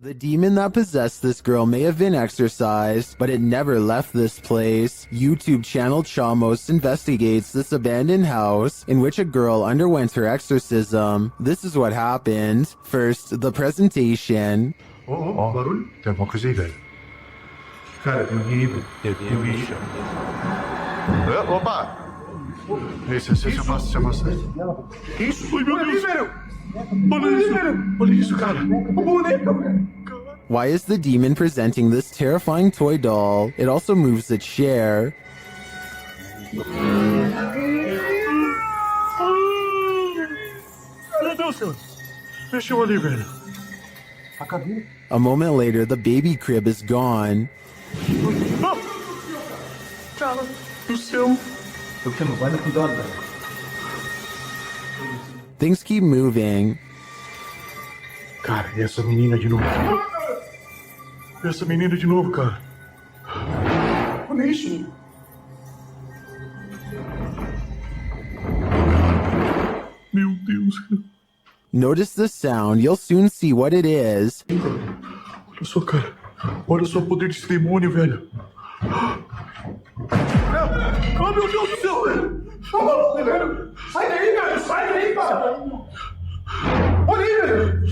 The demon that possessed this girl may have been exorcised, but it never left this place. YouTube channel Chamos investigates this abandoned house in which a girl underwent her exorcism. This is what happened. First, the presentation. Barulho? Tem alguma coisa aí, velho? Cara, tem alguém aí, velho. Tem alguém aí. Opa! Esse, se afasta. Que isso? Ai, meu Deus! Olha isso, cara! O boneco, velho! Why is the demon presenting this terrifying toy doll? It also moves its chair. Meu Deus, senhor! Mexeu ali, velho! A cadeira? A moment later, the baby crib is gone. Ah! Cara do céu! Eu que não vai dar cuidado, velho. Things keep moving. Cara, e essa menina de novo? Essa menina de novo, cara. Olha isso. Meu Deus. Notice the sound. You'll soon see what it is. Olha só, cara. Olha só o poder desse demônio, velho. Oh, meu Deus do céu, velho. Tá maluco, velho. Sai daí, velho. Sai daí, cara. Olha aí, velho.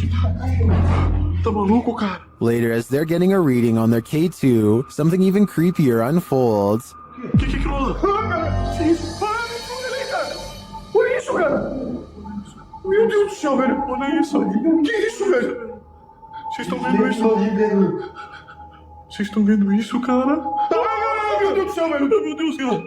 Tá maluco, cara? Later, as they're getting a reading on their K2, something even creepier unfolds. Que aquilo lá? Ah, cara. Que isso? Ah, olha aí, cara. Olha isso, cara. Meu Deus do céu, velho. Olha isso. Que isso, velho? Vocês estão vendo isso? Vocês estão vendo isso, cara? Ah, meu Deus do céu, velho. Meu Deus, cara.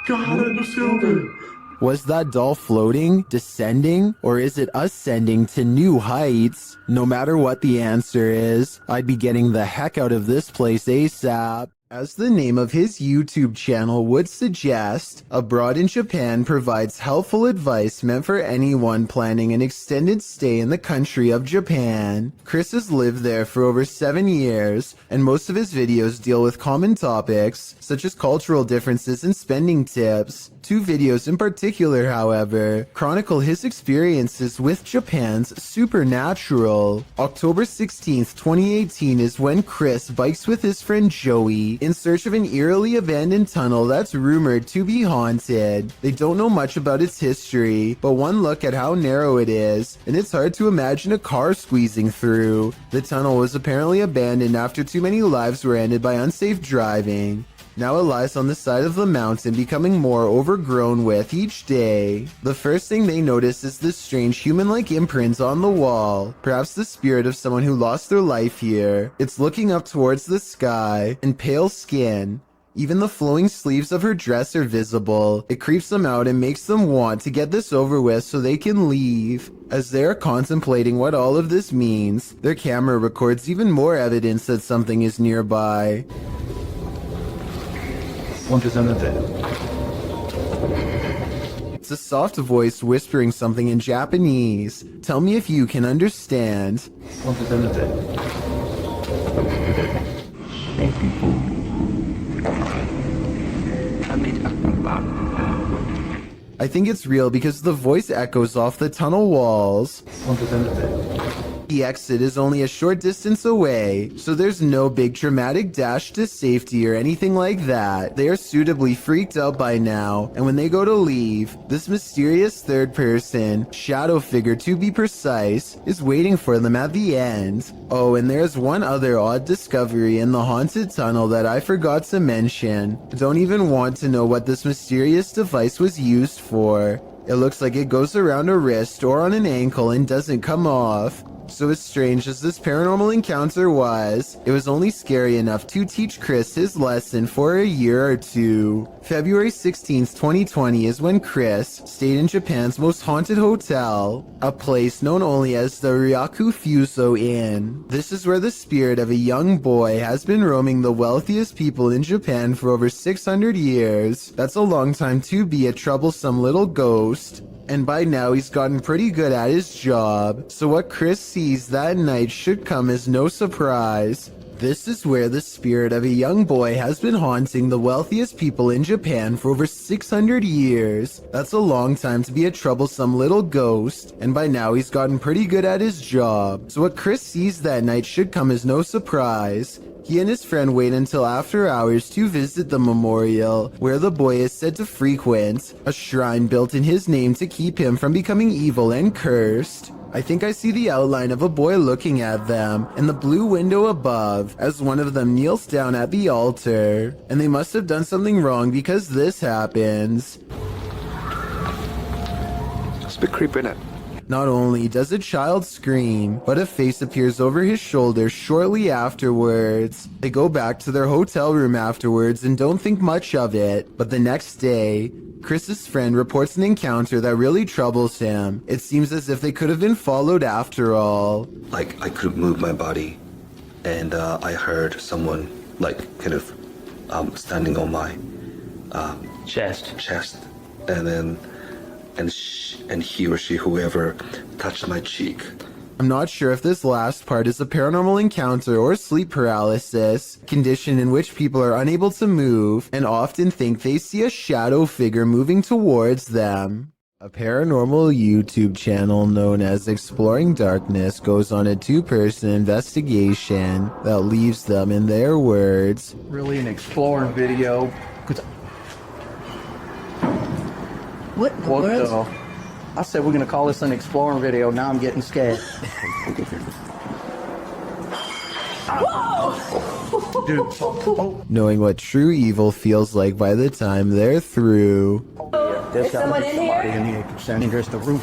Cara do céu, velho. Was that doll floating, descending, or is it ascending to new heights? No matter what the answer is, I'd be getting the heck out of this place ASAP. As the name of his YouTube channel would suggest, Abroad in Japan provides helpful advice meant for anyone planning an extended stay in the country of Japan. Chris has lived there for over 7 years, and most of his videos deal with common topics, such as cultural differences and spending tips. 2 videos in particular, however, chronicle his experiences with Japan's supernatural. October 16th, 2018 is when Chris bikes with his friend Joey in search of an eerily abandoned tunnel that's rumored to be haunted. They don't know much about its history, but one look at how narrow it is, and it's hard to imagine a car squeezing through. The tunnel was apparently abandoned after too many lives were ended by unsafe driving. Now it lies on the side of the mountain, becoming more overgrown with each day. The first thing they notice is this strange human-like imprint on the wall, perhaps the spirit of someone who lost their life here. It's looking up towards the sky, and pale skin. Even the flowing sleeves of her dress are visible. It creeps them out and makes them want to get this over with so they can leave. As they are contemplating what all of this means, their camera records even more evidence that something is nearby. It's a soft voice whispering something in Japanese. Tell me if you can understand. I think it's real because the voice echoes off the tunnel walls. The exit is only a short distance away, so there's no big dramatic dash to safety or anything like that. They are suitably freaked out by now, and when they go to leave, this mysterious third person, shadow figure to be precise, is waiting for them at the end. Oh, and there's one other odd discovery in the haunted tunnel that I forgot to mention. Don't even want to know what this mysterious device was used for. It looks like it goes around a wrist or on an ankle and doesn't come off. So as strange as this paranormal encounter was, it was only scary enough to teach Chris his lesson for a year or two. February 16th, 2020 is when Chris stayed in Japan's most haunted hotel, a place known only as the Ryaku Fuso Inn. This is where the spirit of a young boy has been roaming the wealthiest people in Japan for over 600 years. That's a long time to be a troublesome little ghost. And by now he's gotten pretty good at his job, so what Chris sees that night should come as no surprise. This is where the spirit of a young boy has been haunting the wealthiest people in Japan for over 600 years. That's a long time to be a troublesome little ghost, and by now he's gotten pretty good at his job. So what Chris sees that night should come as no surprise. He and his friend wait until after hours to visit the memorial, where the boy is said to frequent, a shrine built in his name to keep him from becoming evil and cursed. I think I see the outline of a boy looking at them in the blue window above as one of them kneels down at the altar. And they must have done something wrong because this happens. It's a bit creepy, isn't it? Not only does a child scream, but a face appears over his shoulder shortly afterwards. They go back to their hotel room afterwards and don't think much of it. But the next day, Chris's friend reports an encounter that really troubles him. It seems as if they could have been followed after all. Like, I couldn't move my body, and I heard someone, like, kind of standing on my Chest. and then and he or she, whoever, touched my cheek. I'm not sure if this last part is a paranormal encounter or sleep paralysis, condition in which people are unable to move and often think they see a shadow figure moving towards them. A paranormal YouTube channel known as Exploring Darkness goes on a two-person investigation that leaves them, in their words, Really an exploring video. What in the What world? the? I said we're gonna call this an exploring video. Now I'm getting scared. Dude, oh, knowing what true evil feels like by the time they're through. there's Is someone in somebody here? in here concerning. There's the roof.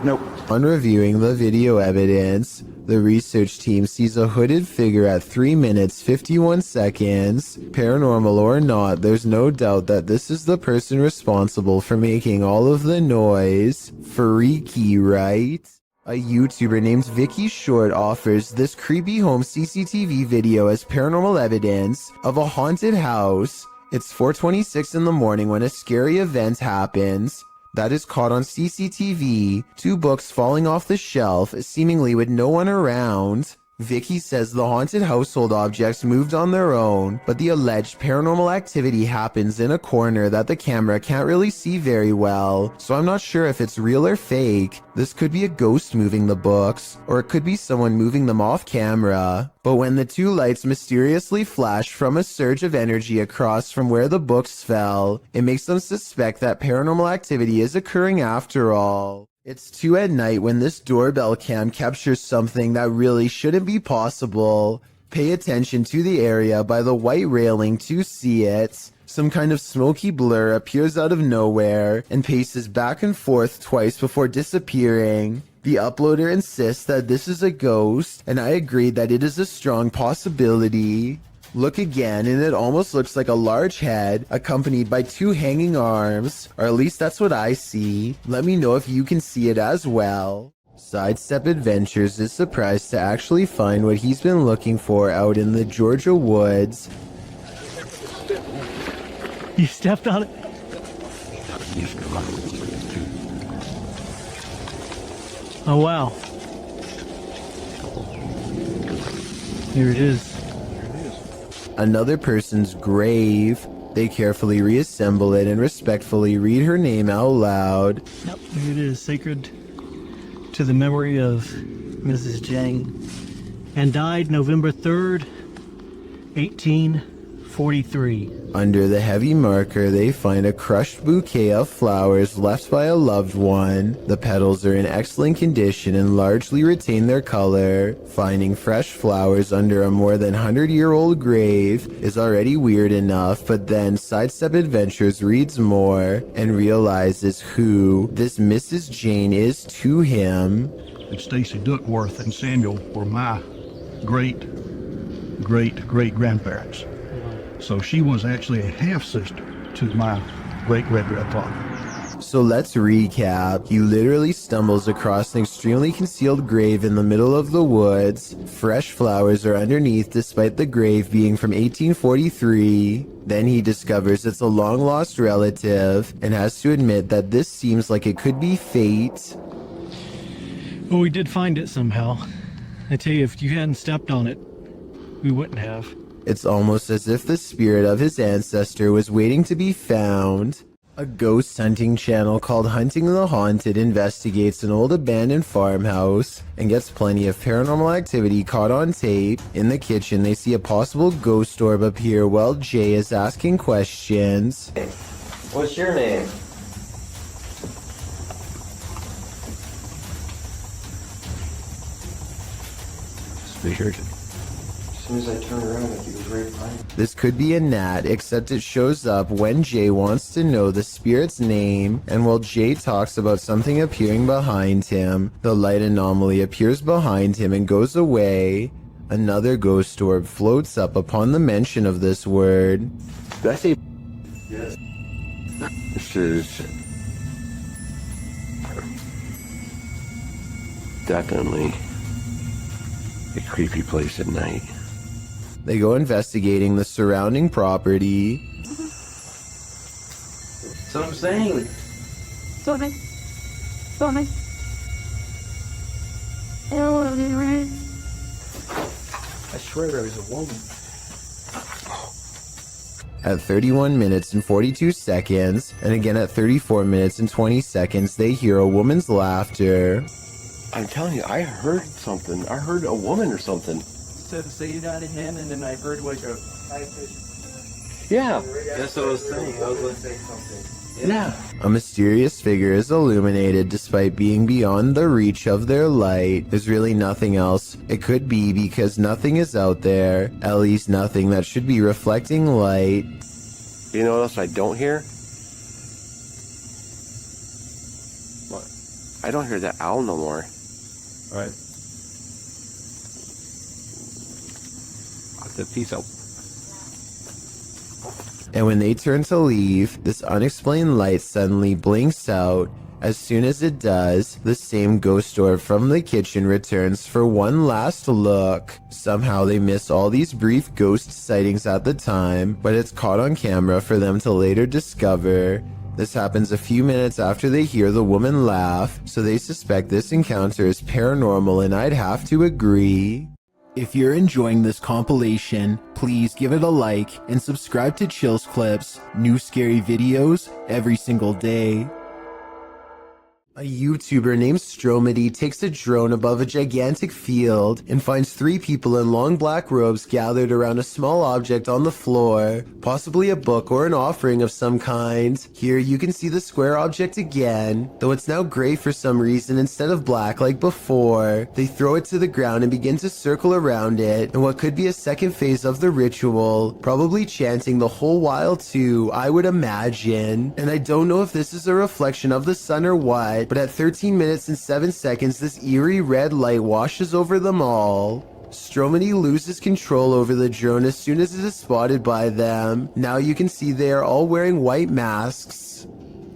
Nope. On reviewing the video evidence, the research team sees a hooded figure at 3 minutes 51 seconds. Paranormal or not, there's no doubt that this is the person responsible for making all of the noise. Freaky, right? A YouTuber named Vicky Short offers this creepy home CCTV video as paranormal evidence of a haunted house. It's 4:26 in the morning when a scary event happens that is caught on CCTV, 2 books falling off the shelf, seemingly with no one around. Vicky says the haunted household objects moved on their own, but the alleged paranormal activity happens in a corner that the camera can't really see very well, so I'm not sure if it's real or fake. This could be a ghost moving the books, or it could be someone moving them off camera. But when the 2 lights mysteriously flash from a surge of energy across from where the books fell, it makes them suspect that paranormal activity is occurring after all. It's 2 at night when this doorbell cam captures something that really shouldn't be possible. Pay attention to the area by the white railing to see it. Some kind of smoky blur appears out of nowhere and paces back and forth twice before disappearing. The uploader insists that this is a ghost, and I agree that it is a strong possibility. Look again, and it almost looks like a large head accompanied by 2 hanging arms, or at least that's what I see. Let me know if you can see it as well. Sidestep Adventures is surprised to actually find what he's been looking for out in the Georgia woods. You stepped on it? Oh, wow. Here it is. Another person's grave. They carefully reassemble it and respectfully read her name out loud. Yep, here it is. Sacred to the memory of Mrs. Jane. And died November 3rd, 1843. Under the heavy marker, they find a crushed bouquet of flowers left by a loved one. The petals are in excellent condition and largely retain their color. Finding fresh flowers under a more than 100-year-old grave is already weird enough, but then Sidestep Adventures reads more and realizes who this Mrs. Jane is to him. And Stacy Duckworth and Samuel were my great-great-great-grandparents. So she was actually a half-sister to my great-great-grandfather. So let's recap. He literally stumbles across an extremely concealed grave in the middle of the woods. Fresh flowers are underneath despite the grave being from 1843. Then he discovers it's a long-lost relative and has to admit that this seems like it could be fate. Well, we did find it somehow. I tell you, if you hadn't stepped on it, we wouldn't have. It's almost as if the spirit of his ancestor was waiting to be found. A ghost hunting channel called Hunting the Haunted investigates an old abandoned farmhouse and gets plenty of paranormal activity caught on tape. In the kitchen, they see a possible ghost orb appear while Jay is asking questions. What's your name? Figured. As soon as I turned around, like he was right behind me. This could be a gnat, except it shows up when Jay wants to know the spirit's name, and while Jay talks about something appearing behind him, the light anomaly appears behind him and goes away. Another ghost orb floats up upon the mention of this word. Did I say? Yes. This is definitely a creepy place at night. They go investigating the surrounding property. That's what I'm saying. Sorry. Sorry. I swear there was a woman. At 31 minutes and 42 seconds, and again at 34 minutes and 20 seconds, they hear a woman's laughter. I'm telling you, I heard something. I heard a woman or something. So say you got a hand, and then I heard like a high pitch. Yeah. That's what I was saying. I was going to say something. Yeah. A mysterious figure is illuminated despite being beyond the reach of their light. There's really nothing else it could be because nothing is out there, at least nothing that should be reflecting light. You know what else I don't hear? What? I don't hear that owl no more. All right. The peace out. And when they turn to leave, this unexplained light suddenly blinks out. As soon as it does, the same ghost orb from the kitchen returns for one last look. Somehow they miss all these brief ghost sightings at the time, but it's caught on camera for them to later discover. This happens a few minutes after they hear the woman laugh, so they suspect this encounter is paranormal, and I'd have to agree. If you're enjoying this compilation, please give it a like and subscribe to Chills Clips, new scary videos every single day. A YouTuber named Stromedy takes a drone above a gigantic field and finds 3 people in long black robes gathered around a small object on the floor, possibly a book or an offering of some kind. Here you can see the square object again, though it's now gray for some reason instead of black like before. They throw it to the ground and begin to circle around it in what could be a second phase of the ritual, probably chanting the whole while too, I would imagine. And I don't know if this is a reflection of the sun or what, but at 13 minutes and 7 seconds, this eerie red light washes over them all. Stromedy loses control over the drone as soon as it is spotted by them. Now you can see they are all wearing white masks.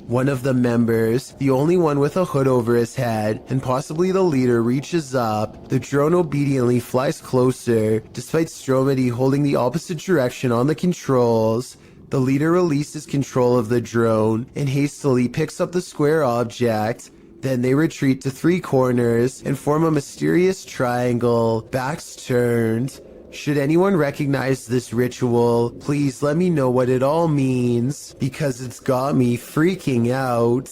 One of the members, the only one with a hood over his head, and possibly the leader, reaches up. The drone obediently flies closer, despite Stromedy holding the opposite direction on the controls. The leader releases control of the drone and hastily picks up the square object. Then they retreat to 3 corners and form a mysterious triangle, backs turned. Should anyone recognize this ritual, please let me know what it all means, because it's got me freaking out.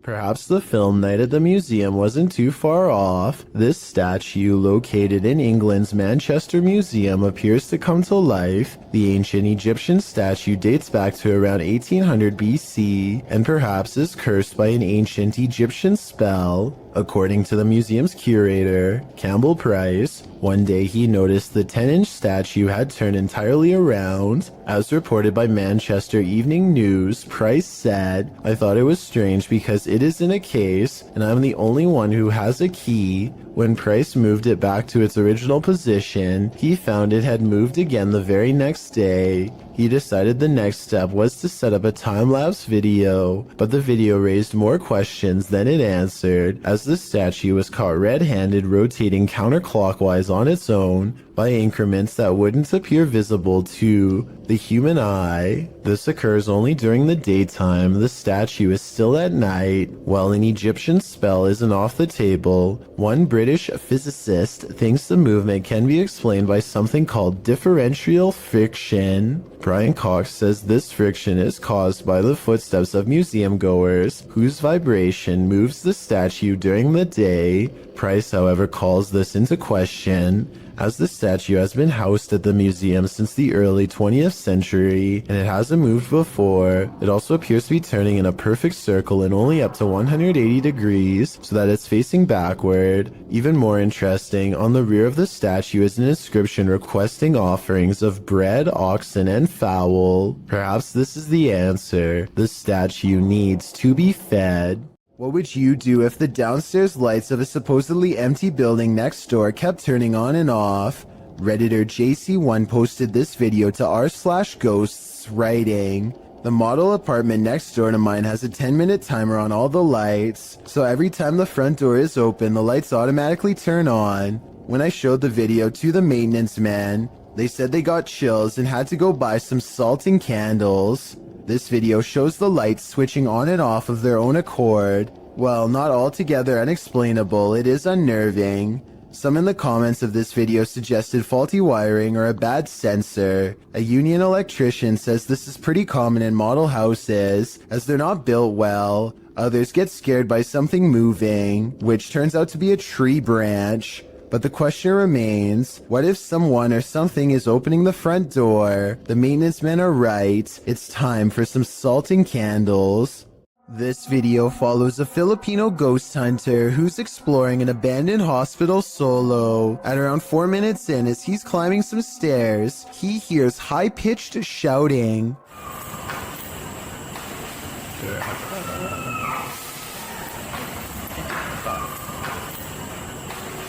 Perhaps the film night at the museum wasn't too far off. This statue, located in England's Manchester Museum, appears to come to life. The ancient Egyptian statue dates back to around 1800 BC, and perhaps is cursed by an ancient Egyptian spell. According to the museum's curator, Campbell Price, one day he noticed the 10-inch statue had turned entirely around. As reported by Manchester Evening News, Price said, I thought it was strange because it is in a case, and I'm the only one who has a key. When Price moved it back to its original position, he found it had moved again the very next day. He decided the next step was to set up a time-lapse video, but the video raised more questions than it answered, as the statue was caught red-handed rotating counterclockwise on its own by increments that wouldn't appear visible to the human eye. This occurs only during the daytime. The statue is still at night. While an Egyptian spell isn't off the table, one British physicist thinks the movement can be explained by something called differential friction. Brian Cox says this friction is caused by the footsteps of museum goers, whose vibration moves the statue during the day. Price, however, calls this into question, as the statue has been housed at the museum since the early 20th century, and it hasn't moved before. It also appears to be turning in a perfect circle and only up to 180 degrees, so that it's facing backward. Even more interesting, on the rear of the statue is an inscription requesting offerings of bread, oxen, and fowl. Perhaps this is the answer. The statue needs to be fed. What would you do if the downstairs lights of a supposedly empty building next door kept turning on and off? Redditor JC1 posted this video to r/ghosts, writing, "The model apartment next door to mine has a 10-minute timer on all the lights, so every time the front door is open, the lights automatically turn on. When I showed the video to the maintenance man, they said they got chills and had to go buy some salt and candles." This video shows the lights switching on and off of their own accord. Well, not altogether unexplainable, it is unnerving. Some in the comments of this video suggested faulty wiring or a bad sensor. A union electrician says this is pretty common in model houses, as they're not built well. Others get scared by something moving, which turns out to be a tree branch. But the question remains, what if someone or something is opening the front door? The maintenance men are right. It's time for some salt and candles. This video follows a Filipino ghost hunter who's exploring an abandoned hospital solo. At around 4 minutes in, as he's climbing some stairs, he hears high-pitched shouting.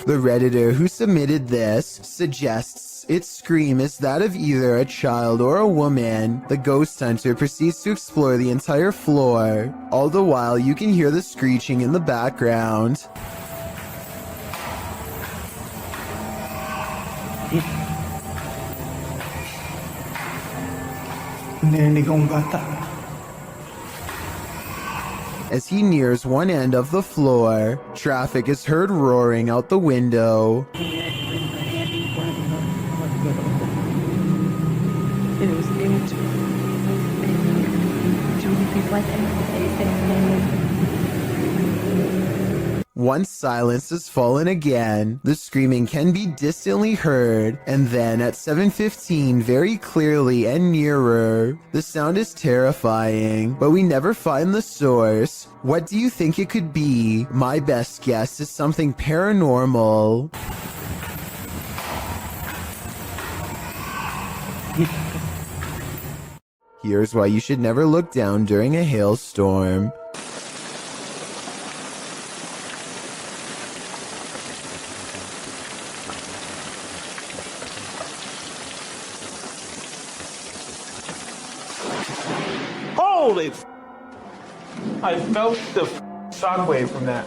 The Redditor who submitted this suggests its scream is that of either a child or a woman. The ghost hunter proceeds to explore the entire floor. All the while, you can hear the screeching in the background. Narinig akong bata. As he nears one end of the floor, traffic is heard roaring out the window. Once silence has fallen again, the screaming can be distantly heard, and then at 7:15 very clearly and nearer. The sound is terrifying, but we never find the source. What do you think it could be? My best guess is something paranormal. Here's why you should never look down during a hailstorm. Holy f***. I felt the shockwave from that.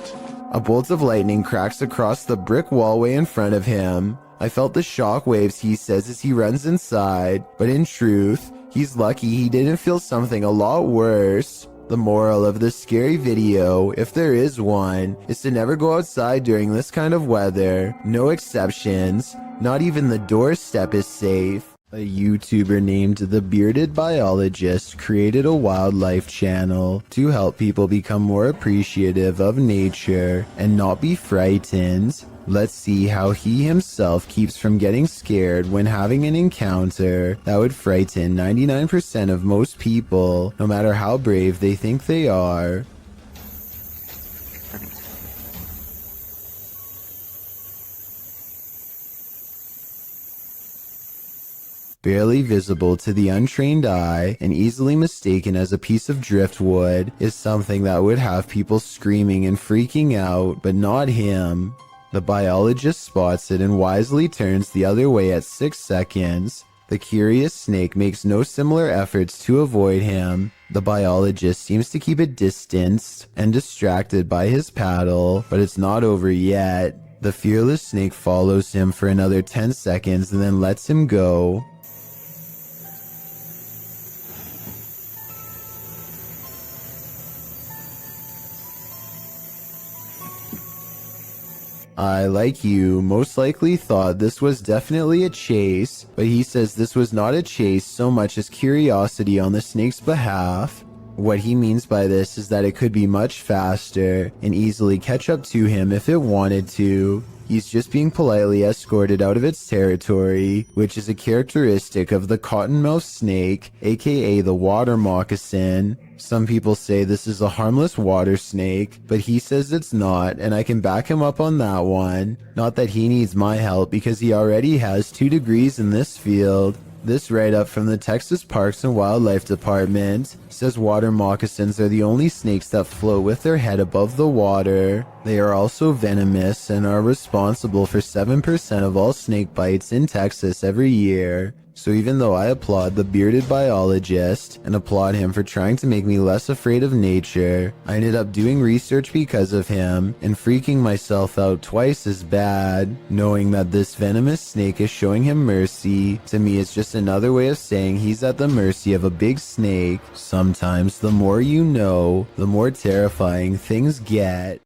A bolt of lightning cracks across the brick wallway in front of him. I felt the shockwaves, he says as he runs inside, but in truth, he's lucky he didn't feel something a lot worse. The moral of this scary video, if there is one, is to never go outside during this kind of weather. No exceptions. Not even the doorstep is safe. A YouTuber named The Bearded Biologist created a wildlife channel to help people become more appreciative of nature and not be frightened. Let's see how he himself keeps from getting scared when having an encounter that would frighten 99% of most people, no matter how brave they think they are. Barely visible to the untrained eye and easily mistaken as a piece of driftwood is something that would have people screaming and freaking out, but not him. The biologist spots it and wisely turns the other way at 6 seconds. The curious snake makes no similar efforts to avoid him. The biologist seems to keep it distanced and distracted by his paddle, but it's not over yet. The fearless snake follows him for another 10 seconds and then lets him go. I, like you, most likely thought this was definitely a chase, but he says this was not a chase so much as curiosity on the snake's behalf. What he means by this is that it could be much faster and easily catch up to him if it wanted to. He's just being politely escorted out of its territory, which is a characteristic of the cottonmouth snake, aka the water moccasin. Some people say this is a harmless water snake, but he says it's not, and I can back him up on that one. Not that he needs my help because he already has 2 degrees in this field. This write-up from the Texas Parks and Wildlife Department says water moccasins are the only snakes that float with their head above the water. They are also venomous and are responsible for 7% of all snake bites in Texas every year. So even though I applaud the bearded biologist and applaud him for trying to make me less afraid of nature, I ended up doing research because of him and freaking myself out twice as bad. Knowing that this venomous snake is showing him mercy, to me is just another way of saying he's at the mercy of a big snake. Sometimes the more you know, the more terrifying things get.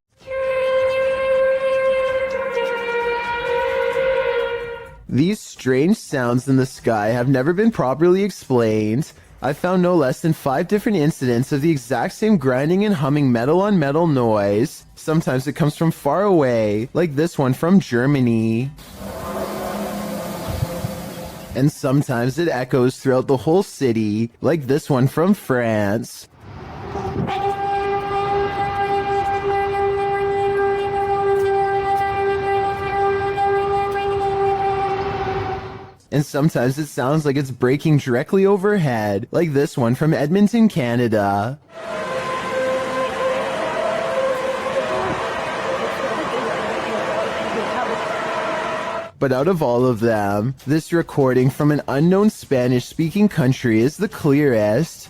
These strange sounds in the sky have never been properly explained. I've found no less than 5 different incidents of the exact same grinding and humming metal on metal noise. Sometimes it comes from far away, like this one from Germany. And sometimes it echoes throughout the whole city, like this one from France. And sometimes it sounds like it's breaking directly overhead, like this one from Edmonton, Canada. But out of all of them, this recording from an unknown Spanish-speaking country is the clearest.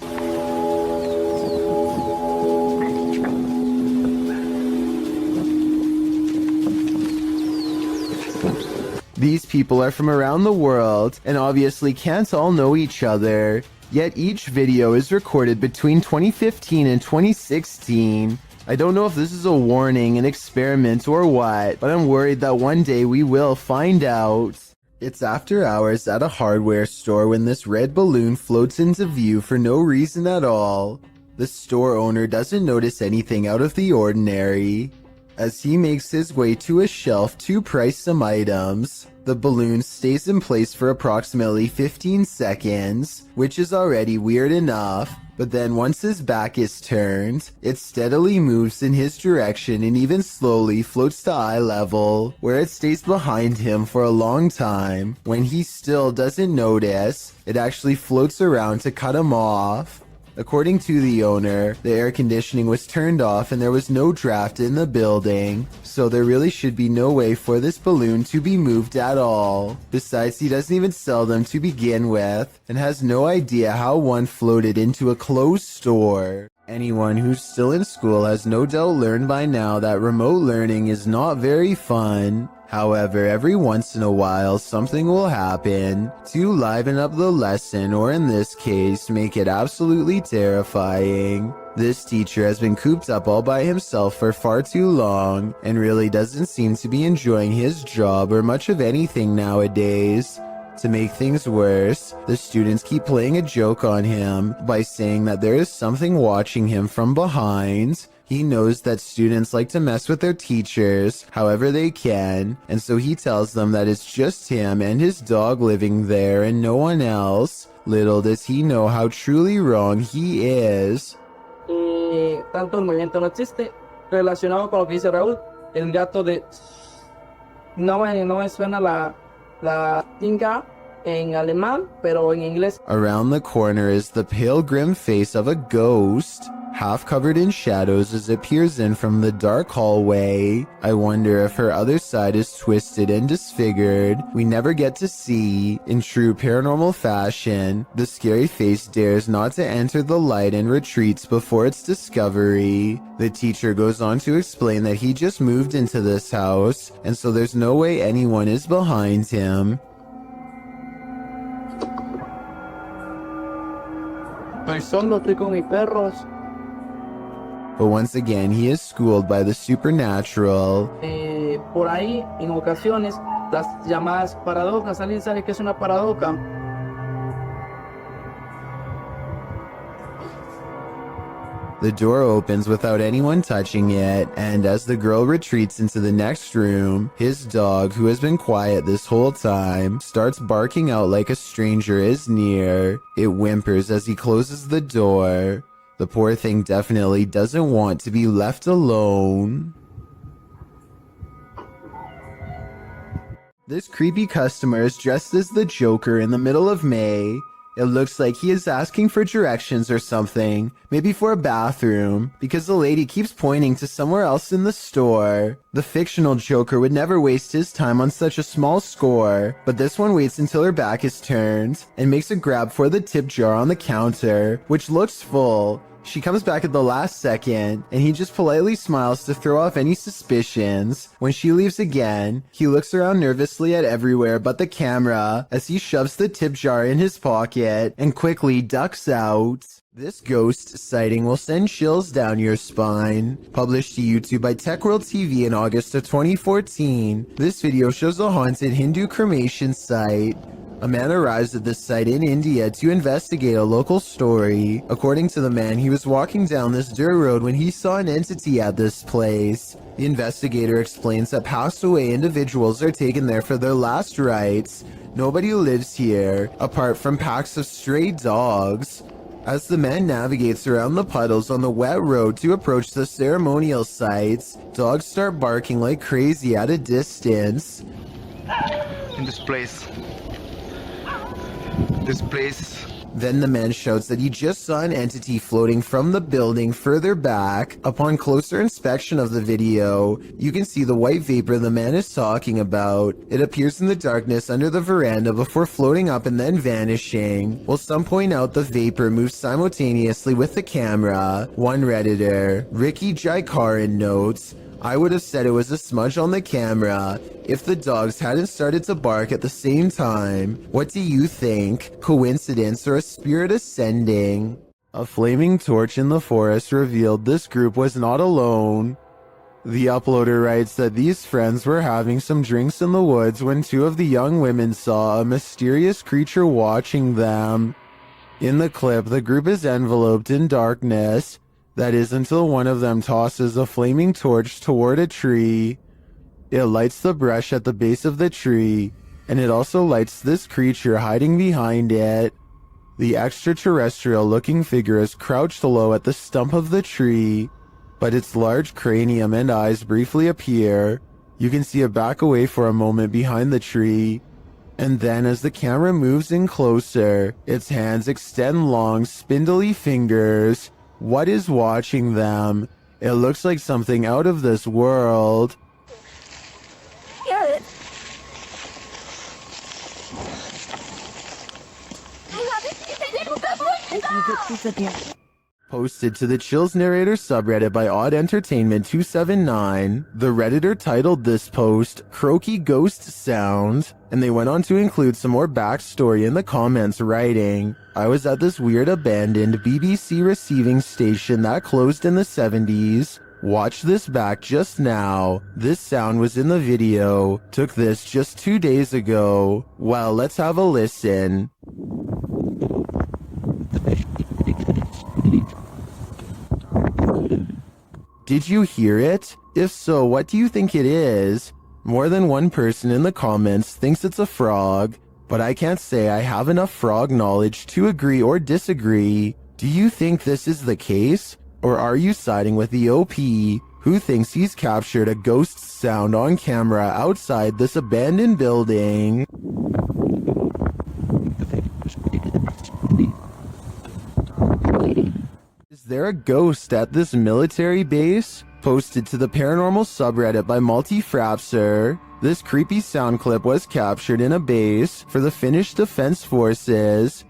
These people are from around the world and obviously can't all know each other. Yet each video is recorded between 2015 and 2016. I don't know if this is a warning, an experiment, or what, but I'm worried that one day we will find out. It's after hours at a hardware store when this red balloon floats into view for no reason at all. The store owner doesn't notice anything out of the ordinary. As he makes his way to a shelf to price some items, the balloon stays in place for approximately 15 seconds, which is already weird enough, but then once his back is turned, it steadily moves in his direction and even slowly floats to eye level, where it stays behind him for a long time. When he still doesn't notice, it actually floats around to cut him off. According to the owner, the air conditioning was turned off and there was no draft in the building, so there really should be no way for this balloon to be moved at all. Besides, he doesn't even sell them to begin with, and has no idea how one floated into a closed store. Anyone who's still in school has no doubt learned by now that remote learning is not very fun. However, every once in a while, something will happen to liven up the lesson, or in this case, make it absolutely terrifying. This teacher has been cooped up all by himself for far too long, and really doesn't seem to be enjoying his job or much of anything nowadays. To make things worse, the students keep playing a joke on him by saying that there is something watching him from behind. He knows that students like to mess with their teachers however they can, and so he tells them that it's just him and his dog living there and no one else. Little does he know how truly wrong he is. Tanto el movimiento no existe. Relacionado con lo que dice Raúl, el gato de... No me suena la tinga en alemán, pero en inglés. Around the corner is the pale grim face of a ghost. half covered in shadows as it peers in from the dark hallway. I wonder if her other side is twisted and disfigured. We never get to see. In true paranormal fashion, the scary face dares not to enter the light and retreats before its discovery. The teacher goes on to explain that he just moved into this house, and so there's no way anyone is behind him. Estoy solo, estoy con mis perros. But once again, he is schooled by the supernatural. Por ahí, en ocasiones, las llamadas paradojas. ¿Alguien sabe qué es una paradoja? The door opens without anyone touching it, and as the girl retreats into the next room, his dog, who has been quiet this whole time, starts barking out like a stranger is near. It whimpers as he closes the door. The poor thing definitely doesn't want to be left alone. This creepy customer is dressed as the Joker in the middle of May. It looks like he is asking for directions or something, maybe for a bathroom, because the lady keeps pointing to somewhere else in the store. The fictional Joker would never waste his time on such a small score, but this one waits until her back is turned and makes a grab for the tip jar on the counter, which looks full. She comes back at the last second, and he just politely smiles to throw off any suspicions. When she leaves again, he looks around nervously at everywhere but the camera as he shoves the tip jar in his pocket and quickly ducks out. This ghost sighting will send chills down your spine. Published to YouTube by TechWorld TV in August of 2014, this video shows a haunted Hindu cremation site. A man arrives at this site in India to investigate a local story. According to the man, he was walking down this dirt road when he saw an entity at this place. The investigator explains that passed away individuals are taken there for their last rites. Nobody lives here, apart from packs of stray dogs. As the man navigates around the puddles on the wet road to approach the ceremonial sites, dogs start barking like crazy at a distance. In this place. Then the man shouts that he just saw an entity floating from the building further back. Upon closer inspection of the video, you can see the white vapor the man is talking about. It appears in the darkness under the veranda before floating up and then vanishing. While some point out the vapor moves simultaneously with the camera. One Redditor, Ricky Jaikaran, notes, I would have said it was a smudge on the camera if the dogs hadn't started to bark at the same time. What do you think? Coincidence or a spirit ascending? A flaming torch in the forest revealed this group was not alone. The uploader writes that these friends were having some drinks in the woods when two of the young women saw a mysterious creature watching them. In the clip, the group is enveloped in darkness. That is until one of them tosses a flaming torch toward a tree. It lights the brush at the base of the tree, and it also lights this creature hiding behind it. The extraterrestrial-looking figure is crouched low at the stump of the tree, but its large cranium and eyes briefly appear. You can see it back away for a moment behind the tree, and then as the camera moves in closer, its hands extend long, spindly fingers. What is watching them? It looks like something out of this world. Posted to the Chills Narrator subreddit by Odd Entertainment 279, the Redditor titled this post, Croaky Ghost Sound, and they went on to include some more backstory in the comments writing, I was at this weird abandoned BBC receiving station that closed in the 70s. Watch this back just now. This sound was in the video. Took this just 2 days ago. Well, let's have a listen. Did you hear it? If so, what do you think it is? More than one person in the comments thinks it's a frog, but I can't say I have enough frog knowledge to agree or disagree. Do you think this is the case? Or are you siding with the OP, who thinks he's captured a ghost sound on camera outside this abandoned building? Is there a ghost at this military base? Posted to the paranormal subreddit by Multifrapser. This creepy sound clip was captured in a base for the Finnish Defense Forces.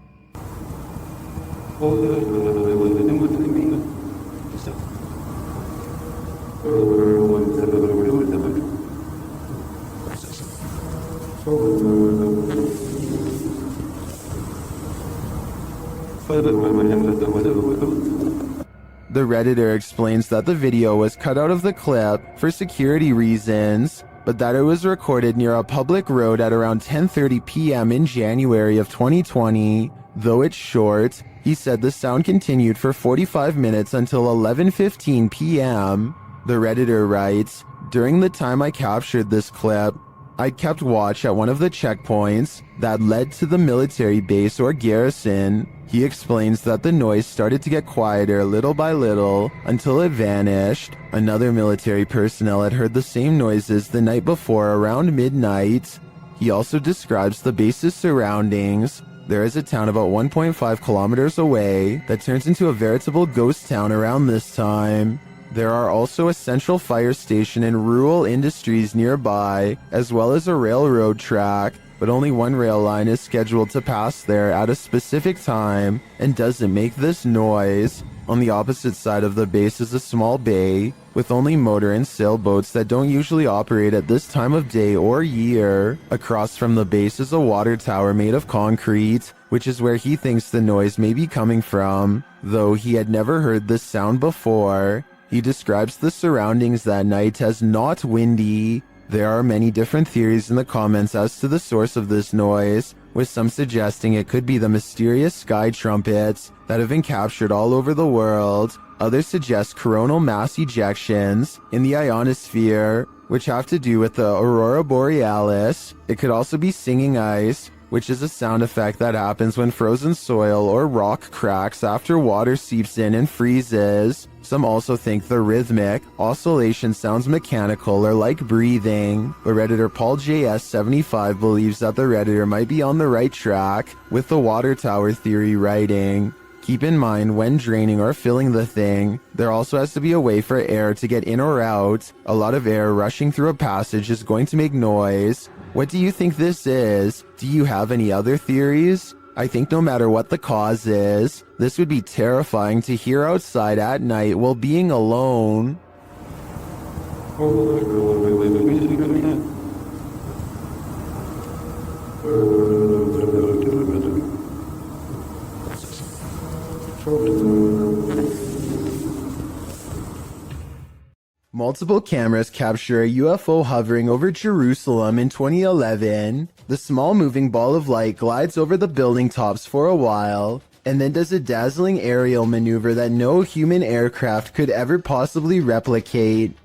The Redditor explains that the video was cut out of the clip for security reasons, but that it was recorded near a public road at around 10:30 p.m. in January of 2020. Though it's short, he said the sound continued for 45 minutes until 11:15 p.m. The Redditor writes, "During the time I captured this clip, I kept watch at one of the checkpoints that led to the military base or garrison." He explains that the noise started to get quieter little by little until it vanished. Another military personnel had heard the same noises the night before around midnight. He also describes the base's surroundings. There is a town about 1.5 kilometers away that turns into a veritable ghost town around this time. There are also a central fire station and rural industries nearby, as well as a railroad track, but only one rail line is scheduled to pass there at a specific time and doesn't make this noise. On the opposite side of the base is a small bay with only motor and sailboats that don't usually operate at this time of day or year. Across from the base is a water tower made of concrete, which is where he thinks the noise may be coming from, though he had never heard this sound before. He describes the surroundings that night as not windy. There are many different theories in the comments as to the source of this noise, with some suggesting it could be the mysterious sky trumpets that have been captured all over the world. Others suggest coronal mass ejections in the ionosphere, which have to do with the aurora borealis. It could also be singing ice, which is a sound effect that happens when frozen soil or rock cracks after water seeps in and freezes. Some also think the rhythmic oscillation sounds mechanical or like breathing, but Redditor Paul JS75 believes that the Redditor might be on the right track with the water tower theory writing. Keep in mind, when draining or filling the thing, there also has to be a way for air to get in or out. A lot of air rushing through a passage is going to make noise. What do you think this is? Do you have any other theories? I think no matter what the cause is, this would be terrifying to hear outside at night while being alone. Multiple cameras capture a UFO hovering over Jerusalem in 2011. The small moving ball of light glides over the building tops for a while, and then does a dazzling aerial maneuver that no human aircraft could ever possibly replicate.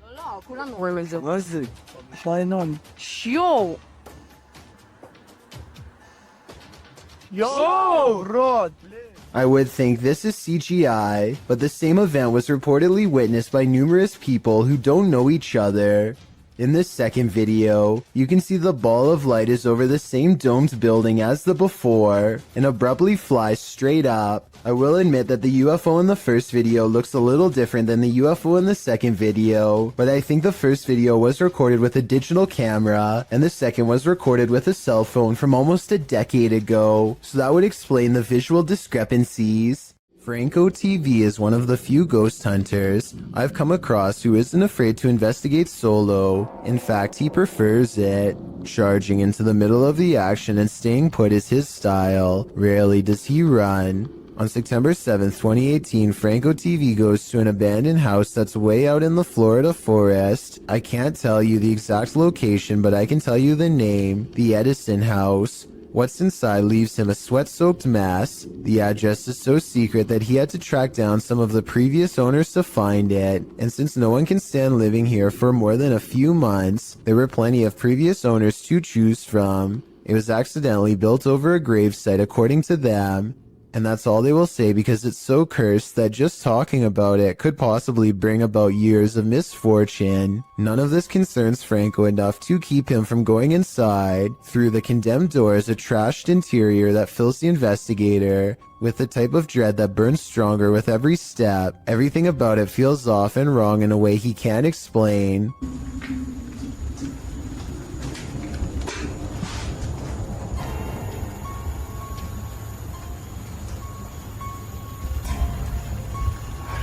I would think this is CGI, but the same event was reportedly witnessed by numerous people who don't know each other. In this second video, you can see the ball of light is over the same domed building as the before, and abruptly flies straight up. I will admit that the UFO in the first video looks a little different than the UFO in the second video, but I think the first video was recorded with a digital camera, and the second was recorded with a cell phone from almost a decade ago, so that would explain the visual discrepancies. Franco TV is one of the few ghost hunters I've come across who isn't afraid to investigate solo. In fact, he prefers it. Charging into the middle of the action and staying put is his style. Rarely does he run. On September 7th, 2018, Franco TV goes to an abandoned house that's way out in the Florida forest. I can't tell you the exact location, but I can tell you the name, the Edison House. What's inside leaves him a sweat-soaked mess. The address is so secret that he had to track down some of the previous owners to find it, and since no one can stand living here for more than a few months, there were plenty of previous owners to choose from. It was accidentally built over a gravesite according to them. And that's all they will say because it's so cursed that just talking about it could possibly bring about years of misfortune. None of this concerns Franco enough to keep him from going inside. Through the condemned doors, a trashed interior that fills the investigator with the type of dread that burns stronger with every step. Everything about it feels off and wrong in a way he can't explain.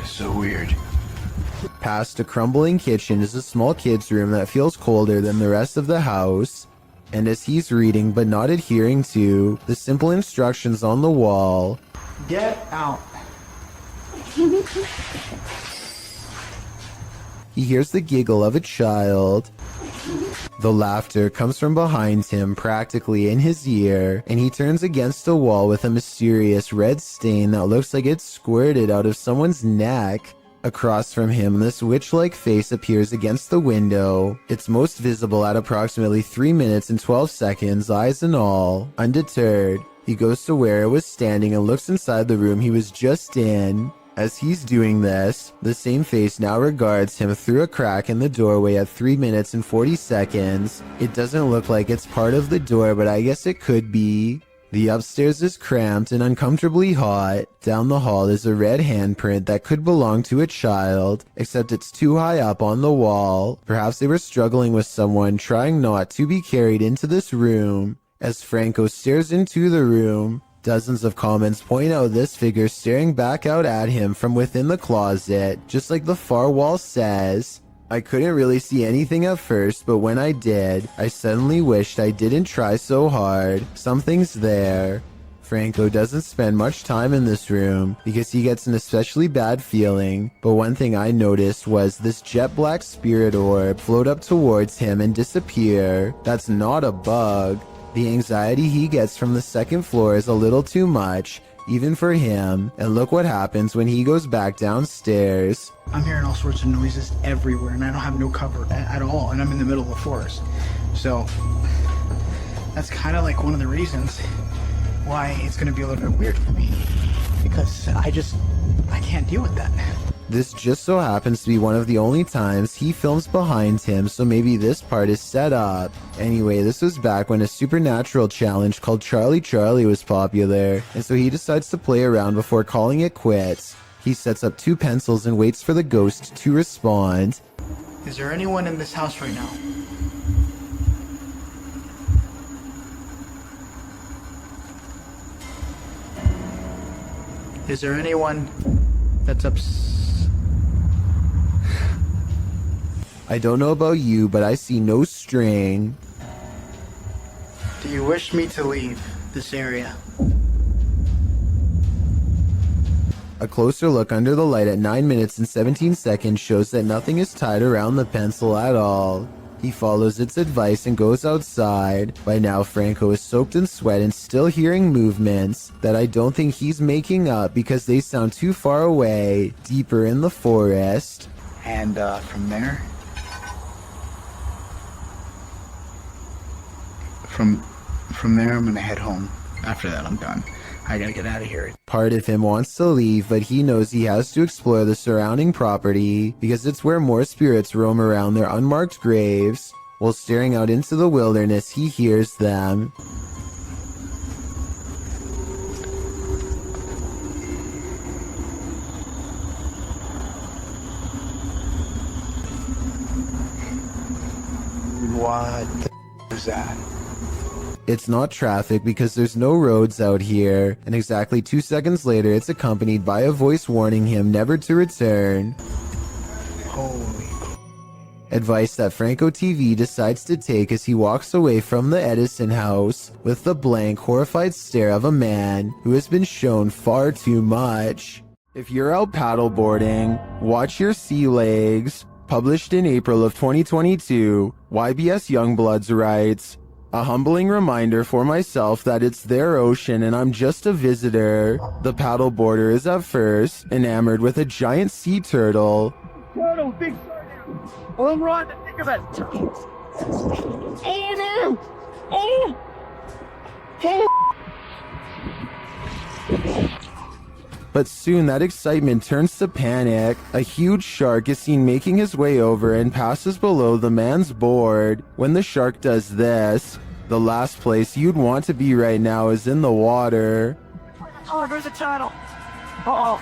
So weird. Past a crumbling kitchen is a small kid's room that feels colder than the rest of the house. And as he's reading but not adhering to the simple instructions on the wall, Get out. he hears the giggle of a child. The laughter comes from behind him, practically in his ear, and he turns against a wall with a mysterious red stain that looks like it's squirted out of someone's neck. Across from him, this witch-like face appears against the window. It's most visible at approximately 3 minutes and 12 seconds, eyes and all. Undeterred, he goes to where it was standing and looks inside the room he was just in. As he's doing this, the same face now regards him through a crack in the doorway at 3 minutes and 40 seconds. It doesn't look like it's part of the door, but I guess it could be. The upstairs is cramped and uncomfortably hot. Down the hall is a red handprint that could belong to a child, except it's too high up on the wall. Perhaps they were struggling with someone, trying not to be carried into this room. As Franco stares into the room, dozens of comments point out this figure staring back out at him from within the closet, just like the far wall says. I couldn't really see anything at first, but when I did, I suddenly wished I didn't try so hard. Something's there. Franco doesn't spend much time in this room because he gets an especially bad feeling, but one thing I noticed was this jet black spirit orb float up towards him and disappear. That's not a bug. The anxiety he gets from the second floor is a little too much, even for him, and look what happens when he goes back downstairs. I'm hearing all sorts of noises everywhere, and I don't have no cover at all, and I'm in the middle of the forest. So, that's kind of like one of the reasons why it's going to be a little bit weird for me, because I can't deal with that. This just so happens to be one of the only times he films behind him, so maybe this part is set up. Anyway, this was back when a supernatural challenge called Charlie Charlie was popular, and so he decides to play around before calling it quits. He sets up 2 pencils and waits for the ghost to respond. Is there anyone in this house right now? Is there anyone that's I don't know about you, but I see no string. Do you wish me to leave this area? A closer look under the light at 9 minutes and 17 seconds shows that nothing is tied around the pencil at all. He follows its advice and goes outside. By now, Franco is soaked in sweat and still hearing movements that I don't think he's making up because they sound too far away, deeper in the forest. And from there? From there, I'm gonna head home. After that, I'm done. I gotta get out of here. Part of him wants to leave, but he knows he has to explore the surrounding property because it's where more spirits roam around their unmarked graves. While staring out into the wilderness, he hears them. What the is that? It's not traffic because there's no roads out here, and exactly 2 seconds later it's accompanied by a voice warning him never to return. Holy. Advice that Franco TV decides to take as he walks away from the Edison house with the blank, horrified stare of a man who has been shown far too much. If you're out paddleboarding, watch your sea legs. Published in April of 2022, YBS Youngbloods writes, "A humbling reminder for myself that it's their ocean and I'm just a visitor. The paddleboarder is at first enamored with a giant sea turtle. Turtle, big I'm right to think of it. Oh no! Oh! But soon that excitement turns to panic. A huge shark is seen making his way over and passes below the man's board. When the shark does this, the last place you'd want to be right now is in the water. Oh, there's a channel. Oh.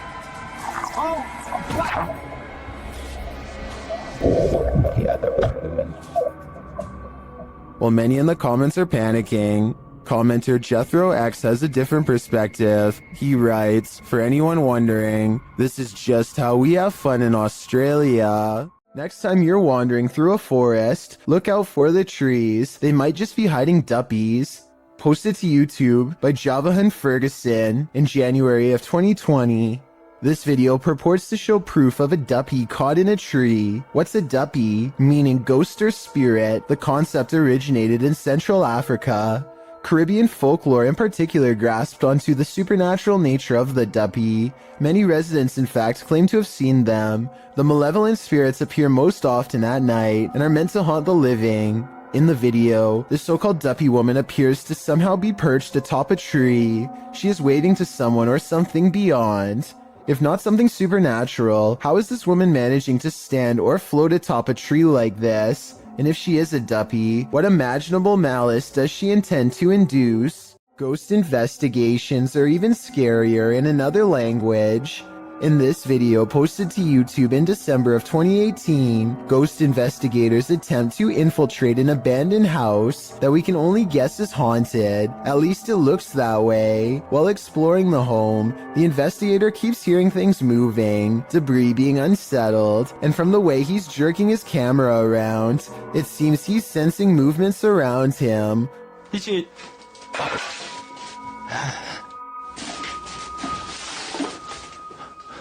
While many in the comments are panicking, commenter Jethro X has a different perspective. He writes, "For anyone wondering, this is just how we have fun in Australia." Next time you're wandering through a forest, look out for the trees. They might just be hiding duppies. Posted to YouTube by Javahan Ferguson in January of 2020. This video purports to show proof of a duppy caught in a tree. What's a duppy? Meaning ghost or spirit. The concept originated in Central Africa. Caribbean folklore in particular grasped onto the supernatural nature of the duppy. Many residents, in fact, claim to have seen them. The malevolent spirits appear most often at night and are meant to haunt the living. In the video, the so-called duppy woman appears to somehow be perched atop a tree. She is waving to someone or something beyond. If not something supernatural, how is this woman managing to stand or float atop a tree like this? And if she is a duppy, what imaginable malice does she intend to induce? Ghost investigations are even scarier in another language. In this video posted to YouTube in December of 2018, ghost investigators attempt to infiltrate an abandoned house that we can only guess is haunted. At least it looks that way. While exploring the home, the investigator keeps hearing things moving, debris being unsettled, and from the way he's jerking his camera around, it seems he's sensing movements around him.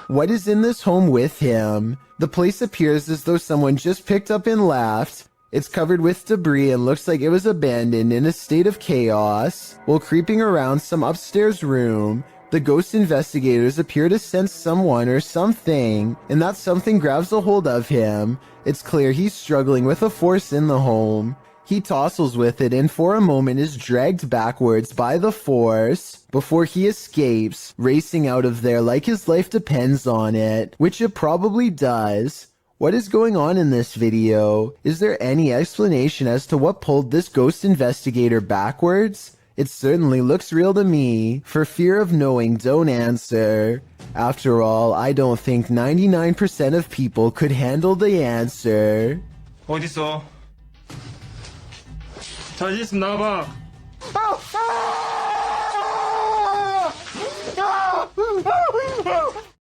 What is in this home with him? The place appears as though someone just picked up and left. It's covered with debris and looks like it was abandoned in a state of chaos. While creeping around some upstairs room, the ghost investigators appear to sense someone or something, and that something grabs a hold of him. It's clear he's struggling with a force in the home. He tussles with it and for a moment is dragged backwards by the force before he escapes, racing out of there like his life depends on it, which it probably does. What is going on in this video? Is there any explanation as to what pulled this ghost investigator backwards? It certainly looks real to me. For fear of knowing, don't answer. After all, I don't think 99% of people could handle the answer. 어딨어? 자신 있으면 나와봐.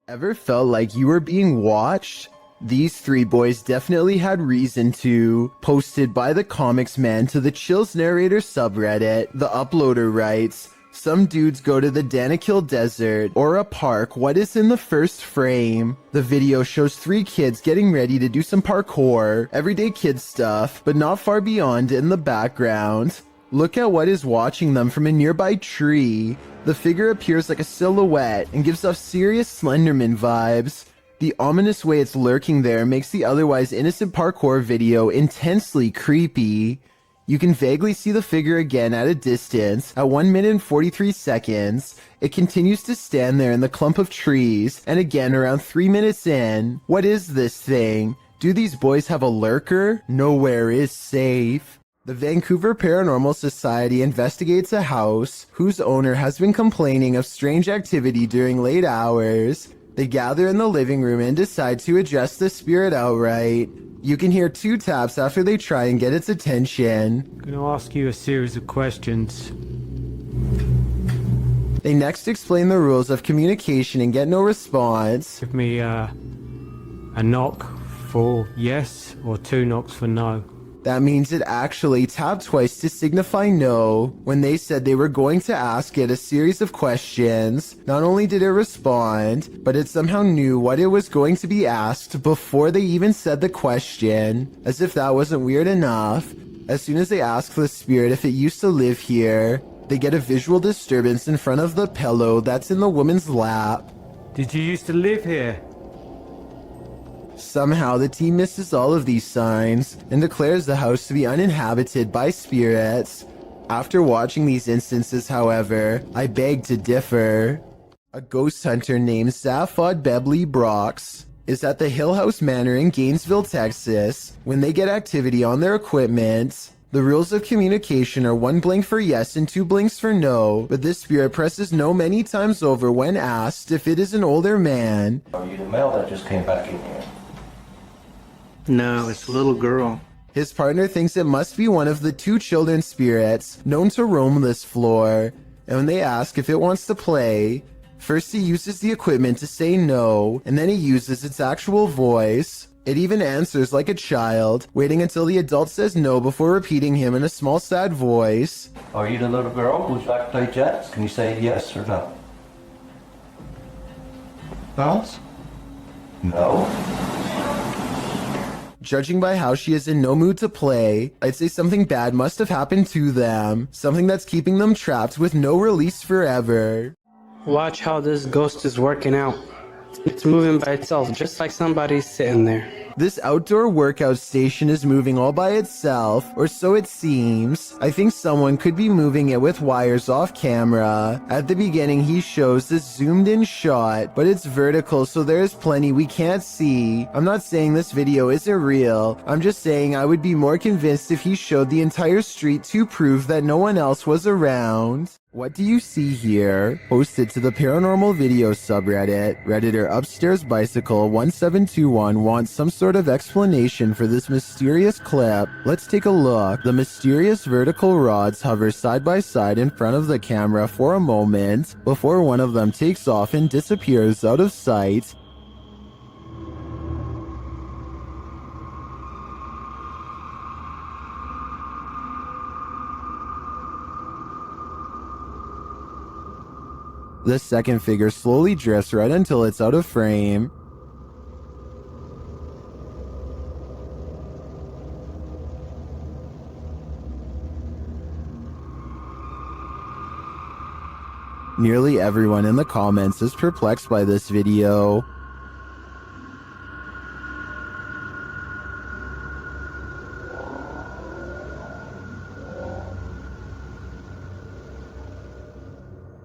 Ever felt like you were being watched? These three boys definitely had reason to. Posted by the Comics Man to the Chills Narrator subreddit, the uploader writes, "Some dudes go to the Danakil Desert or a park. What is in the first frame? The video shows three kids getting ready to do some parkour, everyday kid stuff, but not far beyond in the background. Look at what is watching them from a nearby tree. The figure appears like a silhouette and gives off serious Slenderman vibes. The ominous way it's lurking there makes the otherwise innocent parkour video intensely creepy. You can vaguely see the figure again at a distance at 1 minute and 43 seconds. It continues to stand there in the clump of trees, and again around 3 minutes in. What is this thing? Do these boys have a lurker? Nowhere is safe." The Vancouver Paranormal Society investigates a house whose owner has been complaining of strange activity during late hours. They gather in the living room and decide to address the spirit outright. You can hear 2 taps after they try and get its attention. I'm going to ask you a series of questions. They next explain the rules of communication and get no response. Give me a knock for yes or 2 knocks for no. That means it actually tapped twice to signify no. When they said they were going to ask it a series of questions, not only did it respond, but it somehow knew what it was going to be asked before they even said the question. As if that wasn't weird enough, as soon as they ask the spirit if it used to live here, they get a visual disturbance in front of the pillow that's in the woman's lap. Did you used to live here? Somehow the team misses all of these signs and declares the house to be uninhabited by spirits. After watching these instances, however, I beg to differ. A ghost hunter named Zaphod Bebley Brox is at the Hill House Manor in Gainesville, Texas. When they get activity on their equipment, the rules of communication are 1 blank for yes and 2 blanks for no, but this spirit presses no many times over when asked if it is an older man. Are you the male that just came back in here? No, it's a little girl. His partner thinks it must be one of the 2 children spirits known to roam this floor, and when they ask if it wants to play, first he uses the equipment to say no, and then he uses its actual voice. It even answers like a child, waiting until the adult says no before repeating him in a small sad voice. Are you the little girl who's like to play jazz? Can you say yes or no? Bounce? No? Judging by how she is in no mood to play, I'd say something bad must have happened to them, something that's keeping them trapped with no release forever. Watch how this ghost is working out. It's moving by itself, just like somebody's sitting there. This outdoor workout station is moving all by itself, or so it seems. I think someone could be moving it with wires off camera. At the beginning, he shows this zoomed in shot, but it's vertical, so there's plenty we can't see. I'm not saying this video isn't real. I'm just saying I would be more convinced if he showed the entire street to prove that no one else was around. What do you see here? Posted to the paranormal video subreddit, Redditor Upstairs Bicycle 1721 wants some sort of explanation for this mysterious clip. Let's take a look. The mysterious vertical rods hover side by side in front of the camera for a moment before one of them takes off and disappears out of sight. The second figure slowly drifts right until it's out of frame. Nearly everyone in the comments is perplexed by this video.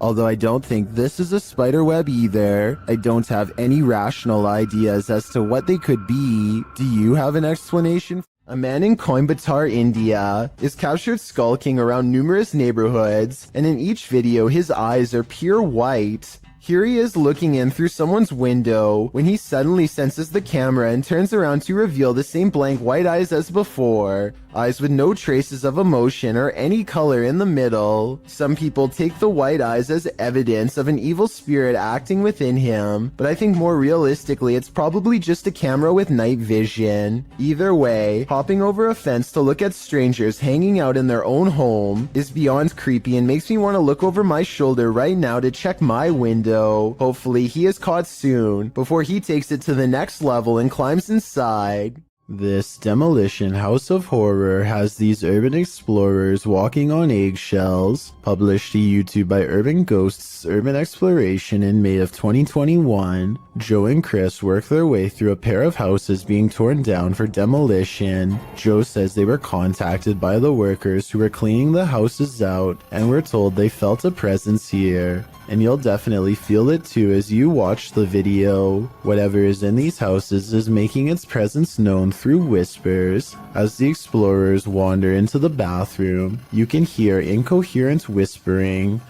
Although I don't think this is a spider web either. I don't have any rational ideas as to what they could be. Do you have an explanation? A man in Coimbatore, India, is captured skulking around numerous neighborhoods, and in each video his eyes are pure white. Here he is looking in through someone's window when he suddenly senses the camera and turns around to reveal the same blank white eyes as before. Eyes with no traces of emotion or any color in the middle. Some people take the white eyes as evidence of an evil spirit acting within him, but I think more realistically it's probably just a camera with night vision. Either way, hopping over a fence to look at strangers hanging out in their own home is beyond creepy and makes me want to look over my shoulder right now to check my window. Hopefully he is caught soon before he takes it to the next level and climbs inside. This demolition house of horror has these urban explorers walking on eggshells. Published to YouTube by Urban Ghosts Urban Exploration in May of 2021, Joe and Chris work their way through a pair of houses being torn down for demolition. Joe says they were contacted by the workers who were cleaning the houses out and were told they felt a presence here. And you'll definitely feel it too as you watch the video. Whatever is in these houses is making its presence known through whispers. As the explorers wander into the bathroom, you can hear incoherent whispering.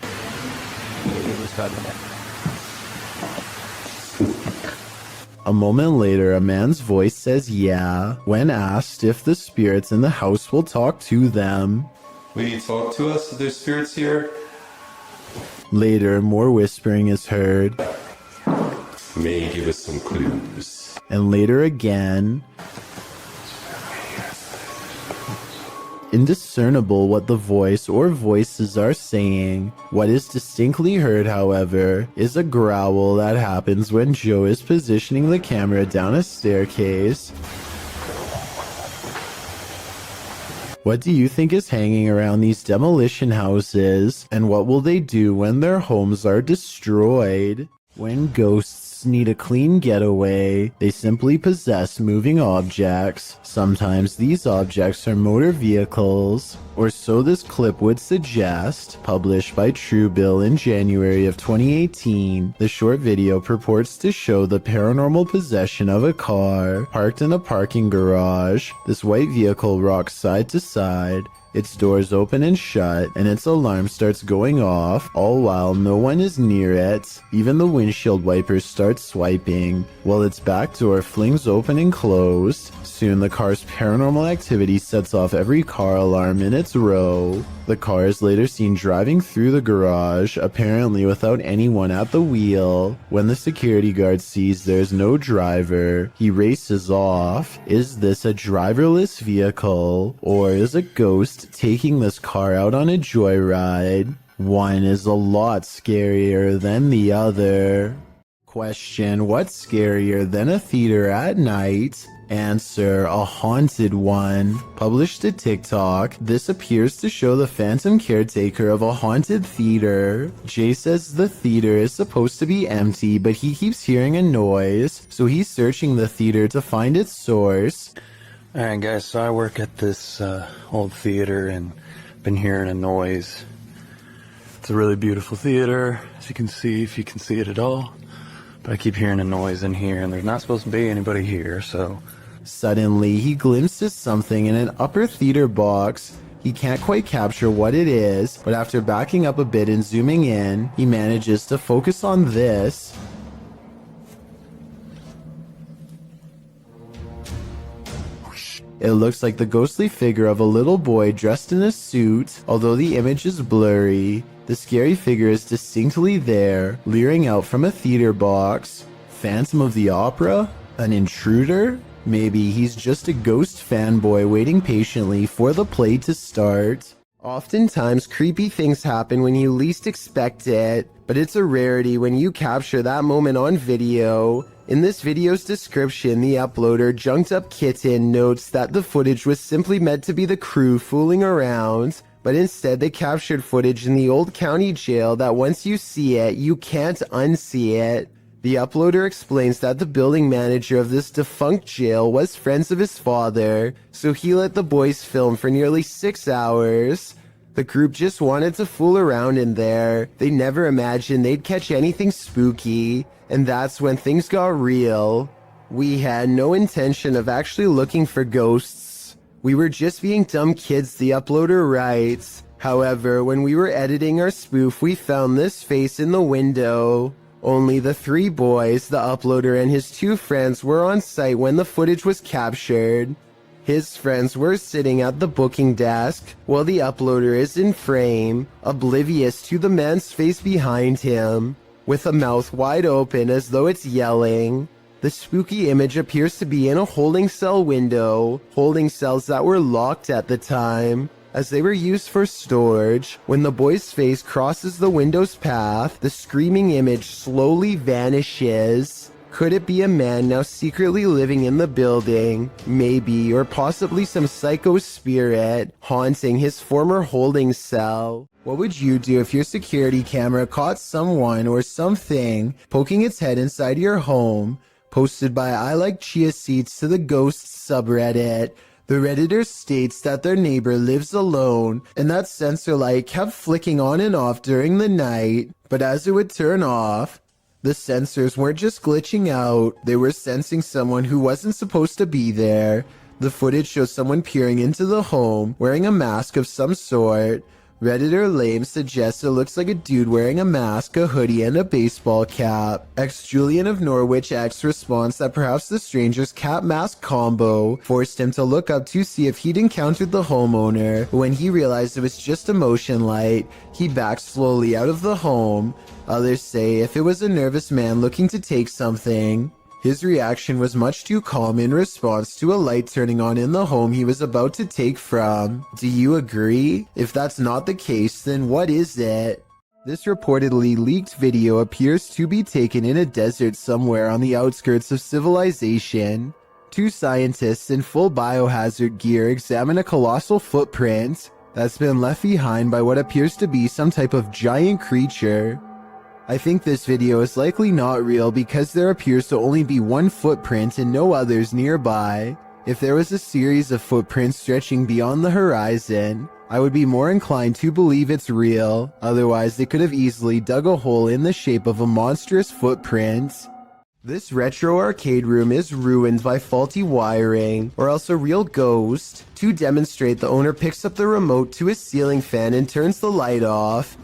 A moment later, a man's voice says yeah, when asked if the spirits in the house will talk to them. Will you talk to us if there's spirits here? Later, more whispering is heard. May give us some clues. And later again. Indiscernible what the voice or voices are saying. What is distinctly heard, however, is a growl that happens when Joe is positioning the camera down a staircase. What do you think is hanging around these demolition houses? And what will they do when their homes are destroyed? When ghosts ghosts need a clean getaway. They simply possess moving objects. Sometimes these objects are motor vehicles, or so this clip would suggest. Published by Truebill in January of 2018, the short video purports to show the paranormal possession of a car parked in a parking garage. This white vehicle rocks side to side. Its doors open and shut, and its alarm starts going off, all while no one is near it. Even the windshield wipers start swiping, while its back door flings open and closed. Soon the car's paranormal activity sets off every car alarm in its row. The car is later seen driving through the garage, apparently without anyone at the wheel. When the security guard sees there's no driver, he races off. Is this a driverless vehicle, or is a ghost taking this car out on a joyride? One is a lot scarier than the other. Question: what's scarier than a theater at night? Answer: a haunted one. Published to TikTok, this appears to show the phantom caretaker of a haunted theater. Jay says the theater is supposed to be empty, but he keeps hearing a noise, so he's searching the theater to find its source. Alright guys, so I work at this old theater and been hearing a noise. It's a really beautiful theater, as you can see, if you can see it at all. But I keep hearing a noise in here, and there's not supposed to be anybody here, so... Suddenly, he glimpses something in an upper theater box. He can't quite capture what it is, but after backing up a bit and zooming in, he manages to focus on this. It looks like the ghostly figure of a little boy dressed in a suit, although the image is blurry. The scary figure is distinctly there, leering out from a theater box. Phantom of the Opera? An intruder? Maybe he's just a ghost fanboy waiting patiently for the play to start. Oftentimes, creepy things happen when you least expect it, but it's a rarity when you capture that moment on video. In this video's description, the uploader Junked Up Kitten notes that the footage was simply meant to be the crew fooling around, but instead they captured footage in the old county jail that once you see it, you can't unsee it. The uploader explains that the building manager of this defunct jail was friends of his father, so he let the boys film for nearly 6 hours. The group just wanted to fool around in there. They never imagined they'd catch anything spooky, and that's when things got real. We had no intention of actually looking for ghosts. We were just being dumb kids, the uploader writes. However, when we were editing our spoof, we found this face in the window. Only the 3 boys, the uploader and his 2 friends were on site when the footage was captured. His friends were sitting at the booking desk, while the uploader is in frame, oblivious to the man's face behind him, with a mouth wide open as though it's yelling. The spooky image appears to be in a holding cell window, holding cells that were locked at the time, as they were used for storage. When the boy's face crosses the window's path, the screaming image slowly vanishes. Could it be a man now secretly living in the building? Maybe, or possibly some psycho spirit haunting his former holding cell. What would you do if your security camera caught someone or something poking its head inside your home? Posted by I Like Chia Seeds to the Ghosts subreddit. The Redditor states that their neighbor lives alone, and that sensor light kept flicking on and off during the night, but as it would turn off, the sensors weren't just glitching out, they were sensing someone who wasn't supposed to be there. The footage shows someone peering into the home, wearing a mask of some sort. Redditor Lame suggests it looks like a dude wearing a mask, a hoodie, and a baseball cap. Julian of Norwich X responds that perhaps the stranger's cap mask combo forced him to look up to see if he'd encountered the homeowner. When he realized it was just a motion light, he backed slowly out of the home. Others say if it was a nervous man looking to take something. His reaction was much too calm in response to a light turning on in the home he was about to take from. Do you agree? If that's not the case, then what is it? This reportedly leaked video appears to be taken in a desert somewhere on the outskirts of civilization. 2 scientists in full biohazard gear examine a colossal footprint that's been left behind by what appears to be some type of giant creature. I think this video is likely not real because there appears to only be one footprint and no others nearby. If there was a series of footprints stretching beyond the horizon, I would be more inclined to believe it's real. Otherwise, they could have easily dug a hole in the shape of a monstrous footprint. This retro arcade room is ruined by faulty wiring, or else a real ghost. To demonstrate, the owner picks up the remote to his ceiling fan and turns the light off.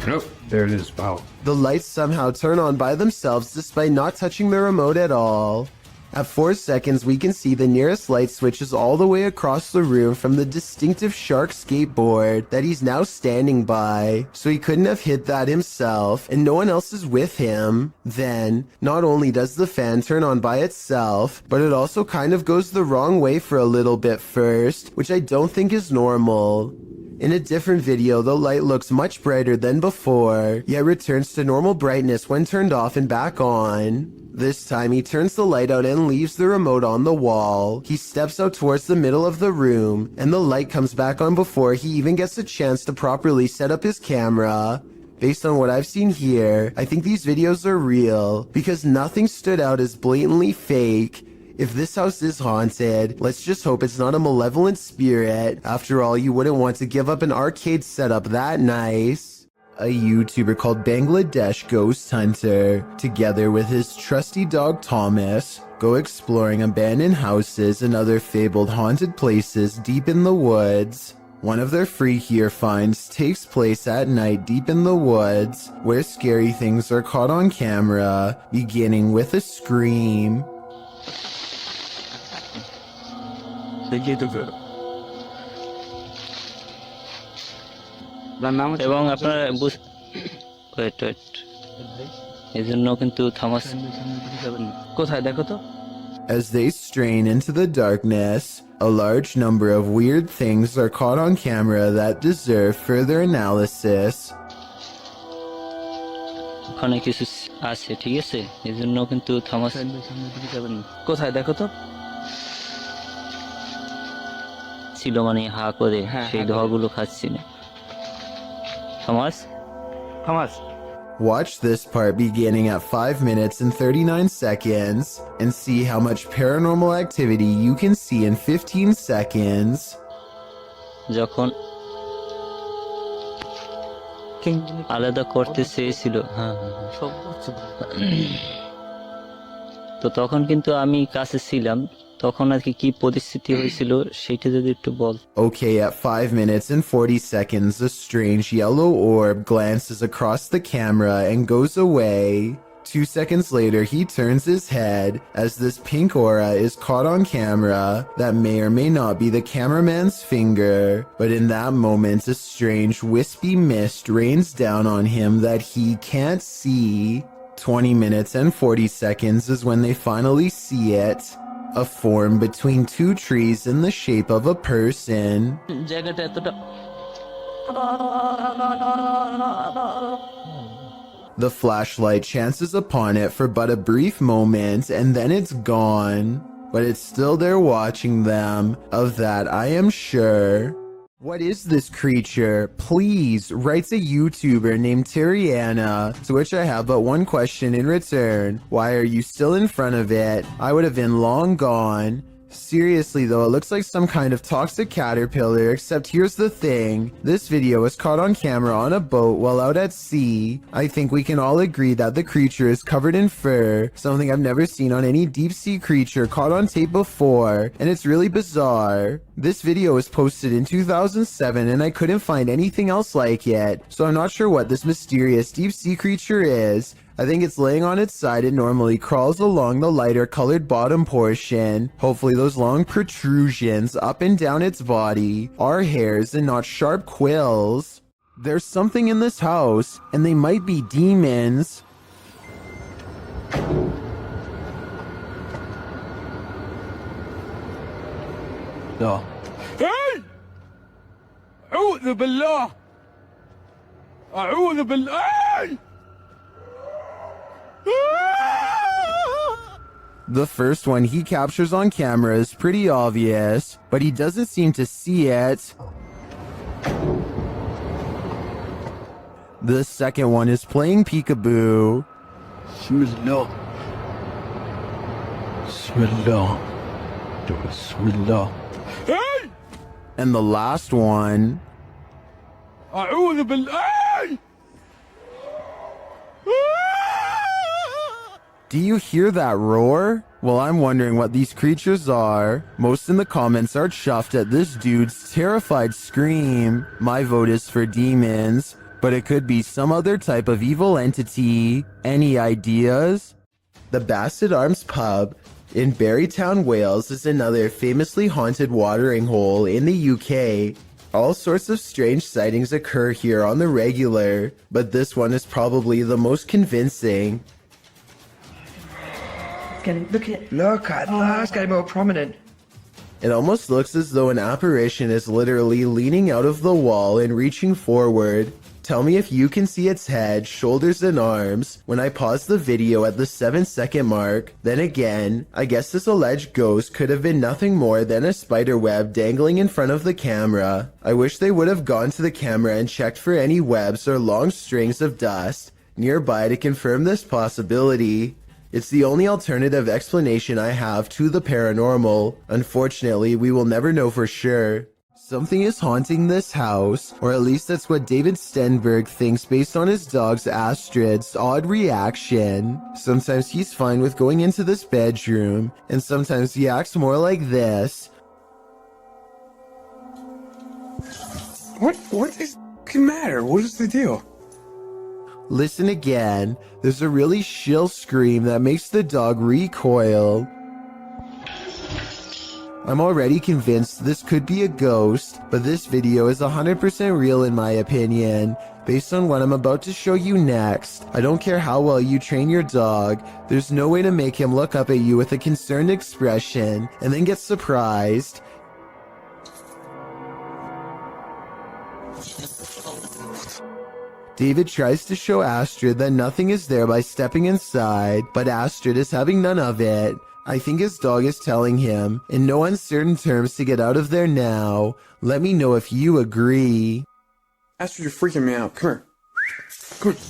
Oh, there it is. Wow. The lights somehow turn on by themselves despite not touching the remote at all. At 4 seconds, we can see the nearest light switches all the way across the room from the distinctive shark skateboard that he's now standing by, so he couldn't have hit that himself, and no one else is with him. Then, not only does the fan turn on by itself, but it also kind of goes the wrong way for a little bit first, which I don't think is normal. In a different video, the light looks much brighter than before, yet returns to normal brightness when turned off and back on. This time he turns the light out and leaves the remote on the wall. He steps out towards the middle of the room, and the light comes back on before he even gets a chance to properly set up his camera. Based on what I've seen here, I think these videos are real, because nothing stood out as blatantly fake. If this house is haunted, let's just hope it's not a malevolent spirit. After all, you wouldn't want to give up an arcade setup that nice. A YouTuber called Bangladesh Ghost Hunter, together with his trusty dog Thomas, go exploring abandoned houses and other fabled haunted places deep in the woods. One of their freakier finds takes place at night deep in the woods, where scary things are caught on camera, beginning with a scream. এবং আপনারা wait এই জন্য কিন্তু Thomas কোথায় দেখো তো। As they strain into the darkness, a large number of weird things are caught on camera that deserve further analysis. ওখানে কিছু আছে, ঠিক আছে, এই জন্য কিন্তু থমাস কোথায় দেখো তো ছিল, মানে হা করে সেই ধোয়াগুলো খাচ্ছি না। Thomas? Watch this part beginning at 5 minutes and 39 seconds and see how much paranormal activity you can see in 15 seconds. যখন আলাদা করতে চেয়েছিল, তো তখন কিন্তু আমি কাছে ছিলাম, তখন আর কি পরিস্থিতি হয়েছিল সেটা যদি একটু বল। Okay, at 5 minutes and 40 seconds, a strange yellow orb glances across the camera and goes away. 2 seconds later, he turns his head as this pink aura is caught on camera that may or may not be the cameraman's finger, but in that moment, a strange wispy mist rains down on him that he can't see. 20 minutes and 40 seconds is when they finally see it. A form between two trees in the shape of a person. The flashlight chances upon it for but a brief moment and then it's gone. But it's still there watching them, of that I am sure. What is this creature? Please, writes a YouTuber named Terriana, to which I have but one question in return. Why are you still in front of it? I would have been long gone. Seriously though, it looks like some kind of toxic caterpillar, except here's the thing. This video was caught on camera on a boat while out at sea. I think we can all agree that the creature is covered in fur, something I've never seen on any deep sea creature caught on tape before, and it's really bizarre. This video was posted in 2007 and I couldn't find anything else like it, so I'm not sure what this mysterious deep sea creature is. I think it's laying on its side and normally crawls along the lighter colored bottom portion. Hopefully those long protrusions up and down its body are hairs and not sharp quills. There's something in this house, and they might be demons. No. Hey! أعوذ بالله! أعوذ بالله! The first one he captures on camera is pretty obvious, but he doesn't seem to see it. The second one is playing peekaboo. Swirl. Swirl. Hey! And the last one... أعوذ بالله! Do you hear that roar? Well, I'm wondering what these creatures are. Most in the comments are chuffed at this dude's terrified scream. My vote is for demons, but it could be some other type of evil entity. Any ideas? The Bassett Arms Pub in Barrytown, Wales is another famously haunted watering hole in the UK. All sorts of strange sightings occur here on the regular, but this one is probably the most convincing. Look at it's getting more prominent. It almost looks as though an apparition is literally leaning out of the wall and reaching forward. Tell me if you can see its head, shoulders, and arms when I pause the video at the 7-second mark. Then again, I guess this alleged ghost could have been nothing more than a spider web dangling in front of the camera. I wish they would have gone to the camera and checked for any webs or long strings of dust nearby to confirm this possibility. It's the only alternative explanation I have to the paranormal. Unfortunately, we will never know for sure. Something is haunting this house, or at least that's what David Stenberg thinks based on his dog's Astrid's odd reaction. Sometimes he's fine with going into this bedroom, and sometimes he acts more like this. What is the matter? What is the deal? Listen again. There's a really shrill scream that makes the dog recoil. I'm already convinced this could be a ghost, but this video is 100% real in my opinion. Based on what I'm about to show you next, I don't care how well you train your dog, there's no way to make him look up at you with a concerned expression and then get surprised. David tries to show Astrid that nothing is there by stepping inside, but Astrid is having none of it. I think his dog is telling him, in no uncertain terms, to get out of there now. Let me know if you agree. Astrid, you're freaking me out. Come here. Come here.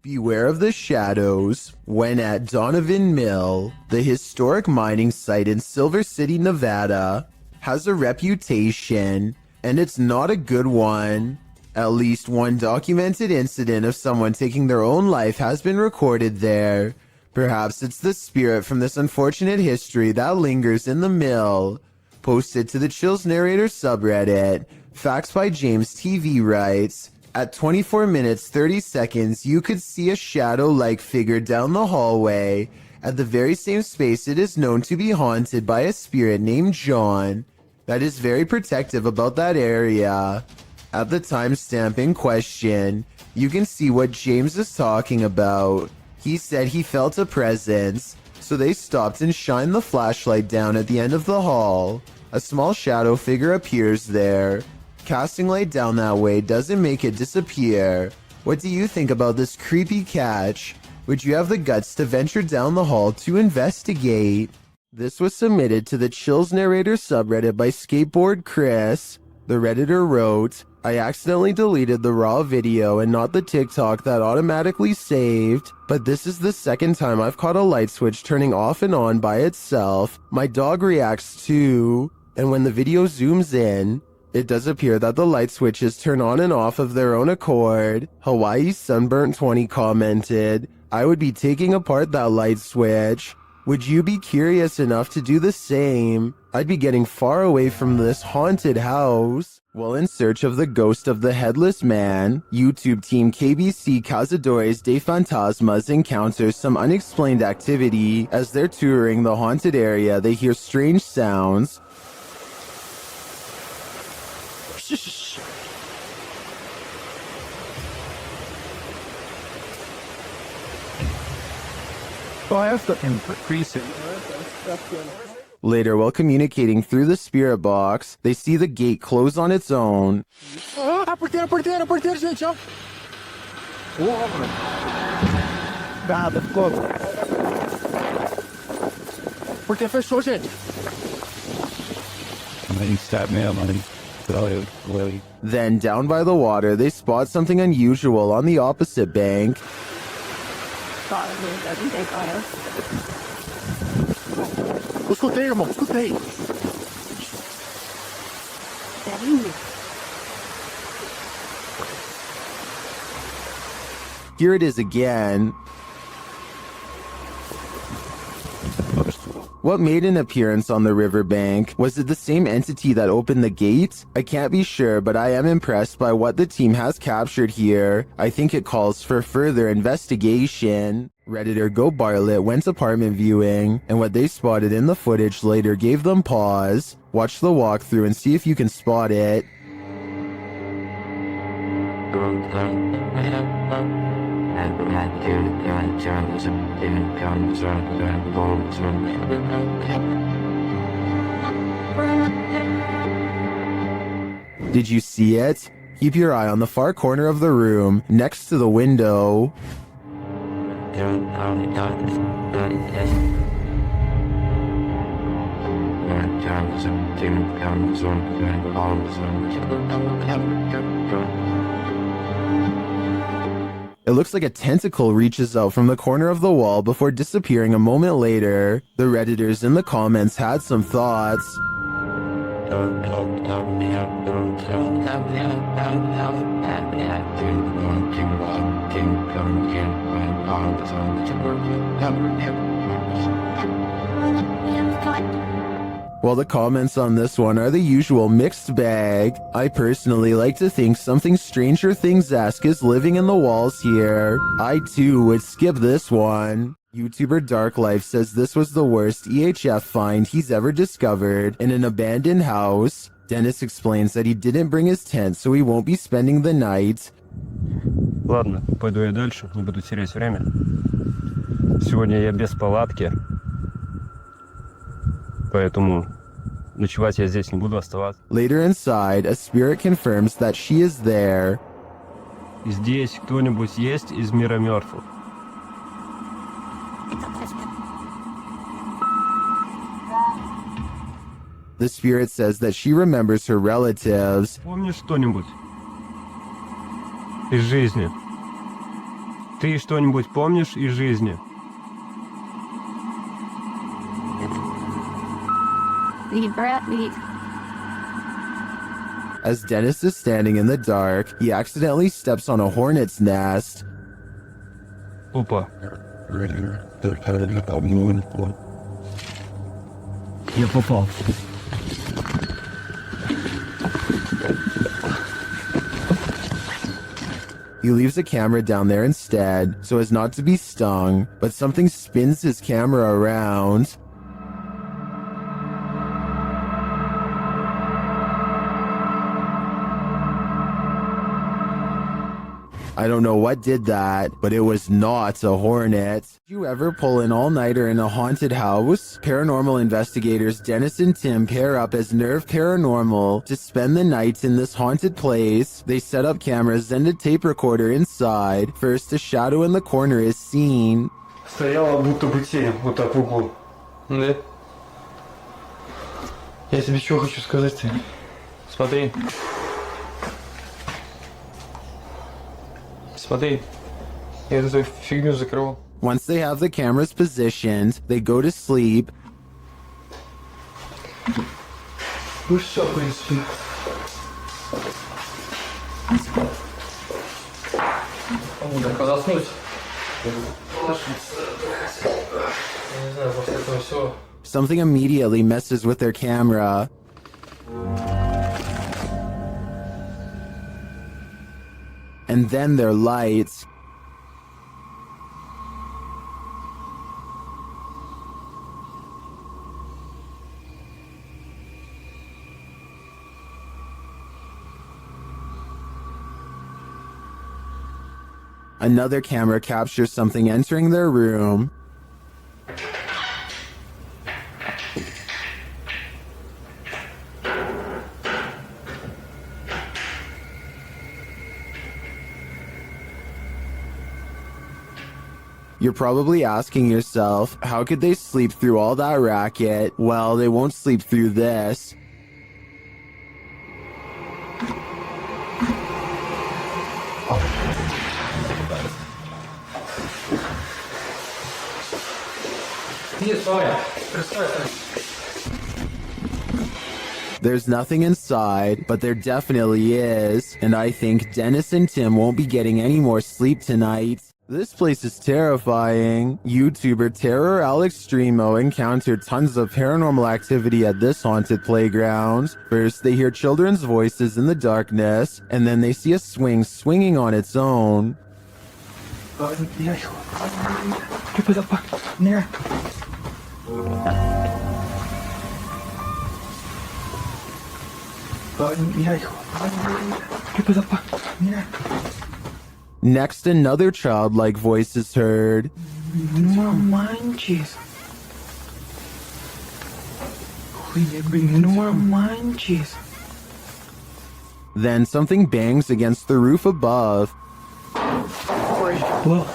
Beware of the shadows. When at Donovan Mill, the historic mining site in Silver City, Nevada, has a reputation, and it's not a good one. At least one documented incident of someone taking their own life has been recorded there. Perhaps it's the spirit from this unfortunate history that lingers in the mill. Posted to the Chills Narrator subreddit, Facts by James TV writes, at 24 minutes 30 seconds you could see a shadow-like figure down the hallway at the very same space it is known to be haunted by a spirit named John that is very protective about that area. At the timestamp in question, you can see what James is talking about. He said he felt a presence, so they stopped and shined the flashlight down at the end of the hall. A small shadow figure appears there. Casting light down that way doesn't make it disappear. What do you think about this creepy catch? Would you have the guts to venture down the hall to investigate? This was submitted to the Chills Narrator subreddit by Skateboard Chris. The Redditor wrote, I accidentally deleted the raw video and not the TikTok that automatically saved, but this is the second time I've caught a light switch turning off and on by itself. My dog reacts too, and when the video zooms in, it does appear that the light switches turn on and off of their own accord. Hawaii Sunburnt 20 commented, I would be taking apart that light switch. Would you be curious enough to do the same? I'd be getting far away from this haunted house. While in search of the ghost of the Headless Man, YouTube team KBC Cazadores de Fantasmas encounters some unexplained activity. As they're touring the haunted area, they hear strange sounds. Oh, I have to increase it. Later, while communicating through the spirit box, they see the gate close on its own. Porteiro, gente, ó. God, let's go. Porque fez sua gente. Then, down by the water, they spot something unusual on the opposite bank. Escutei, irmão, escutei. Here it is again. What made an appearance on the riverbank? Was it the same entity that opened the gate? I can't be sure, but I am impressed by what the team has captured here. I think it calls for further investigation. Redditor Go Bartlett went apartment viewing, and what they spotted in the footage later gave them pause. Watch the walkthrough and see if you can spot it. Did you see it? Keep your eye on the far corner of the room, next to the window. It looks like a tentacle reaches out from the corner of the wall before disappearing a moment later. The Redditors in the comments had some thoughts. Well, the comments on this one are the usual mixed bag. I personally like to think something Stranger Things-esque is living in the walls here. I too would skip this one. YouTuber Dark Life says this was the worst EHF find he's ever discovered in an abandoned house. Dennis explains that he didn't bring his tent, so he won't be spending the night. Ладно, пойду я дальше, не буду терять время. Сегодня я без палатки, поэтому ночевать я здесь не буду оставаться. Later inside, a spirit confirms that she is there. Здесь кто-нибудь есть из мира мертвых? The spirit says that she remembers her relatives. Помнишь что-нибудь из жизни? Ты что-нибудь помнишь из жизни? As Dennis is standing in the dark, he accidentally steps on a hornet's nest. Опа. Я попал. He leaves a camera down there instead, so as not to be stung, but something spins his camera around. I don't know what did that, but it was not a hornet. Did you ever pull an all-nighter in a haunted house? Paranormal investigators Dennis and Tim pair up as Nerve Paranormal to spend the night in this haunted place. They set up cameras and a tape recorder inside. First, a shadow in the corner is seen. Стояла будто бы тень, вот так в углу. Да? Я тебе что хочу сказать, ты? Смотри. Смотри, я эту фигню закрыл. Once they have the cameras positioned, they go to sleep. Ну все, в принципе. Так, заснуть. Я не знаю, после этого все. Something immediately messes with their camera. And then their lights. Another camera captures something entering their room. You're probably asking yourself, how could they sleep through all that racket? Well, they won't sleep through this. There's nothing inside, but there definitely is, and I think Dennis and Tim won't be getting any more sleep tonight. This place is terrifying. YouTuber Terror Alex Streamo encountered tons of paranormal activity at this haunted playground. First, they hear children's voices in the darkness, and then they see a swing swinging on its own. Next, another childlike voice is heard. No manches. No manches. Then something bangs against the roof above. Whoa.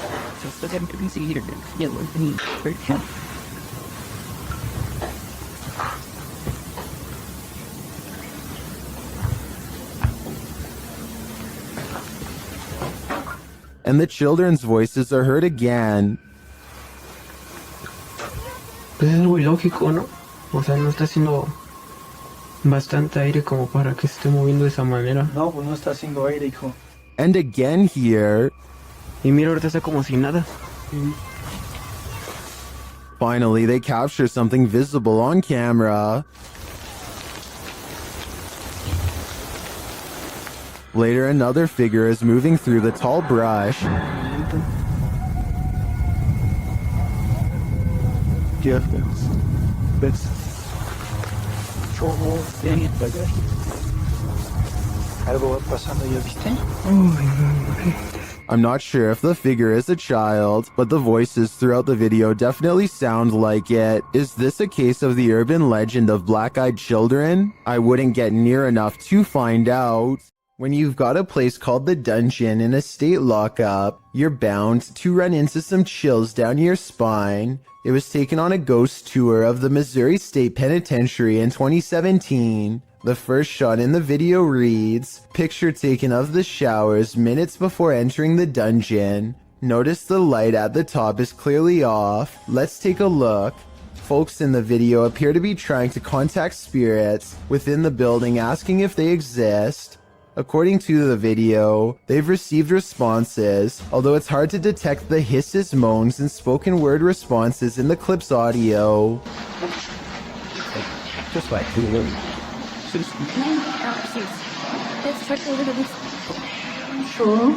And the children's voices are heard again. Es algo ilógico, ¿no? O sea, no está haciendo bastante aire como para que se esté moviendo de esa manera. No, pues no está haciendo aire, hijo. And again here. Y mira, ahorita está como si nada. Finally, they capture something visible on camera. Later, another figure is moving through the tall brush. I'm not sure if the figure is a child, but the voices throughout the video definitely sound like it. Is this a case of the urban legend of black-eyed children? I wouldn't get near enough to find out. When you've got a place called the Dungeon in a state lockup, you're bound to run into some chills down your spine. It was taken on a ghost tour of the Missouri State Penitentiary in 2017. The first shot in the video reads, "Picture taken of the showers minutes before entering the dungeon. Notice the light at the top is clearly off. Let's take a look." Folks in the video appear to be trying to contact spirits within the building, asking if they exist. According to the video, they've received responses, although it's hard to detect the hisses, moans, and spoken word responses in the clip's audio. Just like two little. Sure.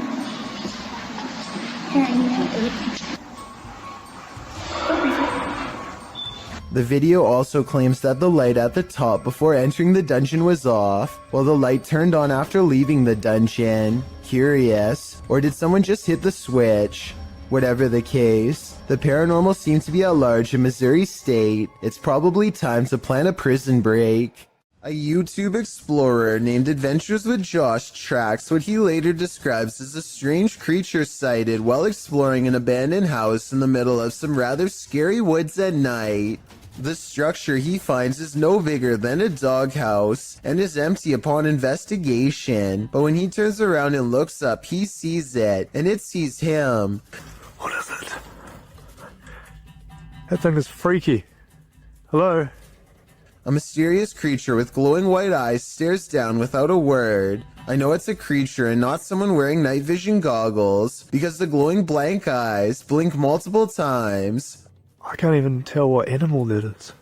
The video also claims that the light at the top before entering the dungeon was off, while the light turned on after leaving the dungeon. Curious, or did someone just hit the switch? Whatever the case, the paranormal seems to be at large in Missouri State. It's probably time to plan a prison break. A YouTube explorer named Adventures with Josh tracks what he later describes as a strange creature sighted while exploring an abandoned house in the middle of some rather scary woods at night. The structure he finds is no bigger than a doghouse and is empty upon investigation, but when he turns around and looks up, he sees it, and it sees him. What is it? That thing is freaky. Hello? A mysterious creature with glowing white eyes stares down without a word. I know it's a creature and not someone wearing night vision goggles, because the glowing blank eyes blink multiple times. I can't even tell what animal that is.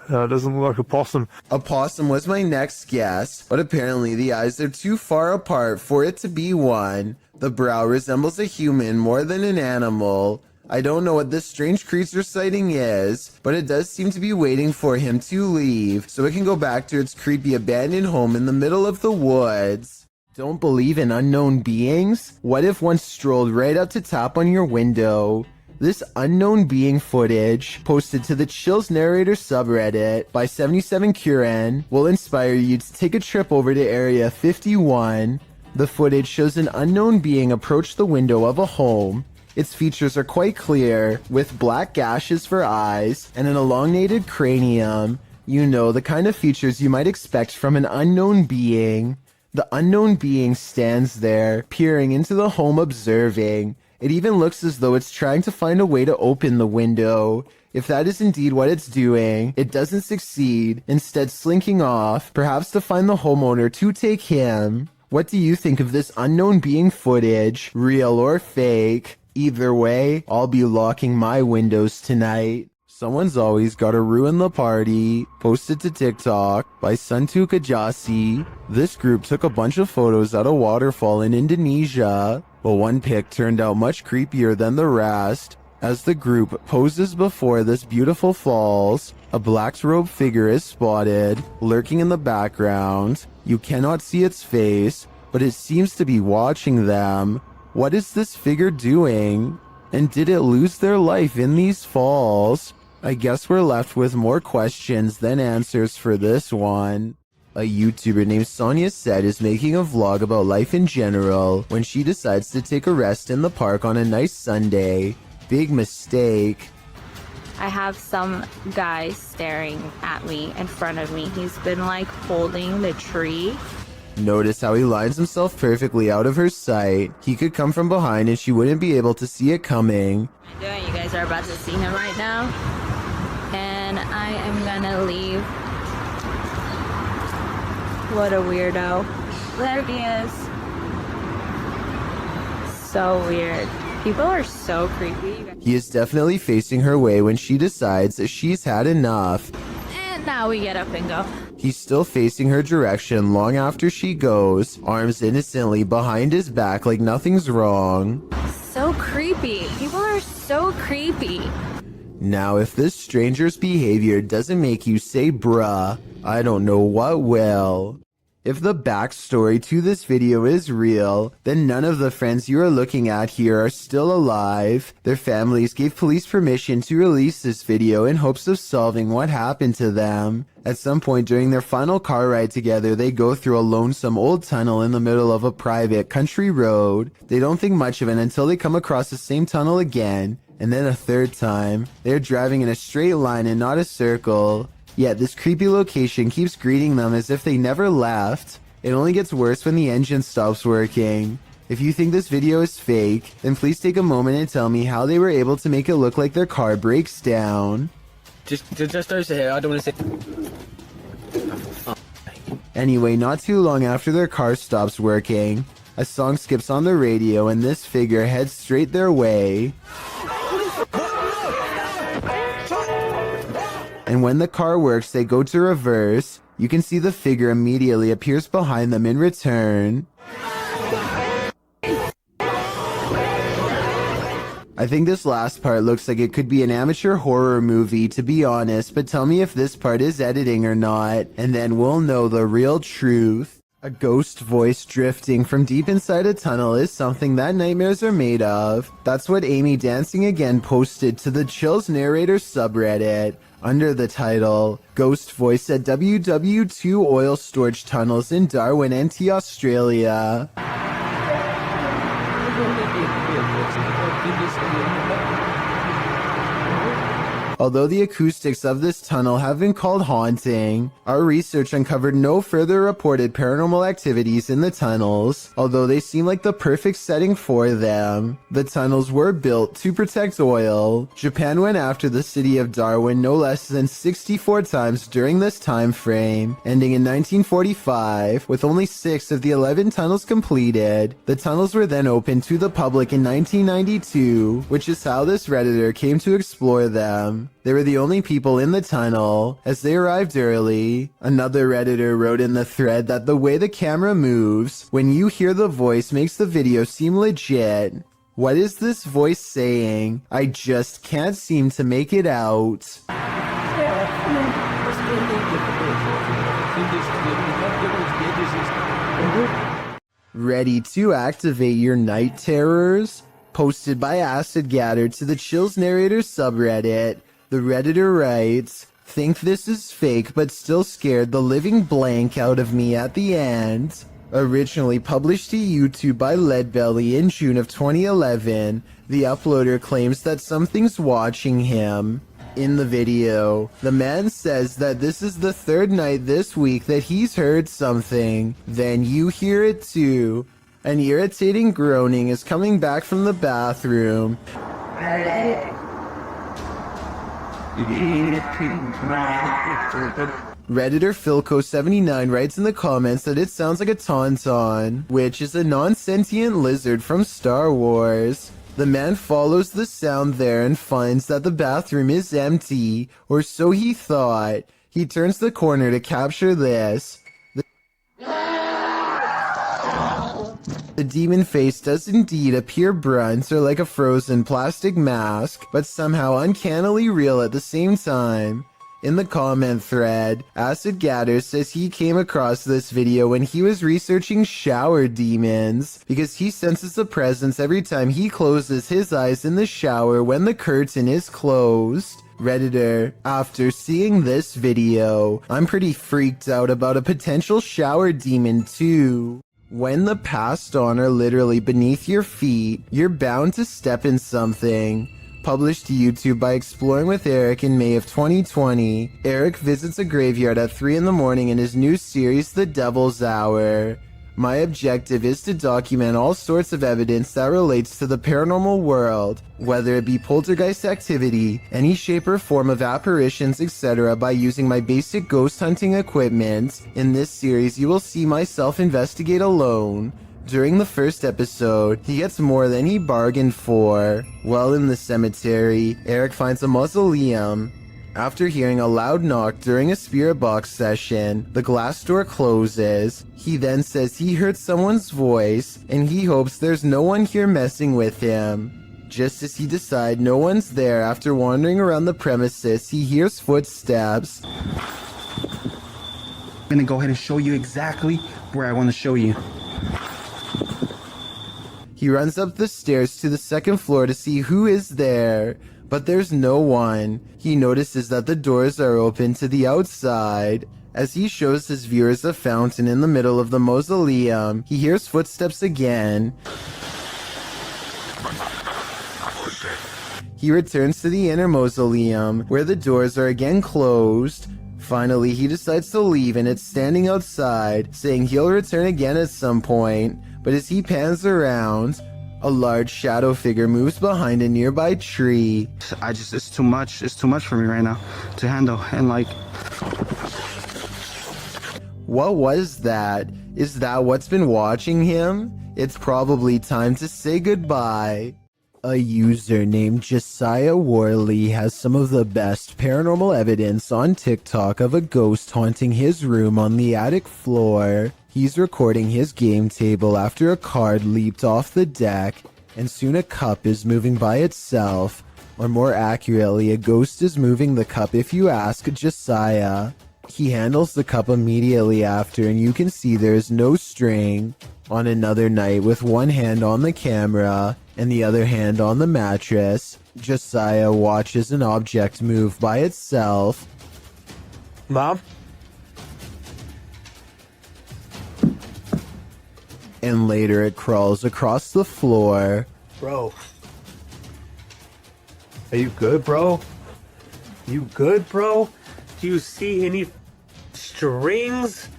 No, it doesn't look like a possum. A possum was my next guess, but apparently the eyes are too far apart for it to be one. The brow resembles a human more than an animal. I don't know what this strange creature sighting is, but it does seem to be waiting for him to leave, so it can go back to its creepy abandoned home in the middle of the woods. Don't believe in unknown beings? What if one strolled right up to tap on your window? This unknown being footage, posted to the Chills Narrator subreddit by 77Kuren, will inspire you to take a trip over to Area 51. The footage shows an unknown being approach the window of a home. Its features are quite clear, with black gashes for eyes and an elongated cranium. You know, the kind of features you might expect from an unknown being. The unknown being stands there, peering into the home, observing. It even looks as though it's trying to find a way to open the window. If that is indeed what it's doing, it doesn't succeed, instead slinking off, perhaps to find the homeowner to take him. What do you think of this unknown being footage, real or fake? Either way, I'll be locking my windows tonight. Someone's always gotta ruin the party. Posted to TikTok by Santu Kajasi. This group took a bunch of photos at a waterfall in Indonesia, but one pic turned out much creepier than the rest. As the group poses before this beautiful falls, a black-robed figure is spotted, lurking in the background. You cannot see its face, but it seems to be watching them. What is this figure doing? And did it lose their life in these falls? I guess we're left with more questions than answers for this one. A YouTuber named Sonia Said is making a vlog about life in general when she decides to take a rest in the park on a nice Sunday. Big mistake. I have some guy staring at me in front of me. He's been like holding the tree. Notice how he lines himself perfectly out of her sight. He could come from behind and she wouldn't be able to see it coming. What am I doing? You guys are about to see him right now. And I am gonna leave. What a weirdo. There he is. So weird. People are so creepy. He is definitely facing her way when she decides that she's had enough. And now we get up and go. He's still facing her direction long after she goes, arms innocently behind his back like nothing's wrong. So creepy. People are so creepy. Now, if this stranger's behavior doesn't make you say bruh, I don't know what will. If the backstory to this video is real, then none of the friends you are looking at here are still alive. Their families gave police permission to release this video in hopes of solving what happened to them. At some point during their final car ride together, they go through a lonesome old tunnel in the middle of a private country road. They don't think much of it until they come across the same tunnel again, and then a third time. They're driving in a straight line and not a circle. Yet this creepy location keeps greeting them as if they never left. It only gets worse when the engine stops working. If you think this video is fake, then please take a moment and tell me how they were able to make it look like their car breaks down. Just over here. I don't want to say. Anyway, not too long after their car stops working, a song skips on the radio and this figure heads straight their way. And when the car works, they go to reverse. You can see the figure immediately appears behind them in return. I think this last part looks like it could be an amateur horror movie, to be honest, but tell me if this part is editing or not, and then we'll know the real truth. A ghost voice drifting from deep inside a tunnel is something that nightmares are made of. That's what Amy Dancing Again posted to the Chills Narrator subreddit under the title, Ghost Voice at WW2 Oil Storage Tunnels in Darwin, NT, Australia. Although the acoustics of this tunnel have been called haunting, our research uncovered no further reported paranormal activities in the tunnels, although they seem like the perfect setting for them. The tunnels were built to protect oil. Japan went after the city of Darwin no less than 64 times during this time frame, ending in 1945, with only 6 of the 11 tunnels completed. The tunnels were then opened to the public in 1992, which is how this Redditor came to explore them. They were the only people in the tunnel, as they arrived early. Another Redditor wrote in the thread that the way the camera moves when you hear the voice makes the video seem legit. What is this voice saying? I just can't seem to make it out. Ready to activate your night terrors? Posted by Acid Gather to the Chills Narrator subreddit, the Redditor writes, think this is fake but still scared the living blank out of me at the end. Originally published to YouTube by Leadbelly in June of 2011, the uploader claims that something's watching him. In the video, the man says that this is the third night this week that he's heard something. Then you hear it too. An irritating groaning is coming back from the bathroom. Redditor Philco79 writes in the comments that it sounds like a tauntaun, which is a non-sentient lizard from Star Wars. The man follows the sound there and finds that the bathroom is empty, or so he thought. He turns the corner to capture this. The demon face does indeed appear blunt or like a frozen plastic mask, but somehow uncannily real at the same time. In the comment thread, Acid Gatter says he came across this video when he was researching shower demons, because he senses a presence every time he closes his eyes in the shower when the curtain is closed. Redditor, after seeing this video, I'm pretty freaked out about a potential shower demon too. When the passed on are literally beneath your feet, you're bound to step in something. Published to YouTube by Exploring with Eric in May of 2020, Eric visits a graveyard at 3 in the morning in his new series, The Devil's Hour. My objective is to document all sorts of evidence that relates to the paranormal world, whether it be poltergeist activity, any shape or form of apparitions, etc., by using my basic ghost hunting equipment. In this series, you will see myself investigate alone. During the first episode, he gets more than he bargained for. While in the cemetery, Eric finds a mausoleum. After hearing a loud knock during a spirit box session, the glass door closes. He then says he heard someone's voice, and he hopes there's no one here messing with him. Just as he decides no one's there after wandering around the premises, he hears footsteps. I'm gonna go ahead and show you exactly where I want to show you. He runs up the stairs to the second floor to see who is there, but there's no one. He notices that the doors are open to the outside. As he shows his viewers a fountain in the middle of the mausoleum, he hears footsteps again. He returns to the inner mausoleum, where the doors are again closed. Finally, he decides to leave, and it's standing outside, saying he'll return again at some point. But as he pans around, a large shadow figure moves behind a nearby tree. It's too much for me right now to handle, and like... What was that? Is that what's been watching him? It's probably time to say goodbye. A user named Josiah Worley has some of the best paranormal evidence on TikTok of a ghost haunting his room on the attic floor. He's recording his game table after a card leaped off the deck, and soon a cup is moving by itself. Or more accurately, a ghost is moving the cup if you ask Josiah. He handles the cup immediately after, and you can see there's no string. On another night, with one hand on the camera and the other hand on the mattress, Josiah watches an object move by itself. Mom? And later it crawls across the floor. Bro. Are you good, bro? You good, bro? Do you see any strings?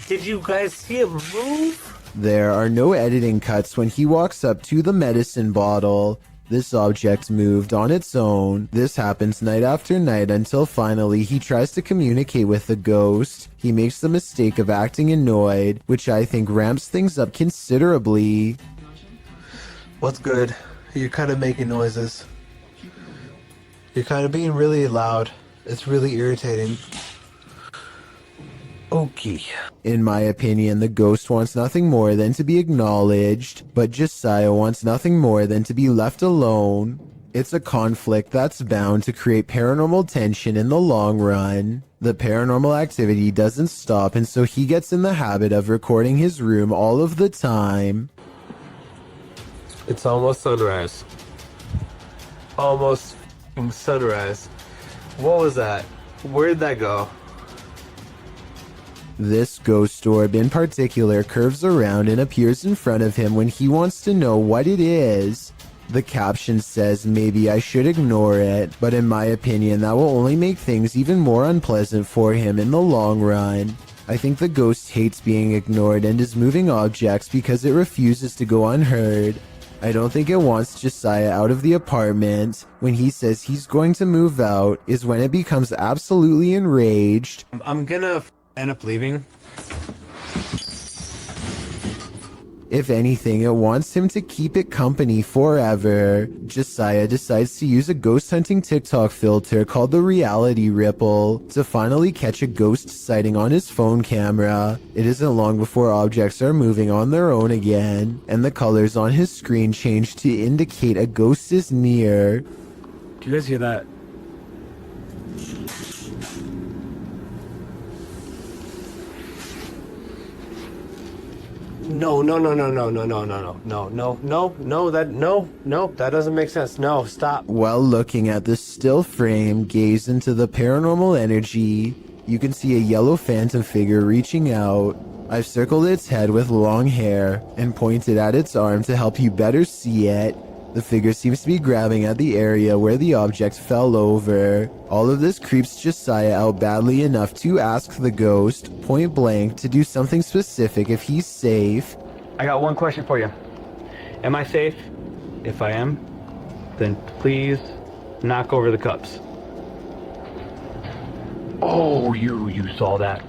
Did you guys see it move? There are no editing cuts when he walks up to the medicine bottle. This object moved on its own. This happens night after night until finally he tries to communicate with the ghost. He makes the mistake of acting annoyed, which I think ramps things up considerably. What's good? You're kind of making noises. You're kind of being really loud. It's really irritating. Okay. In my opinion, the ghost wants nothing more than to be acknowledged, but Josiah wants nothing more than to be left alone. It's a conflict that's bound to create paranormal tension in the long run. The paranormal activity doesn't stop, and so he gets in the habit of recording his room all of the time. It's almost sunrise. Almost sunrise. What was that? Where'd that go? This ghost orb in particular curves around and appears in front of him when he wants to know what it is. The caption says maybe I should ignore it, but in my opinion that will only make things even more unpleasant for him in the long run. I think the ghost hates being ignored and is moving objects because it refuses to go unheard. I don't think it wants Josiah out of the apartment. When he says he's going to move out is when it becomes absolutely enraged. I'm gonna end up leaving. If anything, it wants him to keep it company forever. Josiah decides to use a ghost hunting TikTok filter called the Reality Ripple to finally catch a ghost sighting on his phone camera. It isn't long before objects are moving on their own again, and the colors on his screen change to indicate a ghost is near. Do you guys hear that? No, that doesn't make sense. No, stop. While looking at the still frame, gaze into the paranormal energy, you can see a yellow phantom figure reaching out. I've circled its head with long hair and pointed at its arm to help you better see it. The figure seems to be grabbing at the area where the object fell over. All of this creeps Josiah out badly enough to ask the ghost, point blank, to do something specific if he's safe. I got one question for you. Am I safe? If I am, then please knock over the cups. Oh, you saw that.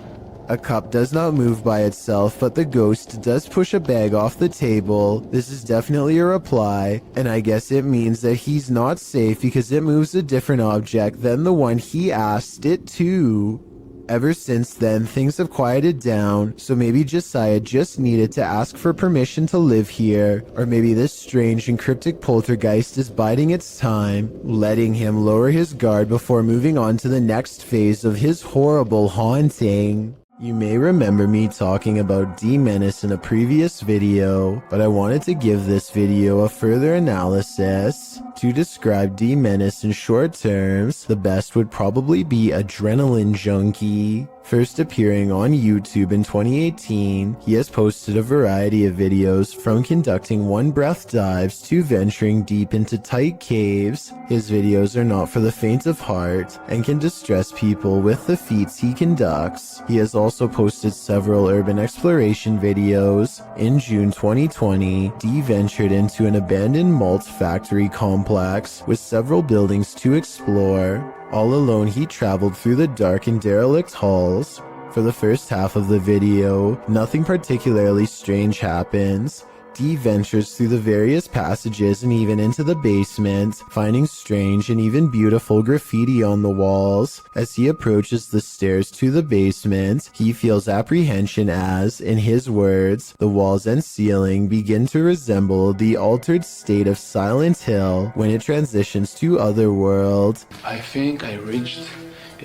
A cup does not move by itself, but the ghost does push a bag off the table. This is definitely a reply, and I guess it means that he's not safe because it moves a different object than the one he asked it to. Ever since then, things have quieted down, so maybe Josiah just needed to ask for permission to live here, or maybe this strange and cryptic poltergeist is biding its time, letting him lower his guard before moving on to the next phase of his horrible haunting. You may remember me talking about D-Menace in a previous video, but I wanted to give this video a further analysis. To describe D-Menace in short terms, the best would probably be Adrenaline Junkie. First appearing on YouTube in 2018, he has posted a variety of videos from conducting one-breath dives to venturing deep into tight caves. His videos are not for the faint of heart and can distress people with the feats he conducts. He has also posted several urban exploration videos. In June 2020, D ventured into an abandoned malt factory complex with several buildings to explore. All alone, he traveled through the dark and derelict halls. For the first half of the video, nothing particularly strange happens. D ventures through the various passages and even into the basement, finding strange and even beautiful graffiti on the walls. As he approaches the stairs to the basement, he feels apprehension as, in his words, the walls and ceiling begin to resemble the altered state of Silent Hill when it transitions to Otherworld. I think I reached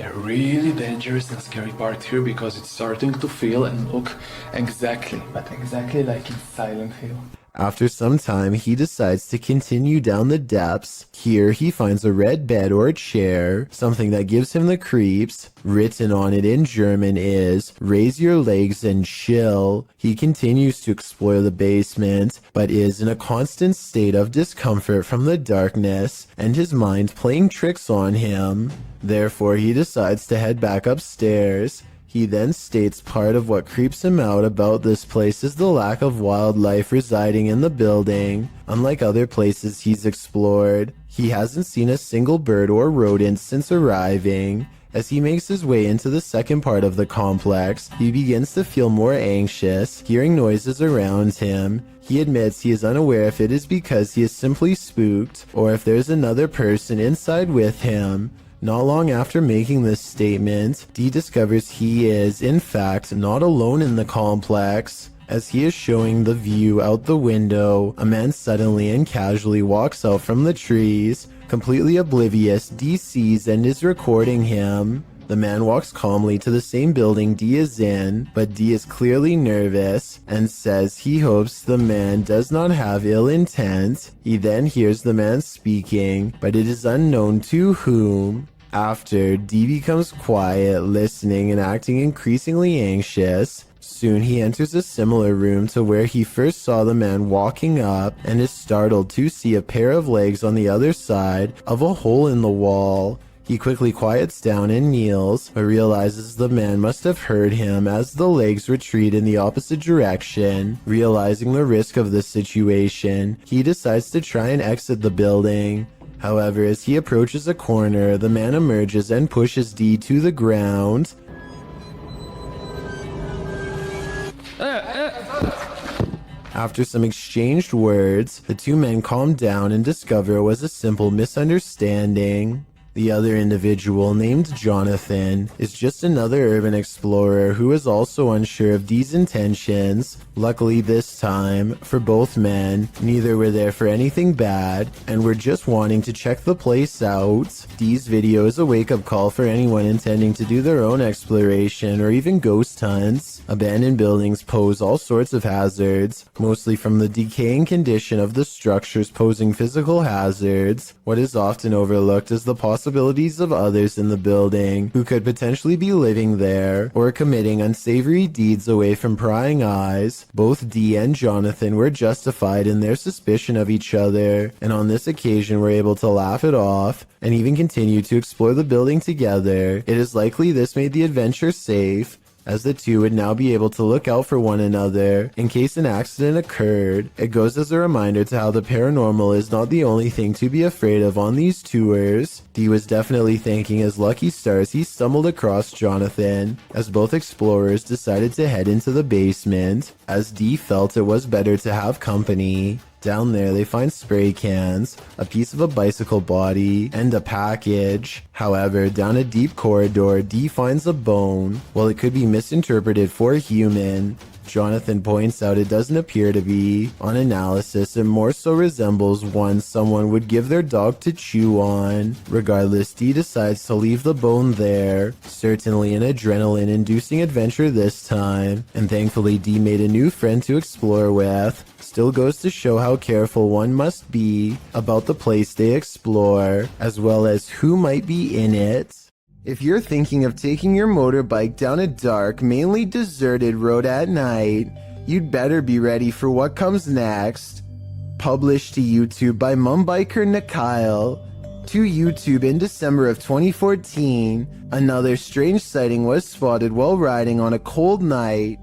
a really dangerous and scary part here because it's starting to feel and look exactly like in Silent Hill. After some time, he decides to continue down the depths. Here, he finds a red bed or chair, something that gives him the creeps. Written on it in German is, "Raise your legs and chill." He continues to explore the basement, but is in a constant state of discomfort from the darkness and his mind playing tricks on him. Therefore, he decides to head back upstairs. He then states part of what creeps him out about this place is the lack of wildlife residing in the building. Unlike other places he's explored, he hasn't seen a single bird or rodent since arriving. As he makes his way into the second part of the complex, he begins to feel more anxious, hearing noises around him. He admits he is unaware if it is because he is simply spooked, or if there's another person inside with him. Not long after making this statement, D discovers he is, in fact, not alone in the complex. As he is showing the view out the window, a man suddenly and casually walks out from the trees. Completely oblivious, D sees and is recording him. The man walks calmly to the same building D is in, but D is clearly nervous and says he hopes the man does not have ill intent. He then hears the man speaking, but it is unknown to whom. After, Dee becomes quiet, listening and acting increasingly anxious. Soon he enters a similar room to where he first saw the man walking up and is startled to see a pair of legs on the other side of a hole in the wall. He quickly quiets down and kneels, but realizes the man must have heard him as the legs retreat in the opposite direction. Realizing the risk of this situation, he decides to try and exit the building. However, as he approaches a corner, the man emerges and pushes Dee to the ground. After some exchanged words, the two men calm down and discover it was a simple misunderstanding. The other individual, named Jonathan, is just another urban explorer who is also unsure of Dee's intentions. Luckily this time, for both men, neither were there for anything bad and were just wanting to check the place out. Dee's video is a wake-up call for anyone intending to do their own exploration or even ghost hunts. Abandoned buildings pose all sorts of hazards, mostly from the decaying condition of the structures posing physical hazards. What is often overlooked is the possibilities of others in the building who could potentially be living there or committing unsavory deeds away from prying eyes. Both Dee and Jonathan were justified in their suspicion of each other, and on this occasion were able to laugh it off and even continue to explore the building together. It is likely this made the adventure safe, as the two would now be able to look out for one another in case an accident occurred. It goes as a reminder to how the paranormal is not the only thing to be afraid of on these tours. Dee was definitely thanking his lucky stars he stumbled across Jonathan, as both explorers decided to head into the basement, as Dee felt it was better to have company. Down there, they find spray cans, a piece of a bicycle body, and a package. However, down a deep corridor, Dee finds a bone. While it could be misinterpreted for a human, Jonathan points out it doesn't appear to be. On analysis, it more so resembles one someone would give their dog to chew on. Regardless, Dee decides to leave the bone there. Certainly an adrenaline-inducing adventure this time, and thankfully Dee made a new friend to explore with. Still goes to show how careful one must be about the place they explore, as well as who might be in it. If you're thinking of taking your motorbike down a dark, mainly deserted road at night, you'd better be ready for what comes next. Published to YouTube by Mumbiker Nikhail. To YouTube in December of 2014, another strange sighting was spotted while riding on a cold night.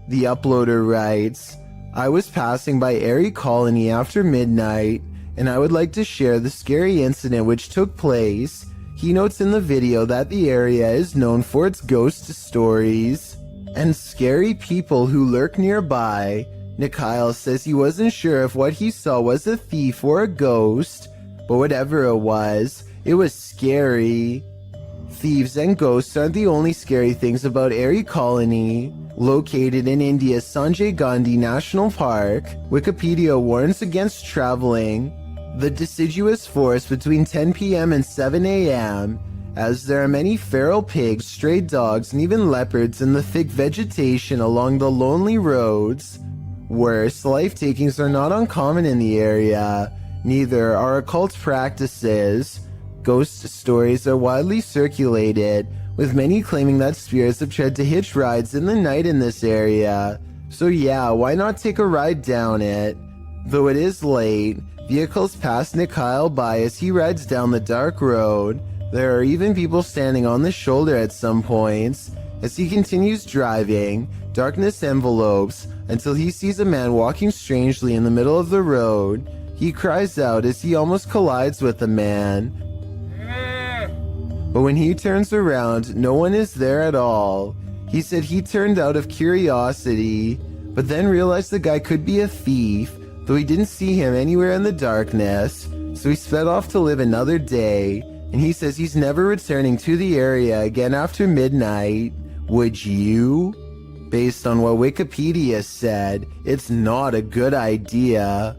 The uploader writes, I was passing by Erie Colony after midnight, and I would like to share the scary incident which took place. He notes in the video that the area is known for its ghost stories and scary people who lurk nearby. Nikhail says he wasn't sure if what he saw was a thief or a ghost, but whatever it was scary. Thieves and ghosts aren't the only scary things about Erie Colony. Located in India's Sanjay Gandhi National Park, Wikipedia warns against traveling the deciduous forest between 10 p.m. and 7 a.m., as there are many feral pigs, stray dogs, and even leopards in the thick vegetation along the lonely roads. Worse, life takings are not uncommon in the area. Neither are occult practices. Ghost stories are widely circulated, with many claiming that spirits have tried to hitch rides in the night in this area. So yeah, why not take a ride down it? Though it is late, vehicles pass Nikhail by as he rides down the dark road. There are even people standing on the shoulder at some points. As he continues driving, darkness envelopes until he sees a man walking strangely in the middle of the road. He cries out as he almost collides with the man. But when he turns around, no one is there at all. He said he turned out of curiosity, but then realized the guy could be a thief, though he didn't see him anywhere in the darkness, so he sped off to live another day, and he says he's never returning to the area again after midnight. Would you? Based on what Wikipedia said, it's not a good idea.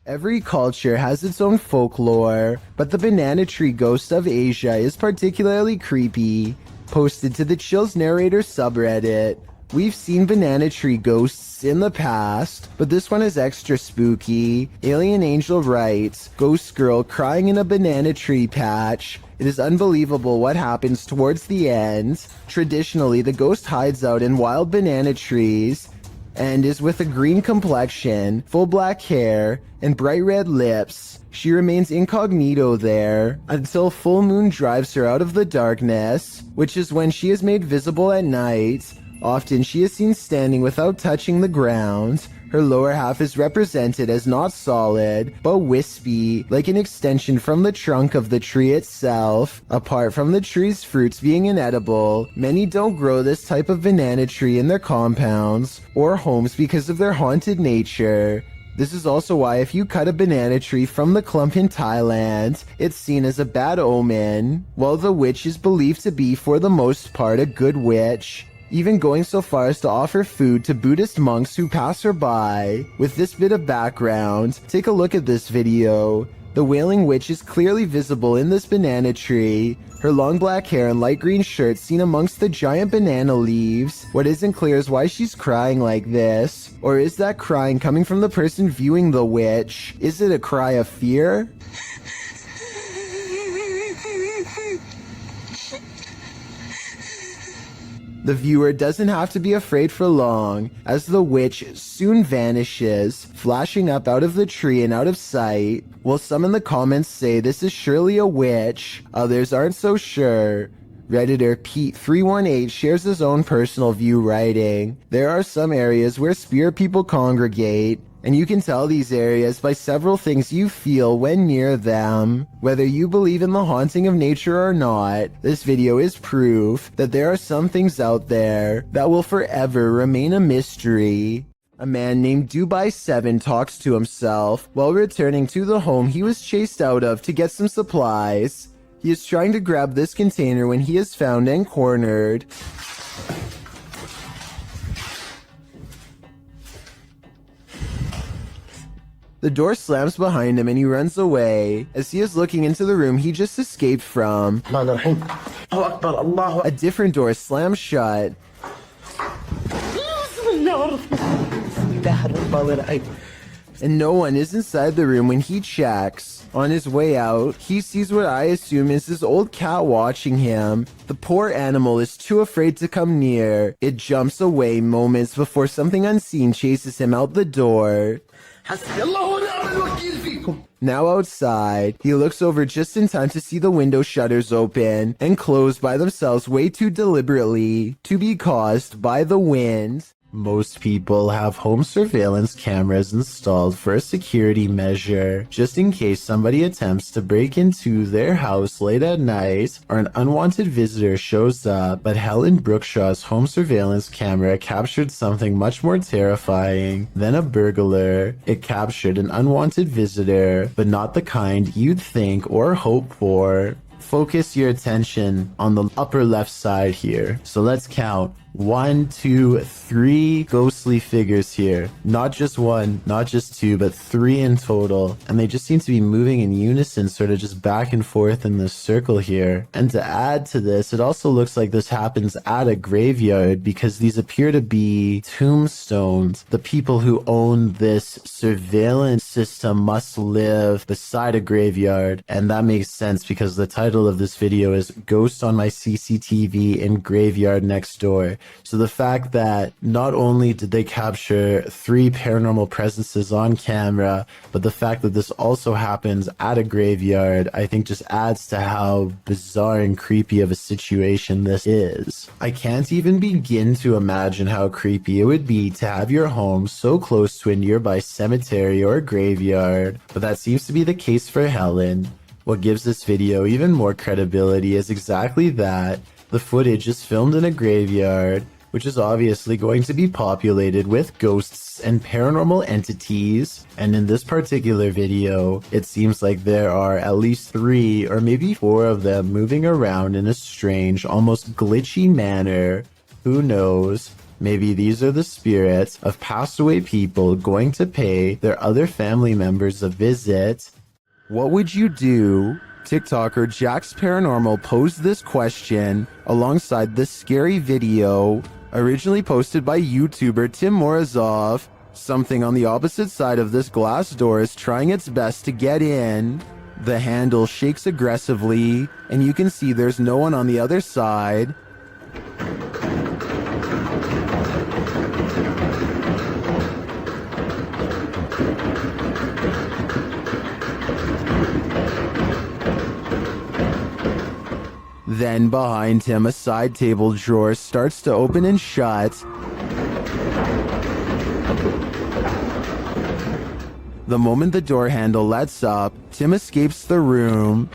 Every culture has its own folklore, but the banana tree ghost of Asia is particularly creepy. Posted to the Chills Narrator subreddit. We've seen banana tree ghosts in the past, but this one is extra spooky. Alien Angel writes, Ghost girl crying in a banana tree patch It is unbelievable what happens towards the end. Traditionally, the ghost hides out in wild banana trees and is with a green complexion, full black hair, and bright red lips. She remains incognito there until full moon drives her out of the darkness, which is when she is made visible at night. Often she is seen standing without touching the ground. Her lower half is represented as not solid, but wispy, like an extension from the trunk of the tree itself. Apart from the tree's fruits being inedible, many don't grow this type of banana tree in their compounds or homes because of their haunted nature. This is also why if you cut a banana tree from the clump in Thailand, it's seen as a bad omen, while the witch is believed to be for the most part a good witch, even going so far as to offer food to Buddhist monks who pass her by. With this bit of background, take a look at this video. The Wailing Witch is clearly visible in this banana tree. Her long black hair and light green shirt seen amongst the giant banana leaves. What isn't clear is why she's crying like this. Or is that crying coming from the person viewing the witch? Is it a cry of fear? The viewer doesn't have to be afraid for long, as the witch soon vanishes, flashing up out of the tree and out of sight. While some in the comments say this is surely a witch, others aren't so sure. Redditor Pete318 shares his own personal view, writing, "There are some areas where spirit people congregate, and you can tell these areas by several things you feel when near them. Whether you believe in the haunting of nature or not, this video is proof that there are some things out there that will forever remain a mystery." A man named Dubai7 talks to himself while returning to the home he was chased out of to get some supplies. He is trying to grab this container when he is found and cornered. The door slams behind him and he runs away. As he is looking into the room he just escaped from, a different door slams shut. And no one is inside the room when he checks. On his way out, he sees what I assume is his old cat watching him. The poor animal is too afraid to come near. It jumps away moments before something unseen chases him out the door. Now outside, he looks over just in time to see the window shutters open and close by themselves way too deliberately to be caused by the wind. Most people have home surveillance cameras installed for a security measure, just in case somebody attempts to break into their house late at night or an unwanted visitor shows up. But Helen Brookshaw's home surveillance camera captured something much more terrifying than a burglar. It captured an unwanted visitor, but not the kind you'd think or hope for. Focus your attention on the upper left side here. So let's count. 1, 2, 3 ghostly figures here. Not just one, not just two, but 3 in total. And they just seem to be moving in unison, sort of just back and forth in this circle here. And to add to this, it also looks like this happens at a graveyard because these appear to be tombstones. The people who own this surveillance system must live beside a graveyard. And that makes sense because the title of this video is Ghost on My CCTV in Graveyard Next Door. So the fact that not only did they capture 3 paranormal presences on camera, but the fact that this also happens at a graveyard, I think just adds to how bizarre and creepy of a situation this is. I can't even begin to imagine how creepy it would be to have your home so close to a nearby cemetery or graveyard, but that seems to be the case for Helen. What gives this video even more credibility is exactly that. The footage is filmed in a graveyard, which is obviously going to be populated with ghosts and paranormal entities. And in this particular video, it seems like there are at least 3 or maybe 4 of them moving around in a strange, almost glitchy manner. Who knows? Maybe these are the spirits of passed away people going to pay their other family members a visit. What would you do? TikToker Jax Paranormal posed this question alongside this scary video, originally posted by YouTuber Tim Morozov. Something on the opposite side of this glass door is trying its best to get in. The handle shakes aggressively, and you can see there's no one on the other side. Then behind him, a side table drawer starts to open and shut. The moment the door handle lets up, Tim escapes the room.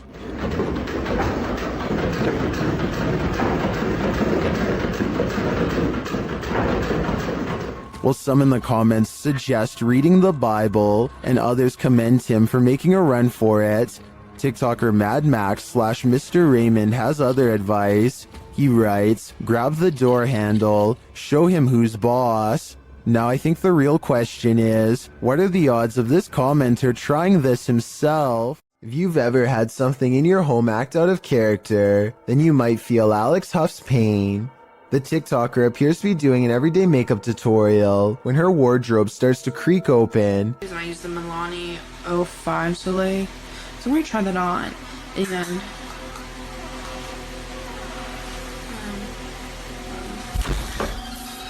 While some in the comments suggest reading the Bible, and others commend him for making a run for it, TikToker MadMax/Mr. Raymond has other advice. He writes, grab the door handle, show him who's boss. Now I think the real question is, what are the odds of this commenter trying this himself? If you've ever had something in your home act out of character, then you might feel Alex Huff's pain. The TikToker appears to be doing an everyday makeup tutorial when her wardrobe starts to creak open. I use the Milani 05 Soleil. So we're gonna try that on,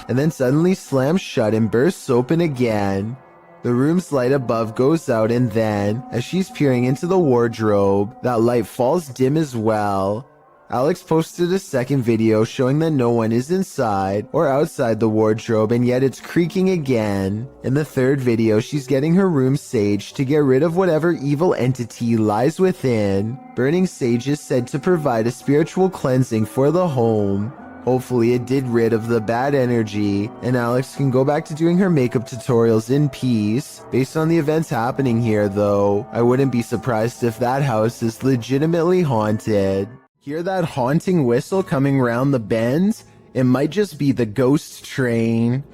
and then suddenly slams shut and bursts open again. The room's light above goes out, and then, as she's peering into the wardrobe, that light falls dim as well. Alex posted a second video showing that no one is inside or outside the wardrobe, and yet it's creaking again. In the third video, she's getting her room saged to get rid of whatever evil entity lies within. Burning sage is said to provide a spiritual cleansing for the home. Hopefully it did rid of the bad energy, and Alex can go back to doing her makeup tutorials in peace. Based on the events happening here though, I wouldn't be surprised if that house is legitimately haunted. Hear that haunting whistle coming round the bend? It might just be the ghost train.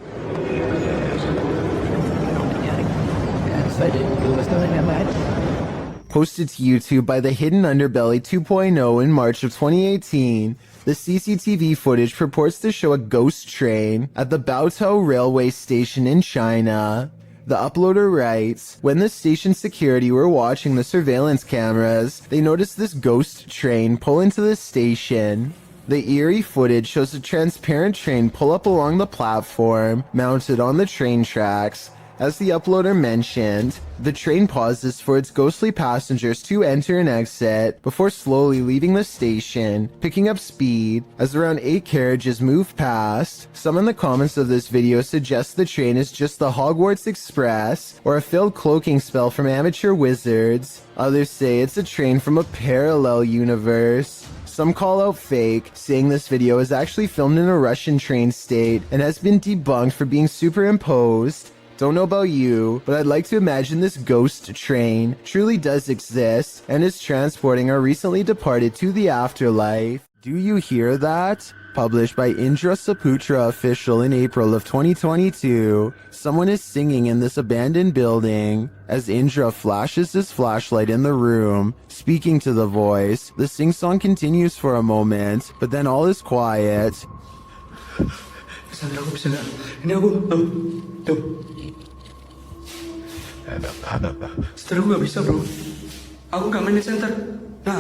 Posted to YouTube by the Hidden Underbelly 2.0 in March of 2018, the CCTV footage purports to show a ghost train at the Baotou railway station in China. The uploader writes, when the station security were watching the surveillance cameras, they noticed this ghost train pull into the station. The eerie footage shows a transparent train pull up along the platform, mounted on the train tracks. As the uploader mentioned, the train pauses for its ghostly passengers to enter and exit before slowly leaving the station, picking up speed as around 8 carriages move past. Some in the comments of this video suggest the train is just the Hogwarts Express or a failed cloaking spell from amateur wizards. Others say it's a train from a parallel universe. Some call out fake, saying this video is actually filmed in a Russian train state and has been debunked for being superimposed. Don't know about you, but I'd like to imagine this ghost train truly does exist and is transporting our recently departed to the afterlife. Do you hear that? Published by Indra Saputra Official in April of 2022. Someone is singing in this abandoned building. As Indra flashes his flashlight in the room, speaking to the voice, the sing-song continues for a moment, but then all is quiet. Bisa nggak? Ini aku, tuh. Setelah aku nggak bisa bro. Aku nggak main di center. Nah,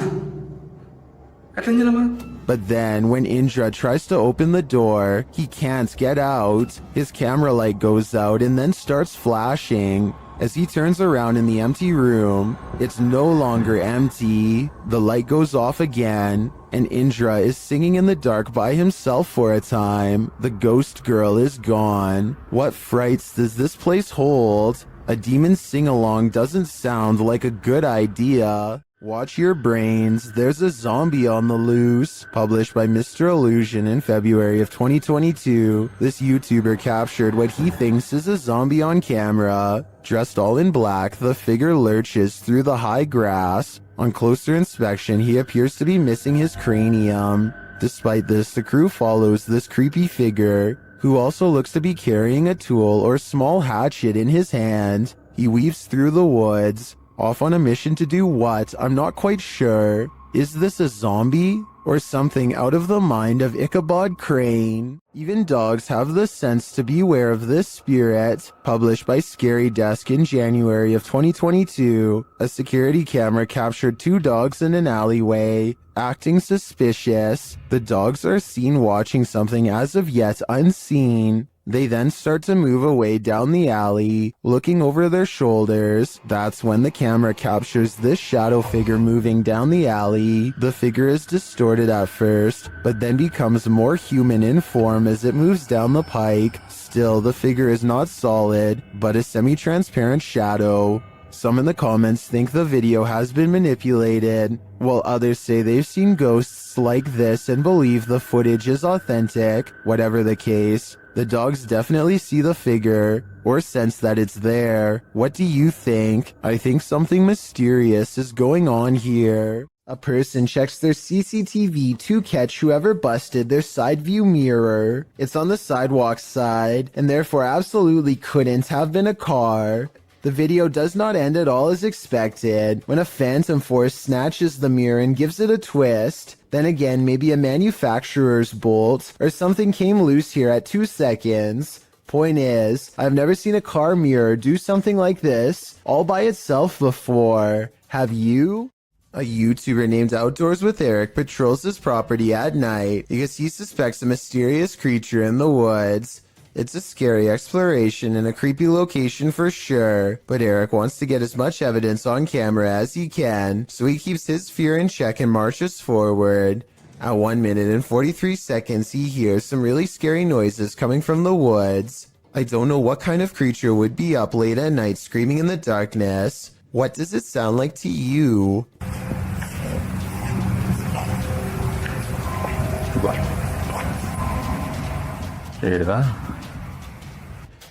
katanya lama. But then, when Indra tries to open the door, he can't get out. His camera light goes out and then starts flashing. As he turns around in the empty room, it's no longer empty. The light goes off again, and Indra is singing in the dark by himself for a time. The ghost girl is gone. What frights does this place hold? A demon sing-along doesn't sound like a good idea. Watch your brains, there's a zombie on the loose. Published by Mr. Illusion in February of 2022, this YouTuber captured what he thinks is a zombie on camera. Dressed all in black, the figure lurches through the high grass. On closer inspection, he appears to be missing his cranium. Despite this, the crew follows this creepy figure, who also looks to be carrying a tool or small hatchet in his hand. He weaves through the woods, off on a mission to do what? I'm not quite sure. Is this a zombie? or something out of the mind of Ichabod Crane. Even dogs have the sense to beware of this spirit. Published by Scary Desk in January of 2022, a security camera captured 2 dogs in an alleyway, acting suspicious. The dogs are seen watching something as of yet unseen. They then start to move away down the alley, looking over their shoulders. That's when the camera captures this shadow figure moving down the alley. The figure is distorted at first, but then becomes more human in form as it moves down the pike. Still, the figure is not solid, but a semi-transparent shadow. Some in the comments think the video has been manipulated, while others say they've seen ghosts like this and believe the footage is authentic. Whatever the case, the dogs definitely see the figure, or sense that it's there. What do you think? I think something mysterious is going on here. A person checks their CCTV to catch whoever busted their side view mirror. It's on the sidewalk side, and therefore absolutely couldn't have been a car. The video does not end at all as expected, when a phantom force snatches the mirror and gives it a twist. Then again, maybe a manufacturer's bolt, or something came loose here at 2 seconds. Point is, I've never seen a car mirror do something like this, all by itself before. Have you? A YouTuber named Outdoors with Eric patrols his property at night because he suspects a mysterious creature in the woods. It's a scary exploration and a creepy location for sure, but Eric wants to get as much evidence on camera as he can, so he keeps his fear in check and marches forward. At 1 minute and 43 seconds, he hears some really scary noises coming from the woods. I don't know what kind of creature would be up late at night screaming in the darkness. What does it sound like to you?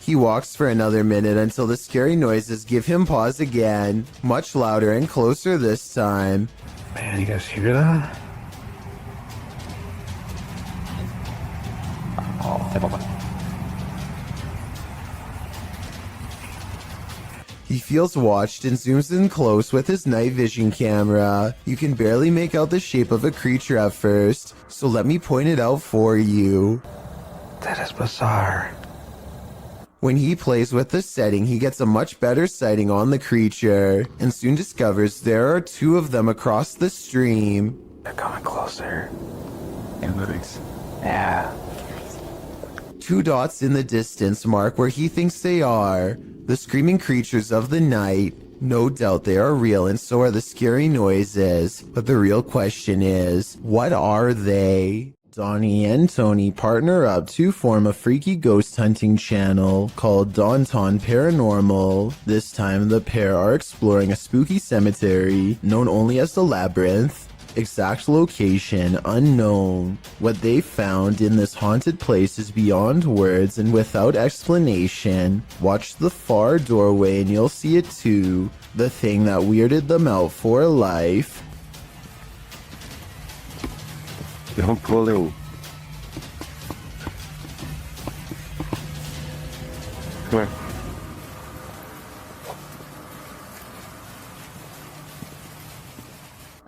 He walks for another minute until the scary noises give him pause again, much louder and closer this time. Man, you guys hear that? He feels watched and zooms in close with his night vision camera. You can barely make out the shape of a creature at first, so let me point it out for you. That is bizarre. When he plays with the setting, he gets a much better sighting on the creature, and soon discovers there are 2 of them across the stream. They're coming closer. Analytics. Yeah. 2 dots in the distance mark where he thinks they are. The screaming creatures of the night. No doubt they are real, and so are the scary noises. But the real question is, what are they? Donnie and Tony partner up to form a freaky ghost hunting channel called Daunton Paranormal. This time the pair are exploring a spooky cemetery known only as the Labyrinth. Exact location unknown. What they found in this haunted place is beyond words and without explanation. Watch the far doorway and you'll see it too. The thing that weirded them out for life. Don't pull in. Come here.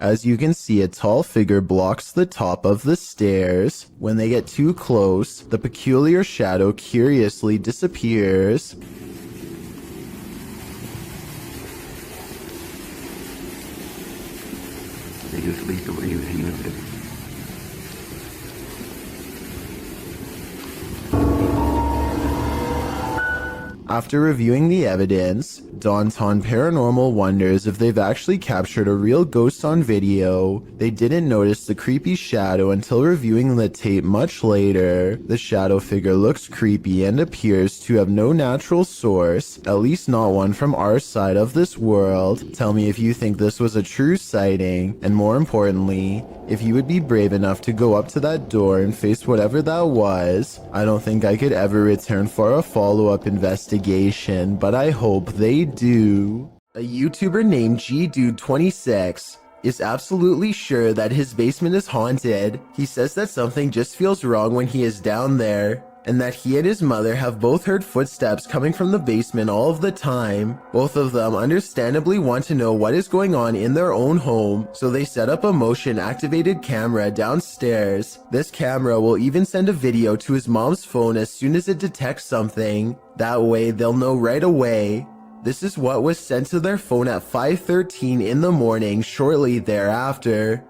As you can see, a tall figure blocks the top of the stairs. When they get too close, the peculiar shadow curiously disappears. They just leave the way you hang. After reviewing the evidence, Daunton Paranormal wonders if they've actually captured a real ghost on video. They didn't notice the creepy shadow until reviewing the tape much later. The shadow figure looks creepy and appears to have no natural source, at least not one from our side of this world. Tell me if you think this was a true sighting, and more importantly, if you would be brave enough to go up to that door and face whatever that was. I don't think I could ever return for a follow-up investigation, but I hope they do. A YouTuber named GDude26 is absolutely sure that his basement is haunted. He says that something just feels wrong when he is down there, and that he and his mother have both heard footsteps coming from the basement all of the time. Both of them understandably want to know what is going on in their own home, so they set up a motion-activated camera downstairs. This camera will even send a video to his mom's phone as soon as it detects something. That way, they'll know right away. This is what was sent to their phone at 5:13 in the morning shortly thereafter.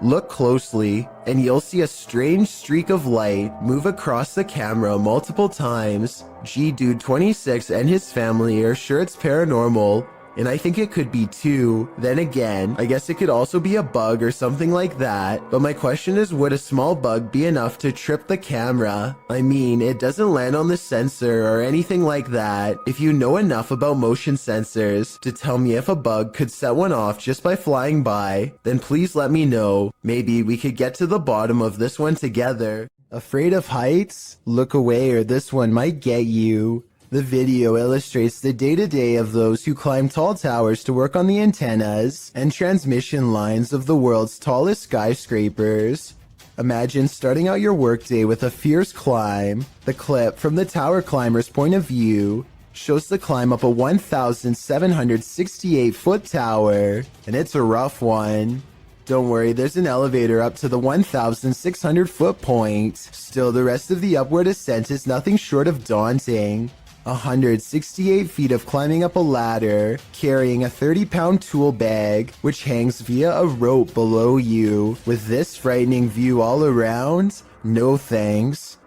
Look closely, and you'll see a strange streak of light move across the camera multiple times. G-Dude 26 and his family are sure it's paranormal, and I think it could be too. Then again, I guess it could also be a bug or something like that. But my question is, would a small bug be enough to trip the camera? I mean, it doesn't land on the sensor or anything like that. If you know enough about motion sensors to tell me if a bug could set one off just by flying by, then please let me know. Maybe we could get to the bottom of this one together. Afraid of heights? Look away or this one might get you. The video illustrates the day-to-day of those who climb tall towers to work on the antennas and transmission lines of the world's tallest skyscrapers. Imagine starting out your workday with a fierce climb. The clip from the tower climber's point of view shows the climb up a 1,768-foot tower, and it's a rough one. Don't worry, there's an elevator up to the 1,600-foot point. Still, the rest of the upward ascent is nothing short of daunting. 168 feet of climbing up a ladder, carrying a 30-pound tool bag, which hangs via a rope below you. With this frightening view all around? No thanks.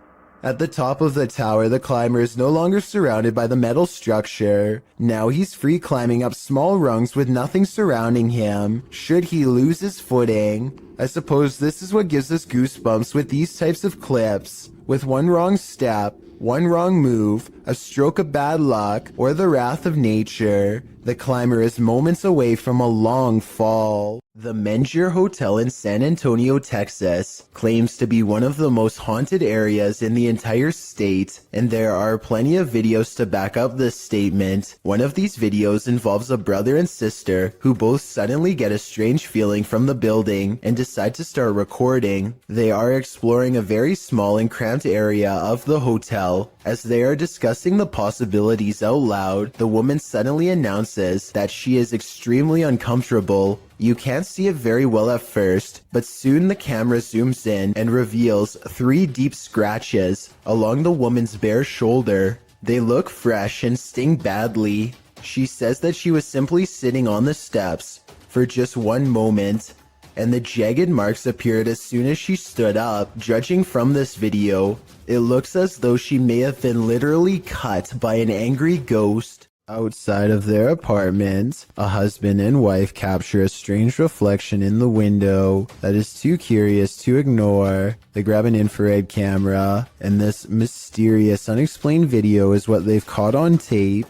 At the top of the tower, the climber is no longer surrounded by the metal structure. Now he's free climbing up small rungs with nothing surrounding him, should he lose his footing. I suppose this is what gives us goosebumps with these types of clips. With one wrong step, one wrong move, a stroke of bad luck, or the wrath of nature, the climber is moments away from a long fall. The Mengier Hotel in San Antonio, Texas, claims to be one of the most haunted areas in the entire state, and there are plenty of videos to back up this statement. One of these videos involves a brother and sister who both suddenly get a strange feeling from the building and decide to start recording. They are exploring a very small and cramped area of the hotel. As they are discussing the possibilities out loud, the woman suddenly announces that she is extremely uncomfortable. You can't see it very well at first, but soon the camera zooms in and reveals 3 deep scratches along the woman's bare shoulder. They look fresh and sting badly. She says that she was simply sitting on the steps for just one moment, and the jagged marks appeared as soon as she stood up. Judging from this video, it looks as though she may have been literally cut by an angry ghost. Outside of their apartment, a husband and wife capture a strange reflection in the window that is too curious to ignore. They grab an infrared camera, and this mysterious, unexplained video is what they've caught on tape.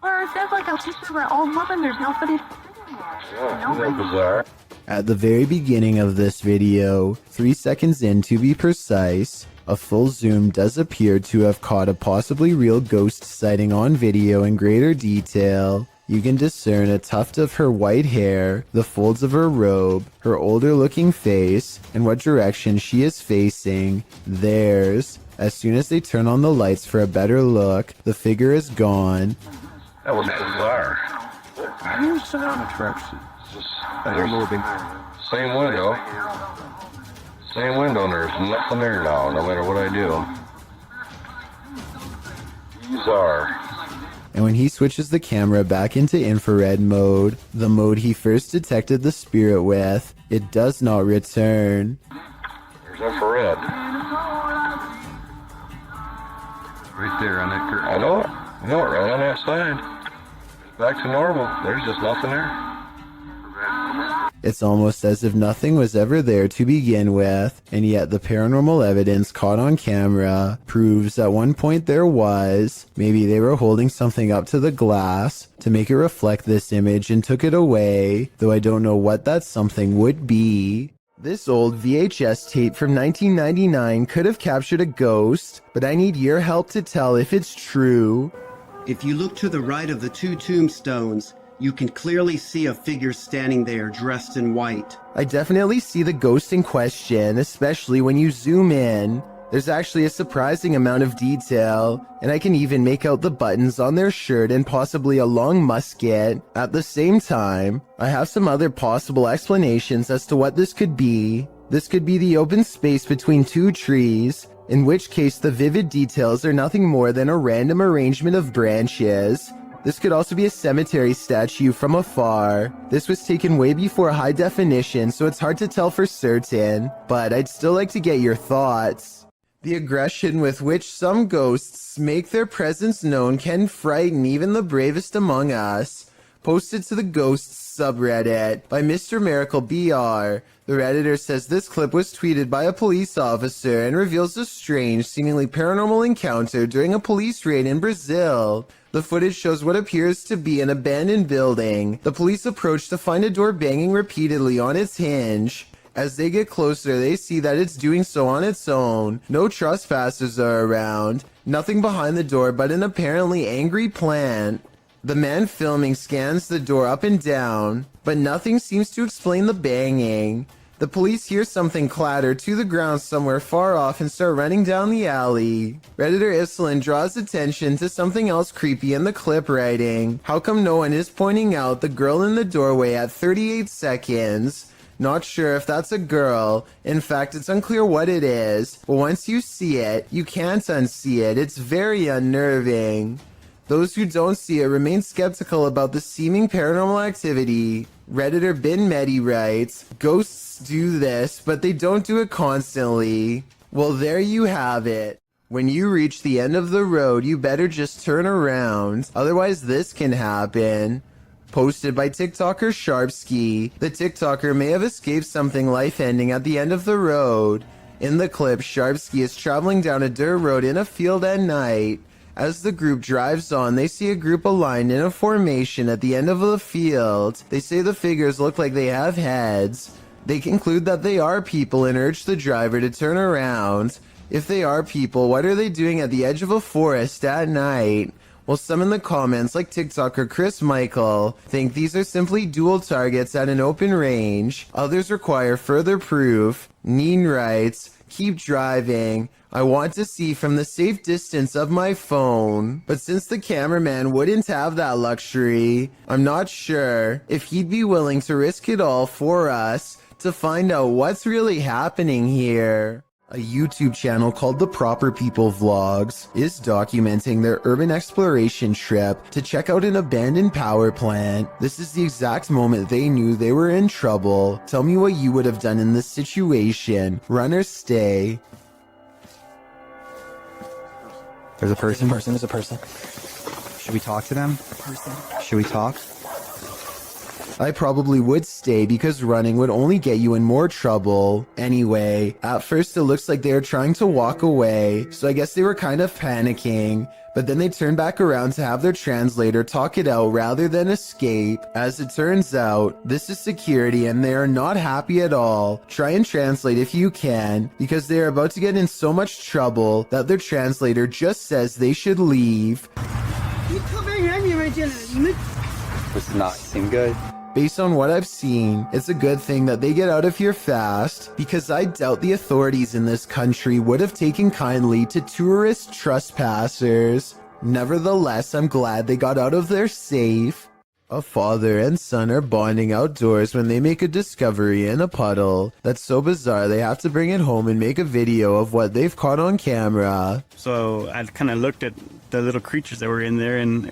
Or it sounds like I'll teach my old mother and there's nobody. Bizarre. At the very beginning of this video, 3 seconds in to be precise, a full zoom does appear to have caught a possibly real ghost sighting on video in greater detail. You can discern a tuft of her white hair, the folds of her robe, her older looking face, and what direction she is facing. Theirs. As soon as they turn on the lights for a better look, the figure is gone. That was bizarre. They're moving. Same window. Same window, and there's nothing there now, no matter what I do. Bizarre. And when he switches the camera back into infrared mode, the mode he first detected the spirit with, it does not return. There's infrared. Right there on that curtain. I know it. Right on that side. Back to normal. There's just nothing there. It's almost as if nothing was ever there to begin with, and yet the paranormal evidence caught on camera proves at one point there was. Maybe they were holding something up to the glass to make it reflect this image and took it away, though I don't know what that something would be. This old VHS tape from 1999 could have captured a ghost, but I need your help to tell if it's true. If you look to the right of the two tombstones, you can clearly see a figure standing there dressed in white. I definitely see the ghost in question, especially when you zoom in. There's actually a surprising amount of detail, and I can even make out the buttons on their shirt and possibly a long musket. At the same time, I have some other possible explanations as to what this could be. This could be the open space between two trees, in which case the vivid details are nothing more than a random arrangement of branches. This could also be a cemetery statue from afar. This was taken way before high definition, so it's hard to tell for certain, but I'd still like to get your thoughts. The aggression with which some ghosts make their presence known can frighten even the bravest among us. Posted to the Ghosts subreddit by Mr. Miracle BR. The Redditor says this clip was tweeted by a police officer and reveals a strange, seemingly paranormal encounter during a police raid in Brazil. The footage shows what appears to be an abandoned building. The police approach to find a door banging repeatedly on its hinge. As they get closer, they see that it's doing so on its own. No trespassers are around. Nothing behind the door but an apparently angry plant. The man filming scans the door up and down, but nothing seems to explain the banging. The police hear something clatter to the ground somewhere far off and start running down the alley. Redditor Islin draws attention to something else creepy in the clip, writing, "How come no one is pointing out the girl in the doorway at 38 seconds? Not sure if that's a girl. In fact, it's unclear what it is. But once you see it, you can't unsee it. It's very unnerving." Those who don't see it remain skeptical about the seeming paranormal activity. Redditor Bin Medi writes, "Ghosts do this, but they don't do it constantly." Well, there you have it. When you reach the end of the road, you better just turn around. Otherwise, this can happen. Posted by TikToker Sharpski. The TikToker may have escaped something life-ending at the end of the road. In the clip, Sharpski is traveling down a dirt road in a field at night. As the group drives on, they see a group aligned in a formation at the end of the field. They say the figures look like they have heads. They conclude that they are people and urge the driver to turn around. If they are people, what are they doing at the edge of a forest at night? Well, some in the comments, like TikToker Chris Michael, think these are simply dual targets at an open range. Others require further proof. Neen writes, "Keep driving. I want to see from the safe distance of my phone." But since the cameraman wouldn't have that luxury, I'm not sure if he'd be willing to risk it all for us to find out what's really happening here. A YouTube channel called The Proper People Vlogs is documenting their urban exploration trip to check out an abandoned power plant. This is the exact moment they knew they were in trouble. Tell me what you would have done in this situation. Run or stay. There's a person. There's a person. Should we talk to them? Should we talk? I probably would stay because running would only get you in more trouble. Anyway, at first it looks like they were trying to walk away, so I guess they were kind of panicking. But then they turned back around to have their translator talk it out rather than escape. As it turns out, this is security and they are not happy at all. Try and translate if you can, because they are about to get in so much trouble that their translator just says they should leave. Does not seem good. Based on what I've seen, it's a good thing that they get out of here fast, because I doubt the authorities in this country would have taken kindly to tourist trespassers. Nevertheless, I'm glad they got out of there safe. A father and son are bonding outdoors when they make a discovery in a puddle that's so bizarre they have to bring it home and make a video of what they've caught on camera. So I kind of looked at the little creatures that were in there, and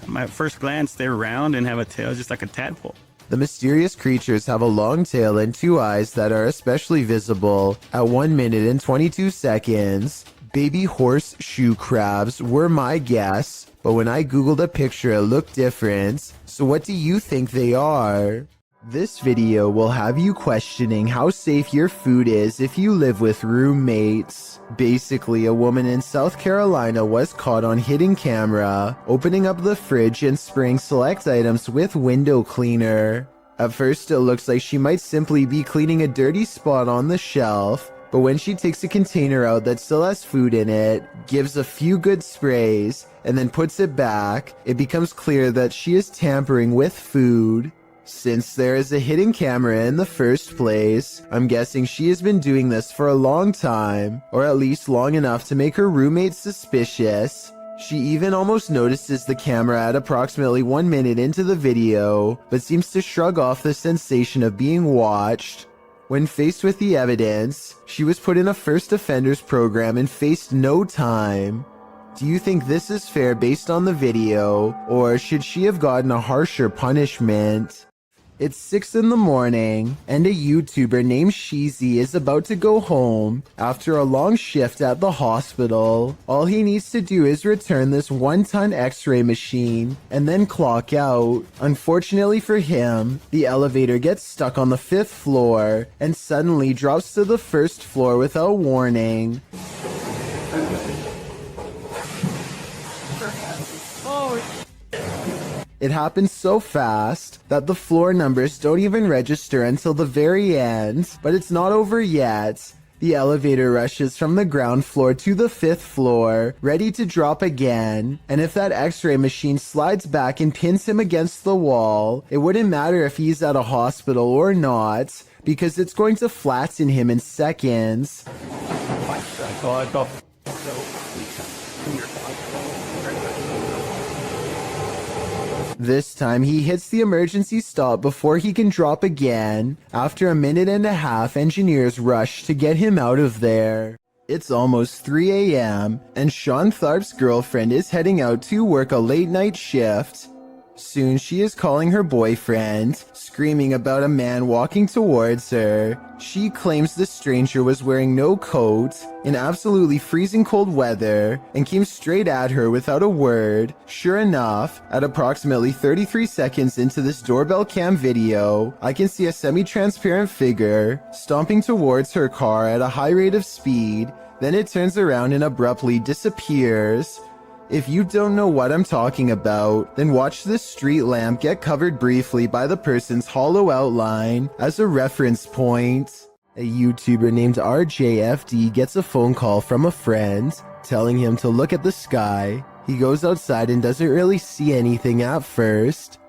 my first glance, they're round and have a tail just like a tadpole. The mysterious creatures have a long tail and two eyes that are especially visible at 1 minute and 22 seconds. Baby horseshoe crabs were my guess, but when I googled a picture it looked different. So what do you think they are? This video will have you questioning how safe your food is if you live with roommates. Basically, a woman in South Carolina was caught on hidden camera, opening up the fridge and spraying select items with window cleaner. At first, it looks like she might simply be cleaning a dirty spot on the shelf, but when she takes a container out that still has food in it, gives a few good sprays, and then puts it back, it becomes clear that she is tampering with food. Since there is a hidden camera in the first place, I'm guessing she has been doing this for a long time, or at least long enough to make her roommate suspicious. She even almost notices the camera at approximately 1 minute into the video, but seems to shrug off the sensation of being watched. When faced with the evidence, she was put in a first offenders program and faced no time. Do you think this is fair based on the video, or should she have gotten a harsher punishment? It's 6 in the morning, and a YouTuber named Sheezy is about to go home after a long shift at the hospital. All he needs to do is return this 1-ton x-ray machine and then clock out. Unfortunately for him, the elevator gets stuck on the 5th floor and suddenly drops to the 1st floor without warning. It happens so fast that the floor numbers don't even register until the very end, but it's not over yet. The elevator rushes from the ground floor to the 5th floor, ready to drop again, and if that x-ray machine slides back and pins him against the wall, it wouldn't matter if he's at a hospital or not, because it's going to flatten him in seconds. This time he hits the emergency stop before he can drop again. After a minute and a half, engineers rush to get him out of there. It's almost 3 a.m. and Sean Tharp's girlfriend is heading out to work a late night shift. Soon she is calling her boyfriend, screaming about a man walking towards her. She claims the stranger was wearing no coat in absolutely freezing cold weather and came straight at her without a word. Sure enough, at approximately 33 seconds into this doorbell cam video, I can see a semi-transparent figure stomping towards her car at a high rate of speed. Then it turns around and abruptly disappears. If you don't know what I'm talking about, then watch this street lamp get covered briefly by the person's hollow outline as a reference point. A YouTuber named RJFD gets a phone call from a friend telling him to look at the sky. He goes outside and doesn't really see anything at first.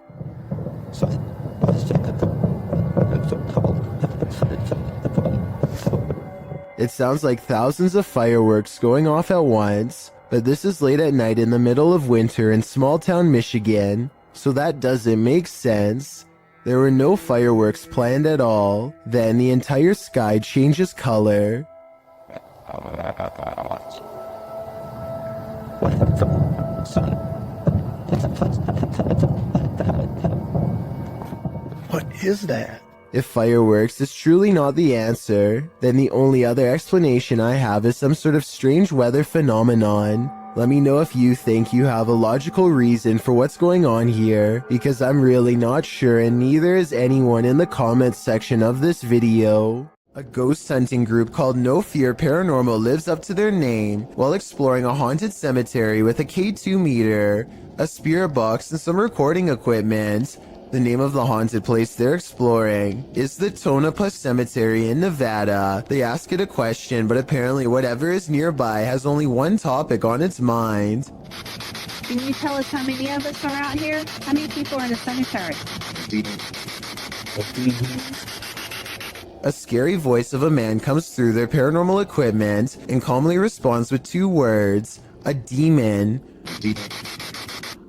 It sounds like thousands of fireworks going off at once. But this is late at night in the middle of winter in small town Michigan, so that doesn't make sense. There were no fireworks planned at all. Then the entire sky changes color. What is that? If fireworks is truly not the answer, then the only other explanation I have is some sort of strange weather phenomenon. Let me know if you think you have a logical reason for what's going on here, because I'm really not sure and neither is anyone in the comments section of this video. A ghost hunting group called No Fear Paranormal lives up to their name while exploring a haunted cemetery with a K2 meter, a spirit box, and some recording equipment. The name of the haunted place they're exploring is the Tonopah Cemetery in Nevada. They ask it a question, but apparently whatever is nearby has only one topic on its mind. Can you tell us how many of us are out here? How many people are in the cemetery? A scary voice of a man comes through their paranormal equipment and calmly responds with 2 words, a demon.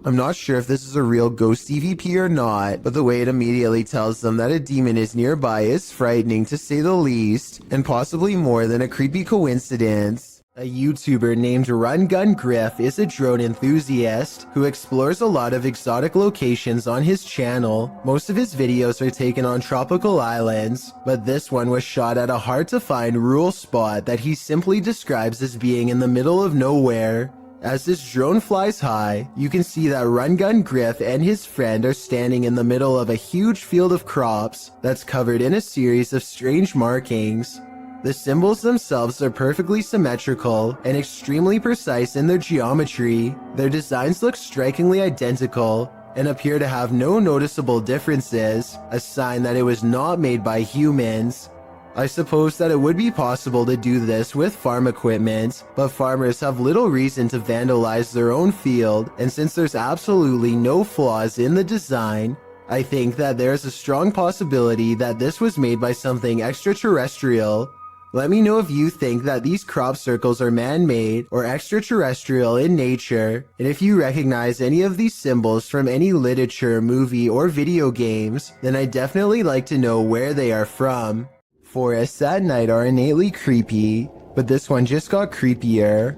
I'm not sure if this is a real ghost EVP or not, but the way it immediately tells them that a demon is nearby is frightening to say the least, and possibly more than a creepy coincidence. A YouTuber named Run Gun Griff is a drone enthusiast who explores a lot of exotic locations on his channel. Most of his videos are taken on tropical islands, but this one was shot at a hard-to-find rural spot that he simply describes as being in the middle of nowhere. As this drone flies high, you can see that Run Gun Griff and his friend are standing in the middle of a huge field of crops that's covered in a series of strange markings. The symbols themselves are perfectly symmetrical and extremely precise in their geometry. Their designs look strikingly identical and appear to have no noticeable differences, a sign that it was not made by humans. I suppose that it would be possible to do this with farm equipment, but farmers have little reason to vandalize their own field, and since there's absolutely no flaws in the design, I think that there's a strong possibility that this was made by something extraterrestrial. Let me know if you think that these crop circles are man-made or extraterrestrial in nature, and if you recognize any of these symbols from any literature, movie, or video games, then I'd definitely like to know where they are from. Forests at night are innately creepy, but this one just got creepier.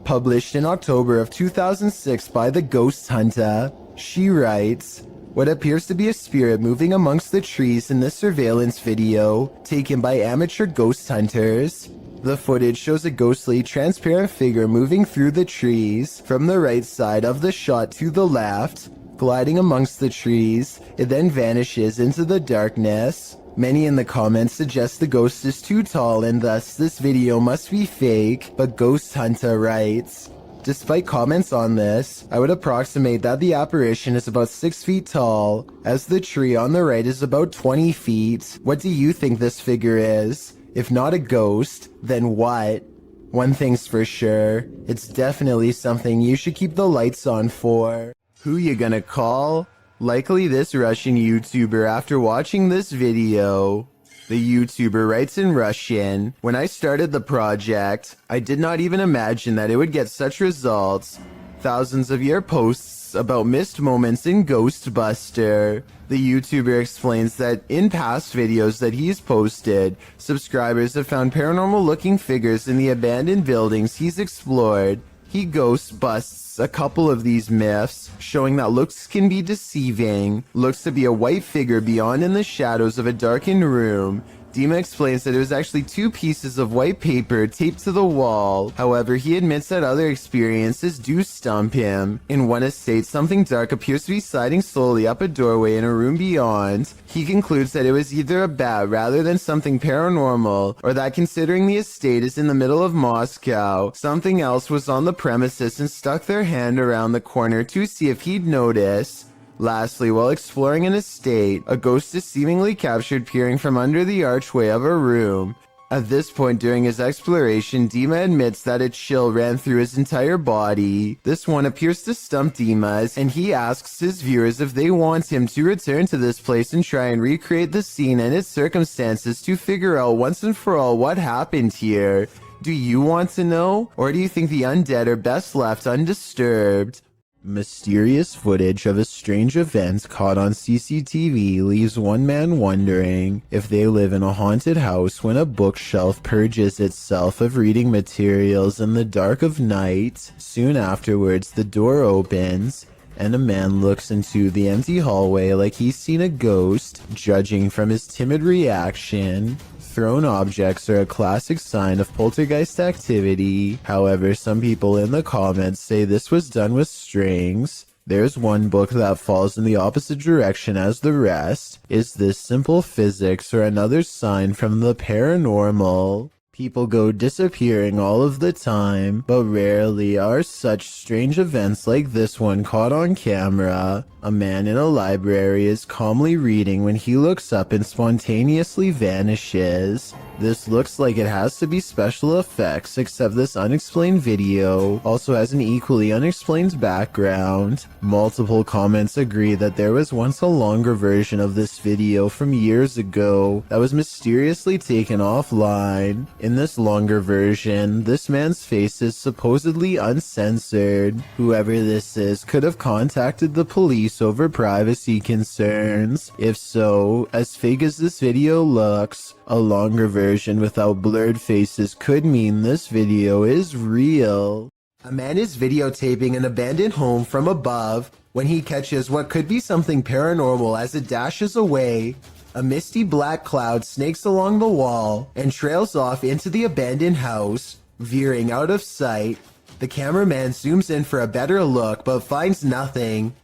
Published in October of 2006 by The Ghost Hunter, she writes, "What appears to be a spirit moving amongst the trees in this surveillance video, taken by amateur ghost hunters. The footage shows a ghostly, transparent figure moving through the trees from the right side of the shot to the left, gliding amongst the trees. It then vanishes into the darkness. Many in the comments suggest the ghost is too tall and thus this video must be fake, but Ghost Hunter writes, despite comments on this, I would approximate that the apparition is about 6 feet tall, as the tree on the right is about 20 feet. What do you think this figure is? If not a ghost, then what? One thing's for sure, it's definitely something you should keep the lights on for. Who you gonna call? Likely this Russian YouTuber after watching this video. The YouTuber writes in Russian, "When I started the project, I did not even imagine that it would get such results. Thousands of your posts about missed moments in Ghostbuster." The YouTuber explains that in past videos that he's posted, subscribers have found paranormal looking figures in the abandoned buildings he's explored. He ghost busts a couple of these myths, showing that looks can be deceiving. Looks to be a white figure beyond in the shadows of a darkened room. Dima explains that it was actually 2 pieces of white paper taped to the wall. However, he admits that other experiences do stump him. In one estate, something dark appears to be sliding slowly up a doorway in a room beyond. He concludes that it was either a bat rather than something paranormal, or that considering the estate is in the middle of Moscow, something else was on the premises and stuck their hand around the corner to see if he'd notice. Lastly, while exploring an estate, a ghost is seemingly captured peering from under the archway of a room. At this point during his exploration, Dima admits that a chill ran through his entire body. This one appears to stump Dima, and he asks his viewers if they want him to return to this place and try and recreate the scene and its circumstances to figure out once and for all what happened here. Do you want to know? Or do you think the undead are best left undisturbed? Mysterious footage of a strange event caught on CCTV leaves one man wondering if they live in a haunted house when a bookshelf purges itself of reading materials in the dark of night. Soon afterwards, the door opens, and a man looks into the empty hallway like he's seen a ghost. Judging from his timid reaction, thrown objects are a classic sign of poltergeist activity. However, some people in the comments say this was done with strings. There's one book that falls in the opposite direction as the rest. Is this simple physics or another sign from the paranormal? People go disappearing all of the time, but rarely are such strange events like this one caught on camera. A man in a library is calmly reading when he looks up and spontaneously vanishes. This looks like it has to be special effects, except this unexplained video also has an equally unexplained background. Multiple comments agree that there was once a longer version of this video from years ago that was mysteriously taken offline. In this longer version, this man's face is supposedly uncensored. Whoever this is could have contacted the police over privacy concerns. If so, as fake as this video looks, a longer version without blurred faces could mean this video is real. A man is videotaping an abandoned home from above when he catches what could be something paranormal as it dashes away. A misty black cloud snakes along the wall and trails off into the abandoned house, veering out of sight. The cameraman zooms in for a better look but finds nothing.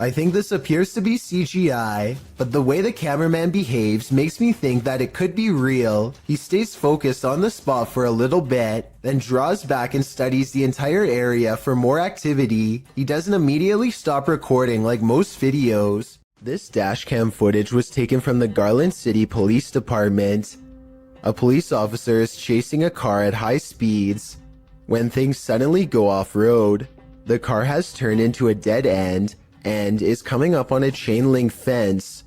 I think this appears to be CGI, but the way the cameraman behaves makes me think that it could be real. He stays focused on the spot for a little bit, then draws back and studies the entire area for more activity. He doesn't immediately stop recording like most videos. This dashcam footage was taken from the Garland City Police Department. A police officer is chasing a car at high speeds when things suddenly go off-road. The car has turned into a dead end and is coming up on a chain link fence.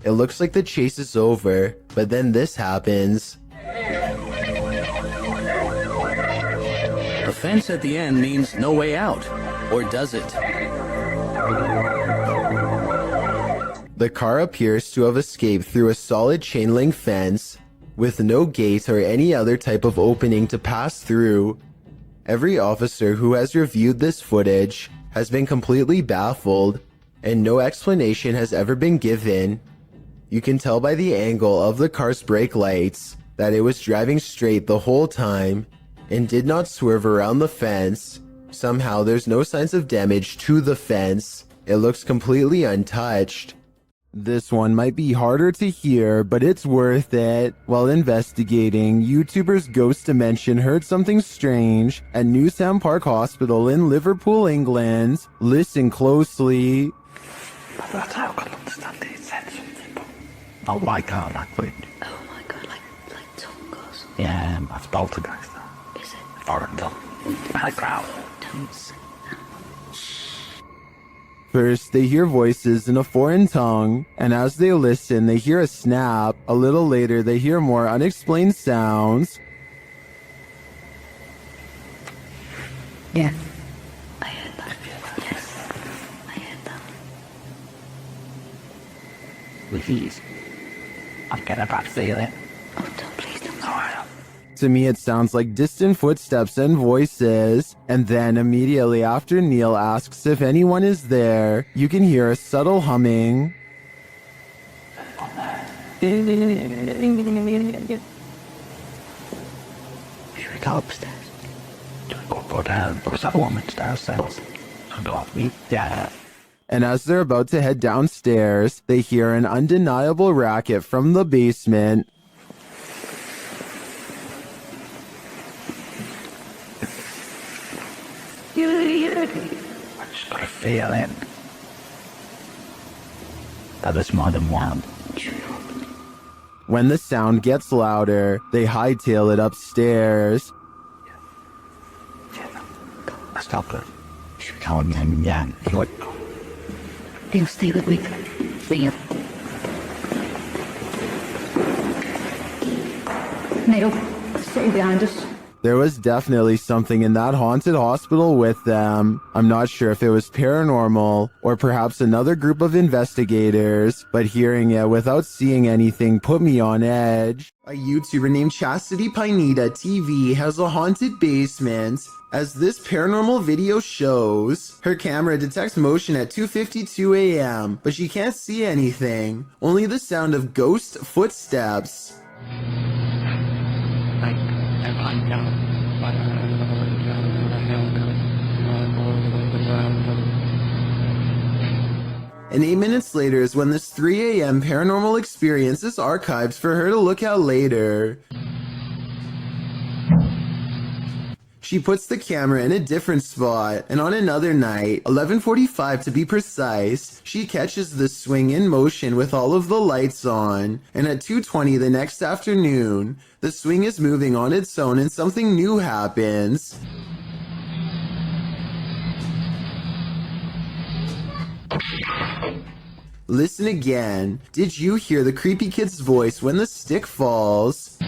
It looks like the chase is over, but then this happens. The fence at the end means no way out, or does it? The car appears to have escaped through a solid chain link fence with no gate or any other type of opening to pass through. Every officer who has reviewed this footage has been completely baffled, and no explanation has ever been given. You can tell by the angle of the car's brake lights that it was driving straight the whole time and did not swerve around the fence. Somehow there's no signs of damage to the fence. It looks completely untouched. This one might be harder to hear, but it's worth it. While investigating, YouTubers Ghost Dimension heard something strange at Newtown Park Hospital in Liverpool, England. Listen closely. Oh my god, like what? Oh my god, like tongue goes. Yeah, that's poltergeist. Is it? Foreign tongue. Like crowd. Tongues. First, they hear voices in a foreign tongue, and as they listen, they hear a snap. A little later, they hear more unexplained sounds. Yeah. I heard that. Yes. I heard that. Please. I'm getting a bad feeling. Oh, don't, please don't. To me, it sounds like distant footsteps and voices. And then immediately after Neil asks if anyone is there, you can hear a subtle humming. Should we go upstairs? Do we go down? Because that woman's downstairs. I'll go off me. Yeah. And as they're about to head downstairs, they hear an undeniable racket from the basement. I just got a feeling that there's more than one. When the sound gets louder, they hightail it upstairs. Let's talk to her. Should we go and yeah, what? They'll stay with me. Leave. Neil, stay behind us. There was definitely something in that haunted hospital with them. I'm not sure if it was paranormal or perhaps another group of investigators, but hearing it without seeing anything put me on edge. A YouTuber named Chastity Pineda TV has a haunted basement. As this paranormal video shows, her camera detects motion at 2:52 a.m., but she can't see anything, only the sound of ghost footsteps. And 8 minutes later is when this 3 a.m. paranormal experience is archived for her to look at later. She puts the camera in a different spot, and on another night, 11:45 to be precise, she catches the swing in motion with all of the lights on, and at 2:20 the next afternoon, the swing is moving on its own and something new happens. Listen again. Did you hear the creepy kid's voice when the stick falls?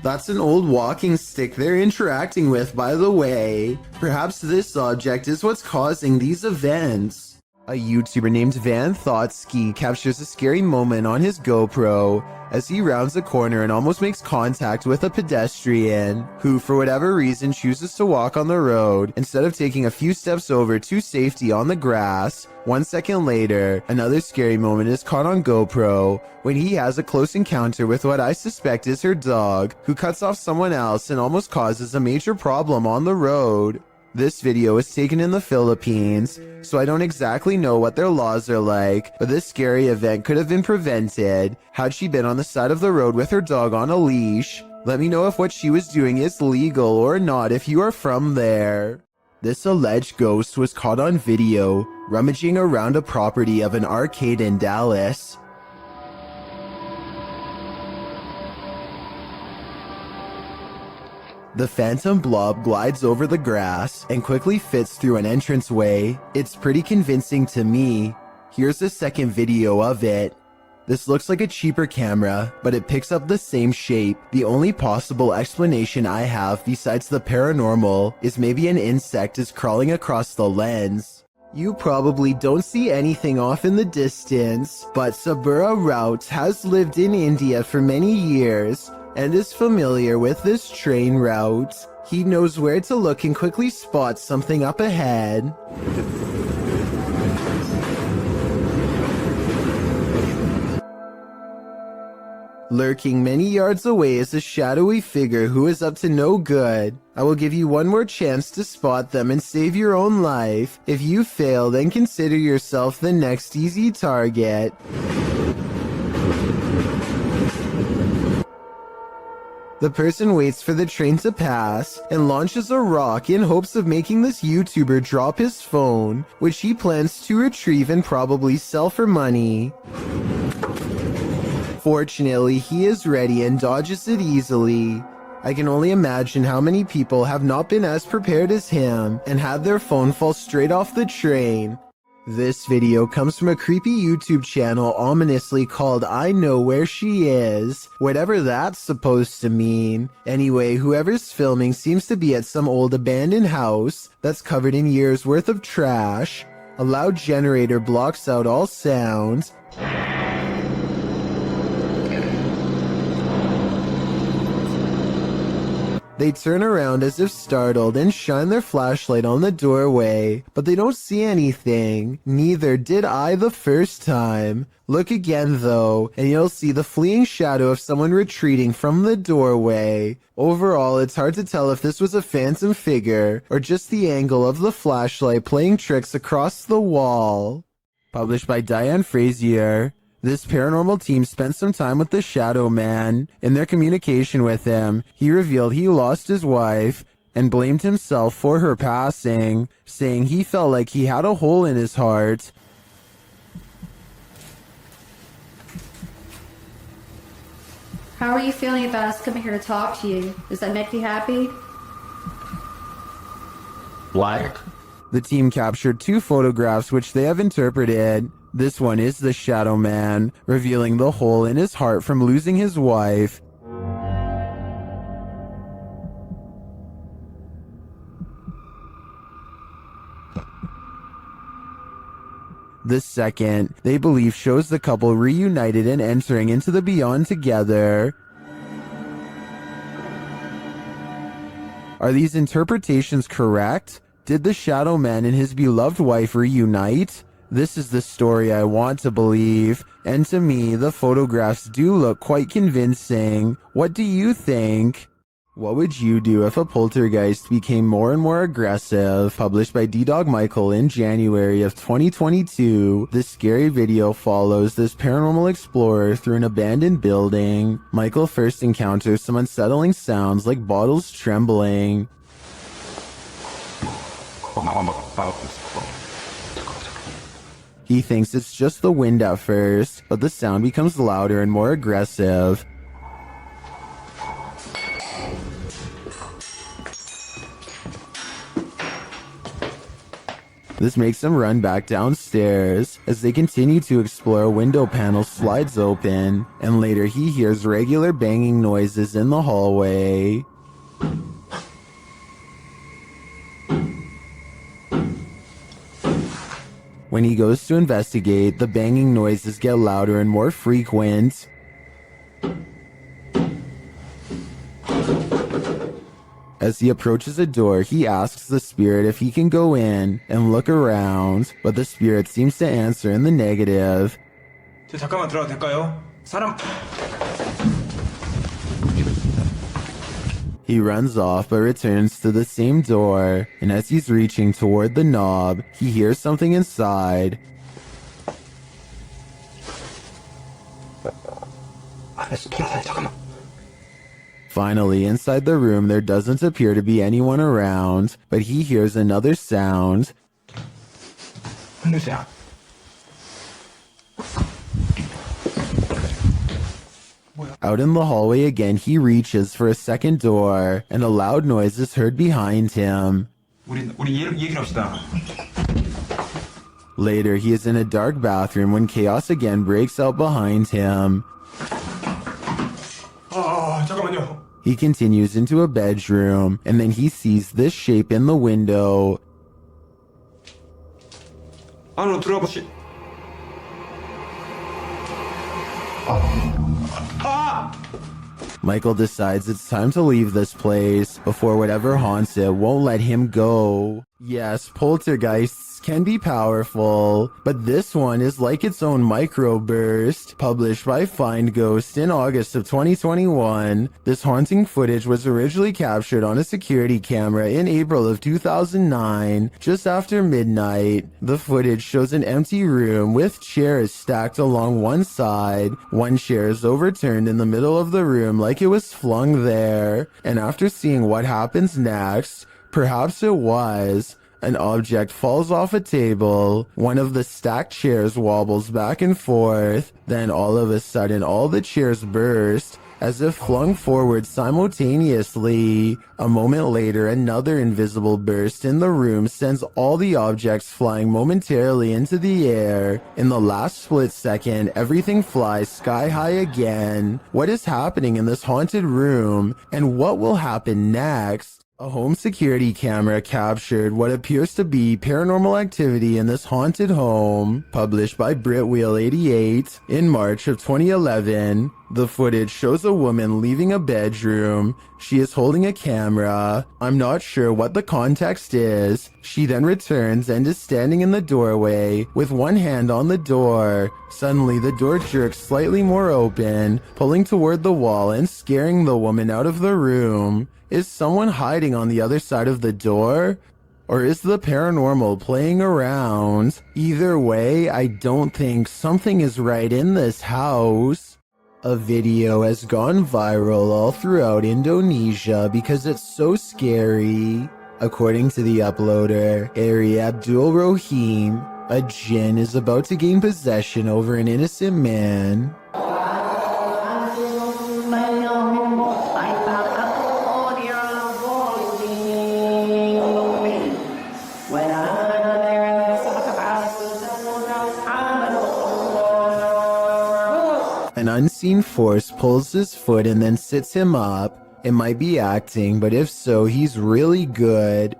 That's an old walking stick they're interacting with, by the way. Perhaps this object is what's causing these events. A YouTuber named Van Thoughtski captures a scary moment on his GoPro as he rounds a corner and almost makes contact with a pedestrian who, for whatever reason, chooses to walk on the road instead of taking a few steps over to safety on the grass. 1 second later, another scary moment is caught on GoPro when he has a close encounter with what I suspect is her dog, who cuts off someone else and almost causes a major problem on the road. This video was taken in the Philippines, so I don't exactly know what their laws are like, but this scary event could have been prevented had she been on the side of the road with her dog on a leash. Let me know if what she was doing is legal or not if you are from there. This alleged ghost was caught on video rummaging around a property of an arcade in Dallas. The phantom blob glides over the grass and quickly fits through an entranceway. It's pretty convincing to me. Here's a second video of it. This looks like a cheaper camera, but it picks up the same shape. The only possible explanation I have besides the paranormal is maybe an insect is crawling across the lens. You probably don't see anything off in the distance, but Sabura Rout has lived in India for many years and is familiar with this train route. He knows where to look and quickly spots something up ahead. Lurking many yards away is a shadowy figure who is up to no good. I will give you one more chance to spot them and save your own life. If you fail, then consider yourself the next easy target. The person waits for the train to pass and launches a rock in hopes of making this YouTuber drop his phone, which he plans to retrieve and probably sell for money. Fortunately, he is ready and dodges it easily. I can only imagine how many people have not been as prepared as him and had their phone fall straight off the train. This video comes from a creepy YouTube channel ominously called I Know Where She Is, whatever that's supposed to mean. Anyway, whoever's filming seems to be at some old abandoned house that's covered in years worth of trash. A loud generator blocks out all sounds. They turn around as if startled and shine their flashlight on the doorway, but they don't see anything. Neither did I the first time. Look again though, and you'll see the fleeing shadow of someone retreating from the doorway. Overall, it's hard to tell if this was a phantom figure or just the angle of the flashlight playing tricks across the wall. Published by Diane Frazier. This paranormal team spent some time with the Shadow Man. In their communication with him, he revealed he lost his wife and blamed himself for her passing, saying he felt like he had a hole in his heart. How are you feeling about us coming here to talk to you? Does that make you happy? Black. The team captured 2 photographs which they have interpreted. This one is the Shadow Man, revealing the hole in his heart from losing his wife. The second, they believe, shows the couple reunited and entering into the beyond together. Are these interpretations correct? Did the Shadow Man and his beloved wife reunite? This is the story I want to believe, and to me, the photographs do look quite convincing. What do you think? What would you do if a poltergeist became more and more aggressive? Published by D-Dog Michael in January of 2022, this scary video follows this paranormal explorer through an abandoned building. Michael first encounters some unsettling sounds like bottles trembling. He thinks it's just the wind at first, but the sound becomes louder and more aggressive. This makes him run back downstairs. As they continue to explore, a window panel slides open, and later he hears regular banging noises in the hallway. When he goes to investigate, the banging noises get louder and more frequent. As he approaches a door, he asks the spirit if he can go in and look around, but the spirit seems to answer in the negative. 잠깐만 들어도 될까요? 사람... He runs off but returns to the same door, and as he's reaching toward the knob, he hears something inside. Finally, inside the room, there doesn't appear to be anyone around, but he hears another sound. Out in the hallway again, he reaches for a second door, and a loud noise is heard behind him. Later, he is in a dark bathroom when chaos again breaks out behind him. 잠깐만요. He continues into a bedroom, and then he sees this shape in the window. 안으로 들어가 보시. Michael decides it's time to leave this place before whatever haunts it won't let him go. Yes, poltergeists can be powerful, but this one is like its own microburst. Published by Find Ghost in August of 2021, this haunting footage was originally captured on a security camera in April of 2009, just after midnight. The footage shows an empty room with chairs stacked along one side. One chair is overturned in the middle of the room like it was flung there, and after seeing what happens next, perhaps it was, an object falls off a table, one of the stacked chairs wobbles back and forth, then all of a sudden all the chairs burst, as if flung forward simultaneously. A moment later, another invisible burst in the room sends all the objects flying momentarily into the air. In the last split second, everything flies sky high again. What is happening in this haunted room, and what will happen next? A home security camera captured what appears to be paranormal activity in this haunted home, published by Britwheel88 in March of 2011. The footage shows a woman leaving a bedroom. She is holding a camera. I'm not sure what the context is. She then returns and is standing in the doorway with one hand on the door. Suddenly, the door jerks slightly more open, pulling toward the wall and scaring the woman out of the room. Is someone hiding on the other side of the door? Or is the paranormal playing around? Either way, I don't think something is right in this house. A video has gone viral all throughout Indonesia because it's so scary. According to the uploader, Ari Abdul Rohim, a jinn is about to gain possession over an innocent man. An unseen force pulls his foot and then sits him up. It might be acting, but if so, he's really good.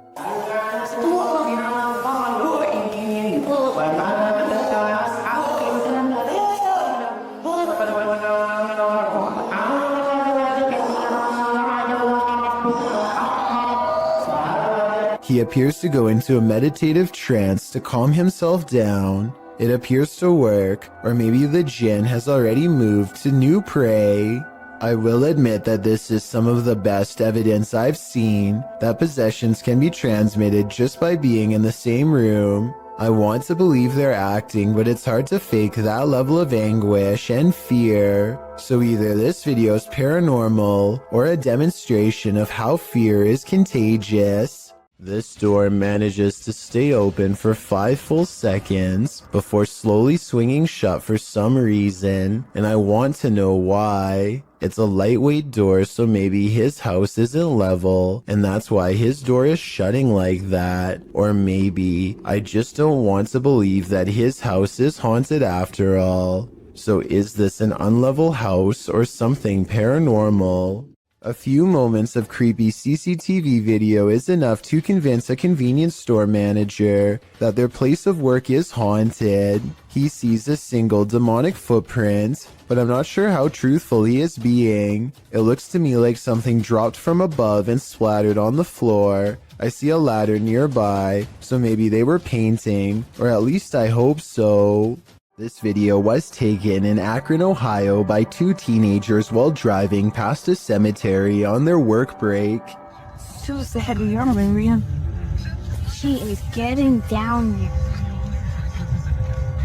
He appears to go into a meditative trance to calm himself down. It appears to work, or maybe the jinn has already moved to new prey. I will admit that this is some of the best evidence I've seen that possessions can be transmitted just by being in the same room. I want to believe they're acting, but it's hard to fake that level of anguish and fear. So either this video is paranormal or a demonstration of how fear is contagious. This door manages to stay open for 5 full seconds before slowly swinging shut for some reason, and I want to know why. It's a lightweight door, so maybe his house isn't level, and that's why his door is shutting like that. Or maybe I just don't want to believe that his house is haunted after all. So is this an unlevel house or something paranormal? A few moments of creepy CCTV video is enough to convince a convenience store manager that their place of work is haunted. He sees a single demonic footprint, but I'm not sure how truthful he is being. It looks to me like something dropped from above and splattered on the floor. I see a ladder nearby, so maybe they were painting, or at least I hope so. This video was taken in Akron, Ohio by two teenagers while driving past a cemetery on their work break. Sue's the head of your Marian. She is getting down here.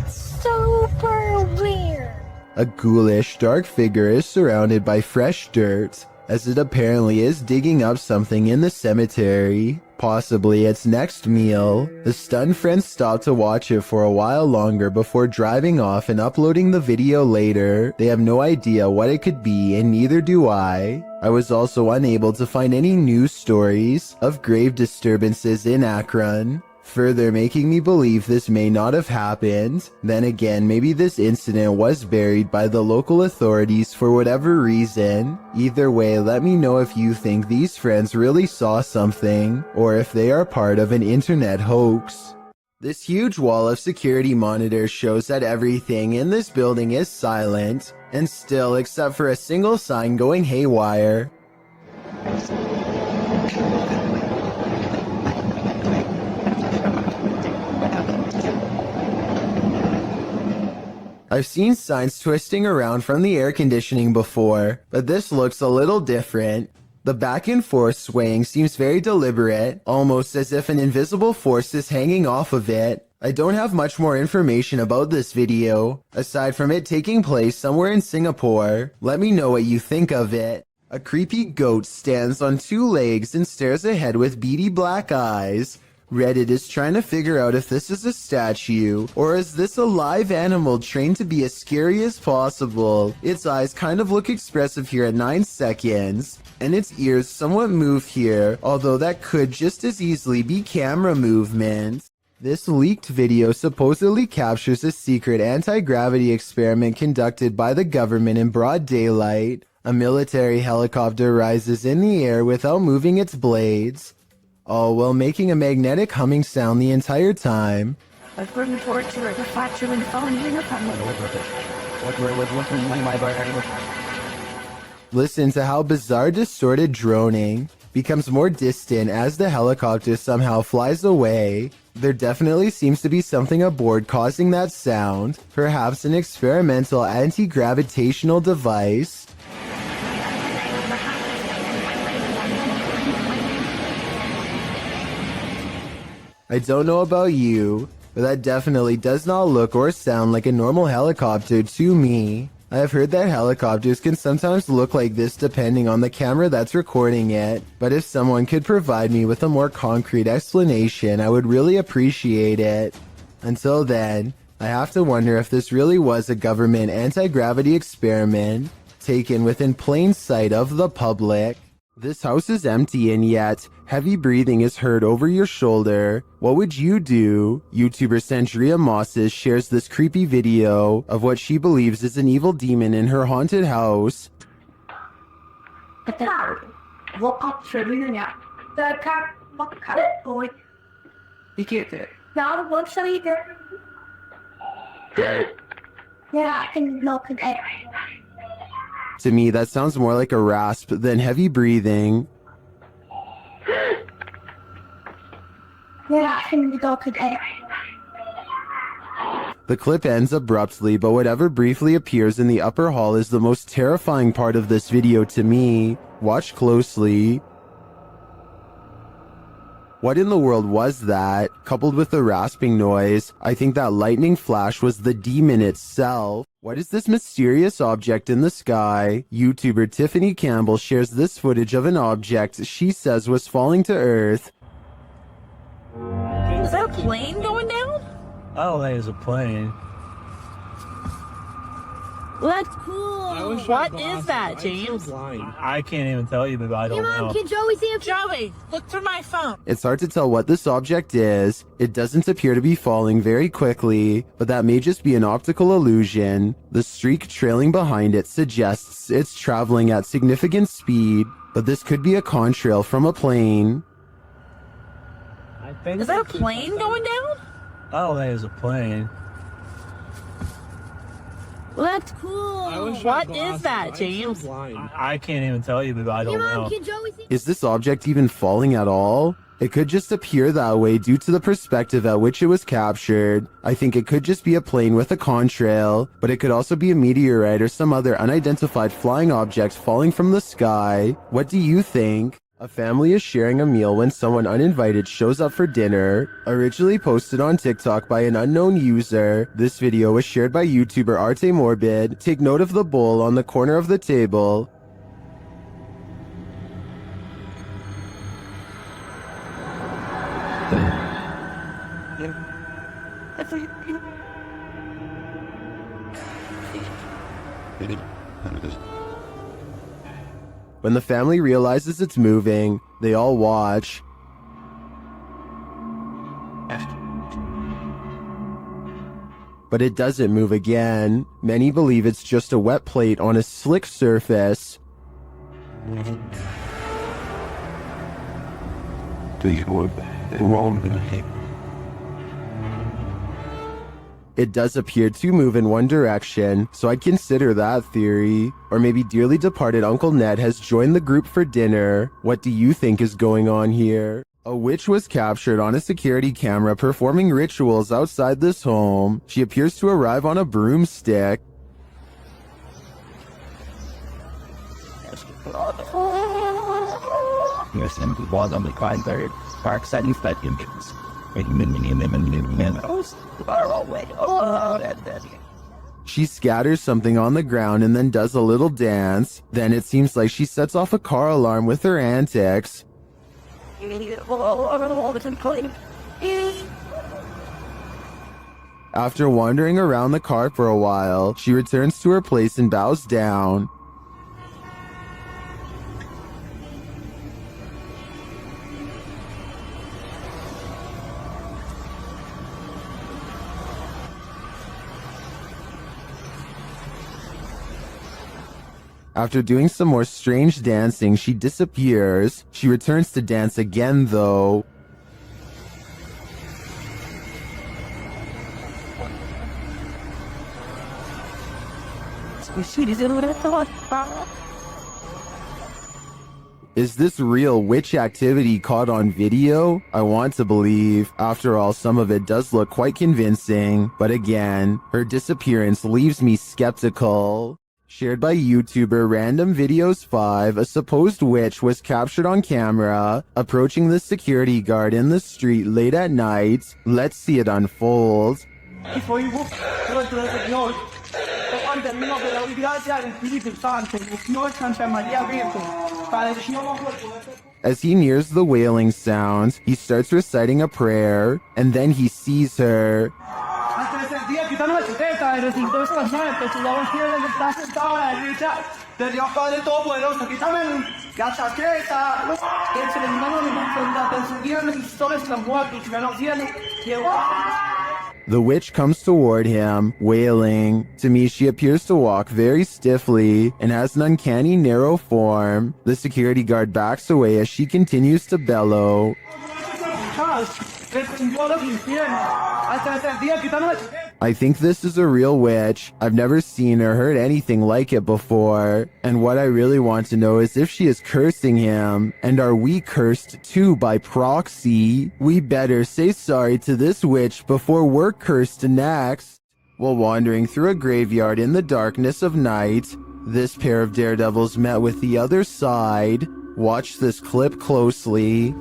Super weird. A ghoulish, dark figure is surrounded by fresh dirt, as it apparently is digging up something in the cemetery, possibly its next meal. The stunned friends stop to watch it for a while longer before driving off and uploading the video later. They have no idea what it could be, and neither do I. I was also unable to find any news stories of grave disturbances in Akron, further making me believe this may not have happened. Then again, maybe this incident was buried by the local authorities for whatever reason. Either way, let me know if you think these friends really saw something, or if they are part of an internet hoax. This huge wall of security monitors shows that everything in this building is silent and still, except for a single sign going haywire. I've seen signs twisting around from the air conditioning before, but this looks a little different. The back and forth swaying seems very deliberate, almost as if an invisible force is hanging off of it. I don't have much more information about this video, aside from it taking place somewhere in Singapore. Let me know what you think of it. A creepy goat stands on two legs and stares ahead with beady black eyes. Reddit is trying to figure out if this is a statue, or is this a live animal trained to be as scary as possible. Its eyes kind of look expressive here at 9 seconds, and its ears somewhat move here, although that could just as easily be camera movement. This leaked video supposedly captures a secret anti-gravity experiment conducted by the government in broad daylight. A military helicopter rises in the air without moving its blades, all while making a magnetic humming sound the entire time. I've been forward to the factory and phone here. Listen to how bizarre distorted droning becomes more distant as the helicopter somehow flies away. There definitely seems to be something aboard causing that sound, perhaps an experimental anti-gravitational device. I don't know about you, but that definitely does not look or sound like a normal helicopter to me. I have heard that helicopters can sometimes look like this depending on the camera that's recording it, but if someone could provide me with a more concrete explanation, I would really appreciate it. Until then, I have to wonder if this really was a government anti-gravity experiment taken within plain sight of the public. This house is empty, and yet heavy breathing is heard over your shoulder. What would you do? YouTuber Sandria Mosses shares this creepy video of what she believes is an evil demon in her haunted house. To me, that sounds more like a rasp than heavy breathing. The clip ends abruptly, but whatever briefly appears in the upper hall is the most terrifying part of this video to me. Watch closely. What in the world was that? Coupled with the rasping noise, I think that lightning flash was the demon itself. What is this mysterious object in the sky? YouTuber Tiffany Campbell shares this footage of an object she says was falling to Earth. Is that a plane going down? Oh, that is a plane. Well, that's cool. What is that, James? I can't even tell you, but I don't know. Can Joey see it? Joey, look through my phone. It's hard to tell what this object is. It doesn't appear to be falling very quickly, but that may just be an optical illusion. The streak trailing behind it suggests it's traveling at significant speed, but this could be a contrail from a plane. Is that a plane going down? Oh, that is a plane. Well, that's cool. What is that, James? I can't even tell you, but I don't know. Is this object even falling at all? It could just appear that way due to the perspective at which it was captured. I think it could just be a plane with a contrail, but it could also be a meteorite or some other unidentified flying object falling from the sky. What do you think? A family is sharing a meal when someone uninvited shows up for dinner. Originally posted on TikTok by an unknown user, this video was shared by YouTuber Arte Morbid. Take note of the bowl on the corner of the table. When the family realizes it's moving, they all watch. But it doesn't move again. Many believe it's just a wet plate on a slick surface. It does appear to move in one direction, so I'd consider that theory. Or maybe dearly departed Uncle Ned has joined the group for dinner. What do you think is going on here? A witch was captured on a security camera performing rituals outside this home. She appears to arrive on a broomstick. She scatters something on the ground and then does a little dance. Then it seems like she sets off a car alarm with her antics. After wandering around the car for a while, she returns to her place and bows down. After doing some more strange dancing, she disappears. She returns to dance again, though. Is this real witch activity caught on video? I want to believe. After all, some of it does look quite convincing. But again, her disappearance leaves me skeptical. Shared by YouTuber Random Videos 5, a supposed witch was captured on camera approaching the security guard in the street late at night. Let's see it unfold. As he nears the wailing sound, he starts reciting a prayer, and then he sees her. The witch comes toward him, wailing. To me, she appears to walk very stiffly and has an uncanny narrow form. The security guard backs away as she continues to bellow. I think this is a real witch. I've never seen or heard anything like it before. And what I really want to know is if she is cursing him. And are we cursed too by proxy? We better say sorry to this witch before we're cursed next. While wandering through a graveyard in the darkness of night, this pair of daredevils met with the other side. Watch this clip closely.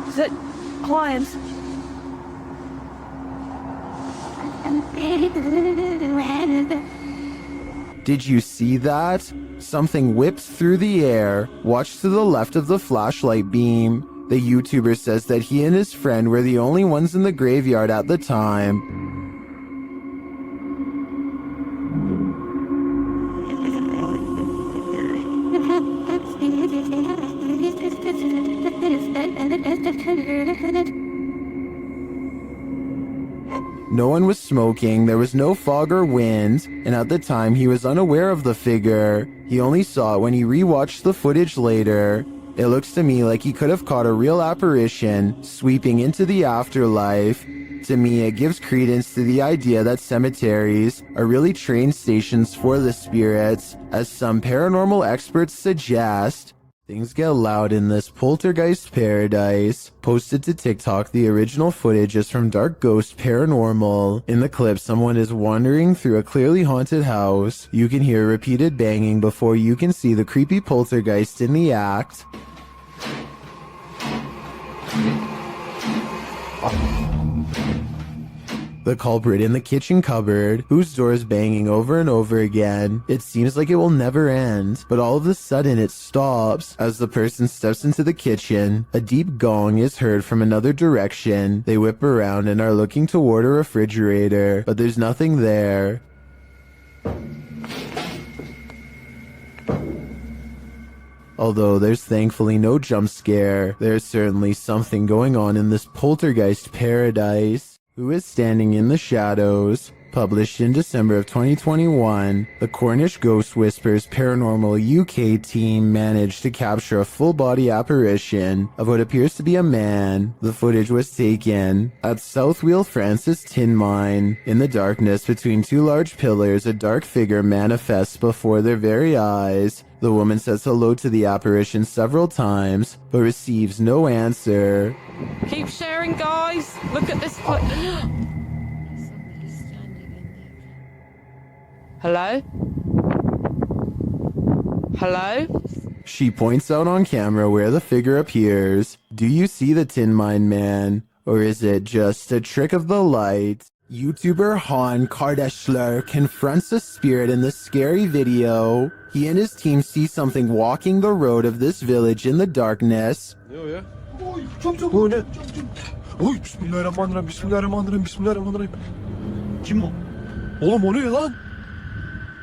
Is it clients? Did you see that? Something whips through the air. Watch to the left of the flashlight beam. The YouTuber says that he and his friend were the only ones in the graveyard at the time. No one was smoking, there was no fog or wind, and at the time he was unaware of the figure. He only saw it when he rewatched the footage later. It looks to me like he could have caught a real apparition sweeping into the afterlife. To me, it gives credence to the idea that cemeteries are really train stations for the spirits, as some paranormal experts suggest. Things get loud in this poltergeist paradise. Posted to TikTok, the original footage is from Dark Ghost Paranormal. In the clip, someone is wandering through a clearly haunted house. You can hear repeated banging before you can see the creepy poltergeist in the act. The culprit in the kitchen cupboard, whose door is banging over and over again. It seems like it will never end, but all of a sudden it stops. As the person steps into the kitchen, a deep gong is heard from another direction. They whip around and are looking toward a refrigerator, but there's nothing there. Although there's thankfully no jump scare, there's certainly something going on in this poltergeist paradise. Who is Standing in the Shadows? Published in December of 2021, the Cornish Ghost Whispers Paranormal UK team managed to capture a full-body apparition of what appears to be a man. The footage was taken at South Wheel Francis Tin Mine. In the darkness between two large pillars, a dark figure manifests before their very eyes. The woman says hello to the apparition several times, but receives no answer. Keep sharing, guys. Look at this place. Hello? Hello? She points out on camera where the figure appears. Do you see the Tin Mine Man? Or is it just a trick of the light? YouTuber Han Kardashler confronts a spirit in the scary video. He and his team see something walking the road of this village in the darkness. ya? Bu ne? Oy bismillahirrahmanirrahim, bismillahirrahmanirrahim, bismillahirrahmanirrahim. Kim o? Oğlum o ne lan?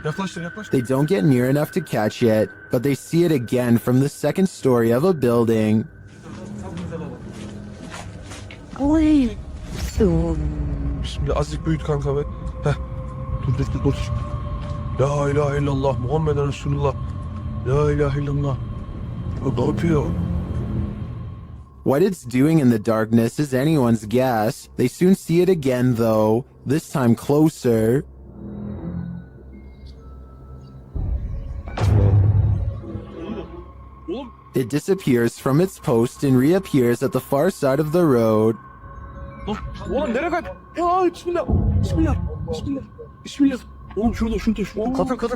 Yaklaştır, yaklaştır. They don't get near enough to catch it, but they see it again from the second story of a building. Oy. Bismillah, azıcık büyüt kanka be. Heh. Dur. La ilahe illallah, Muhammeden Resulullah. La ilahe illallah. Ne yapıyor? What it's doing in the darkness is anyone's guess. They soon see it again though, this time closer. It disappears from its post and reappears at the far side of the road. Oğlum nereye kaç? Ya bismillah. Bismillah. Bismillah. Bismillah. Oğlum şurada.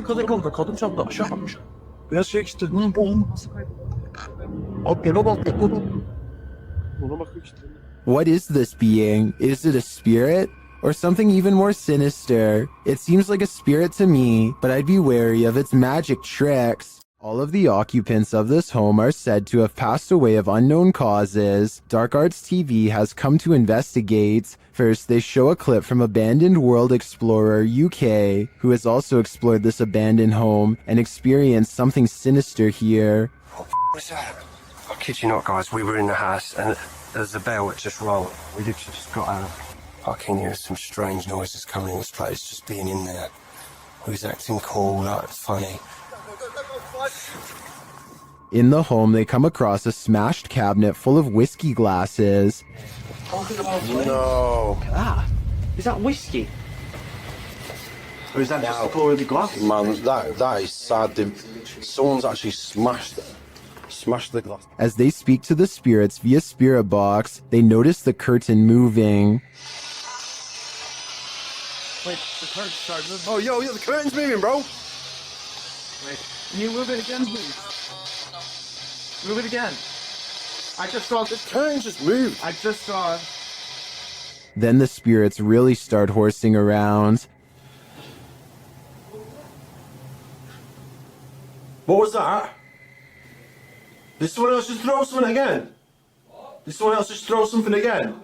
Kadın. Kadın çarptı. Aşağı kalmış. Beyaz şey işte. Oğlum. Abi gene bak. Ona bak işte. What is this being? Is it a spirit? Or something even more sinister? It seems like a spirit to me, but I'd be wary of its magic tricks. All of the occupants of this home are said to have passed away of unknown causes. Dark Arts TV has come to investigate. First, they show a clip from Abandoned World Explorer UK, who has also explored this abandoned home and experienced something sinister here. What was that? I kid you not, guys. We were in the house and there's a bell that just rolled. We literally just got out. I can hear some strange noises coming in this place, just being in there. We was acting cool, like it's funny. In the home, they come across a smashed cabinet full of whiskey glasses. No. Ah, is that whiskey? Or is that just No. a pour of the glass? Man, that is sad. Someone's actually smashed the glass. As they speak to the spirits via spirit box, they notice the curtain moving. Wait, the curtain started moving. Oh, yo, the curtain's moving, bro. Wait, can you move it again, please? Move it again. I just saw this. Curtain just moved. I just saw it. Then the spirits really start horsing around. What was that? Did someone else just throw something again? Did someone else just throw something again?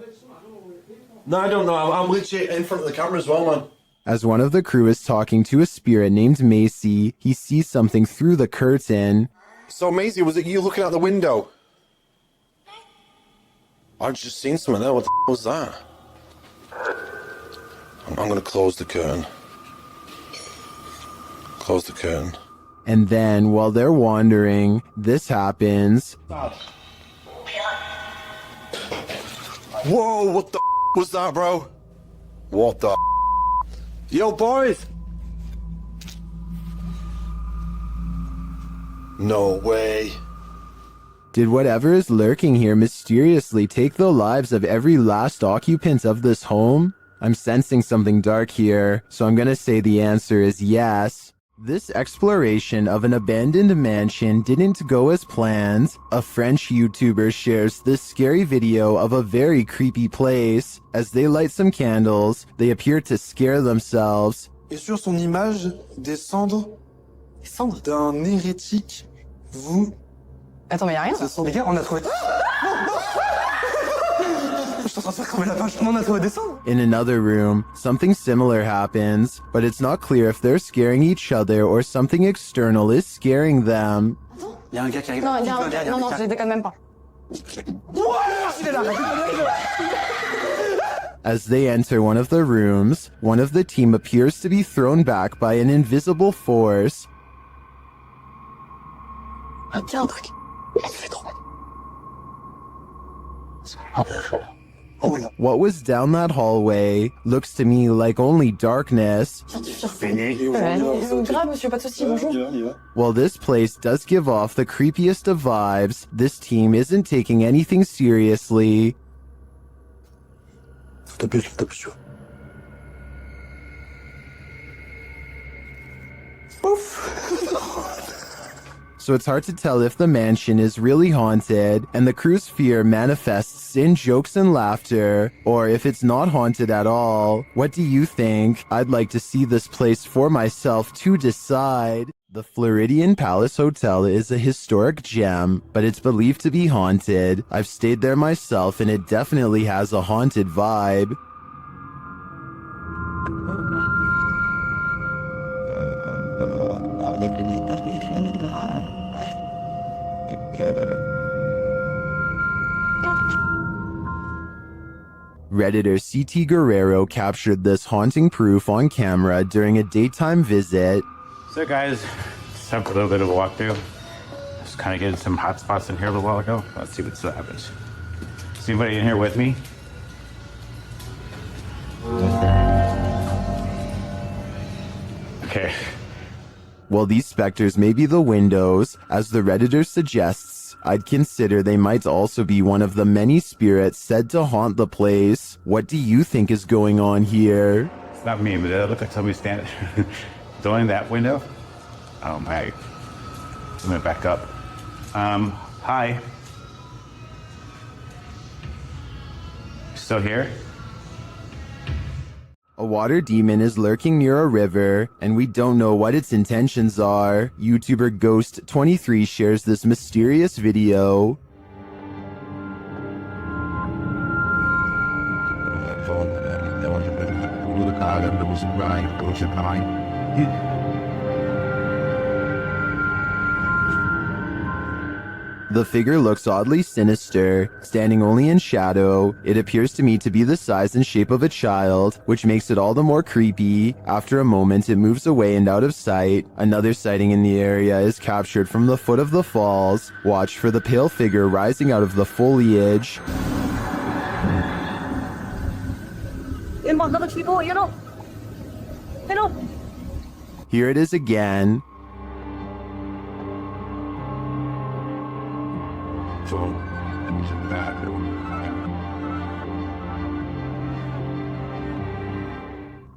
No, I don't know. I'm literally in front of the camera as well, man. As one of the crew is talking to a spirit named Macy, he sees something through the curtain. So, Maisie, was it you looking out the window? I've just seen something there. What the was that? I'm going to close the curtain. Close the curtain. And then, while they're wandering, this happens. Whoa, what the was that, bro? What the Yo, boys! No way. Did whatever is lurking here mysteriously take the lives of every last occupant of this home? I'm sensing something dark here, so I'm gonna say the answer is yes. This exploration of an abandoned mansion didn't go as planned. A French YouTuber shares this scary video of a very creepy place. As they light some candles, they appear to scare themselves. Et sur son image, des cendres d'un hérétique. Vous. Attends, mais y'a rien. Les gars, on a trouvé. In another room, something similar happens, but it's not clear if they're scaring each other or something external is scaring them. Non, non, je déconne même pas. As they enter one of the rooms, one of the team appears to be thrown back by an invisible force. Ah, tiens, un truc. What was down that hallway looks to me like only darkness. Grave, monsieur, pas de soucis, bonjour. While this place does give off the creepiest of vibes, this team isn't taking anything seriously. So it's hard to tell if the mansion is really haunted and the crew's fear manifests in jokes and laughter, or if it's not haunted at all. What do you think? I'd like to see this place for myself to decide. The Floridian Palace Hotel is a historic gem, but it's believed to be haunted. I've stayed there myself and it definitely has a haunted vibe. Redditor CT Guerrero captured this haunting proof on camera during a daytime visit. So guys, just have a little bit of a walkthrough. Just kind of getting some hot spots in here a little while ago. Let's see what still happens. Is anybody in here with me? Okay. While these specters may be the windows, as the Redditor suggests, I'd consider they might also be one of the many spirits said to haunt the place. What do you think is going on here? It's not me, but it looked like somebody standing in that window. Oh my. I'm gonna back up. Hi. Still here? A water demon is lurking near a river, and we don't know what its intentions are. YouTuber Ghost23 shares this mysterious video. The figure looks oddly sinister, standing only in shadow. It appears to me to be the size and shape of a child, which makes it all the more creepy. After a moment, it moves away and out of sight. Another sighting in the area is captured from the foot of the falls. Watch for the pale figure rising out of the foliage. Here it is again.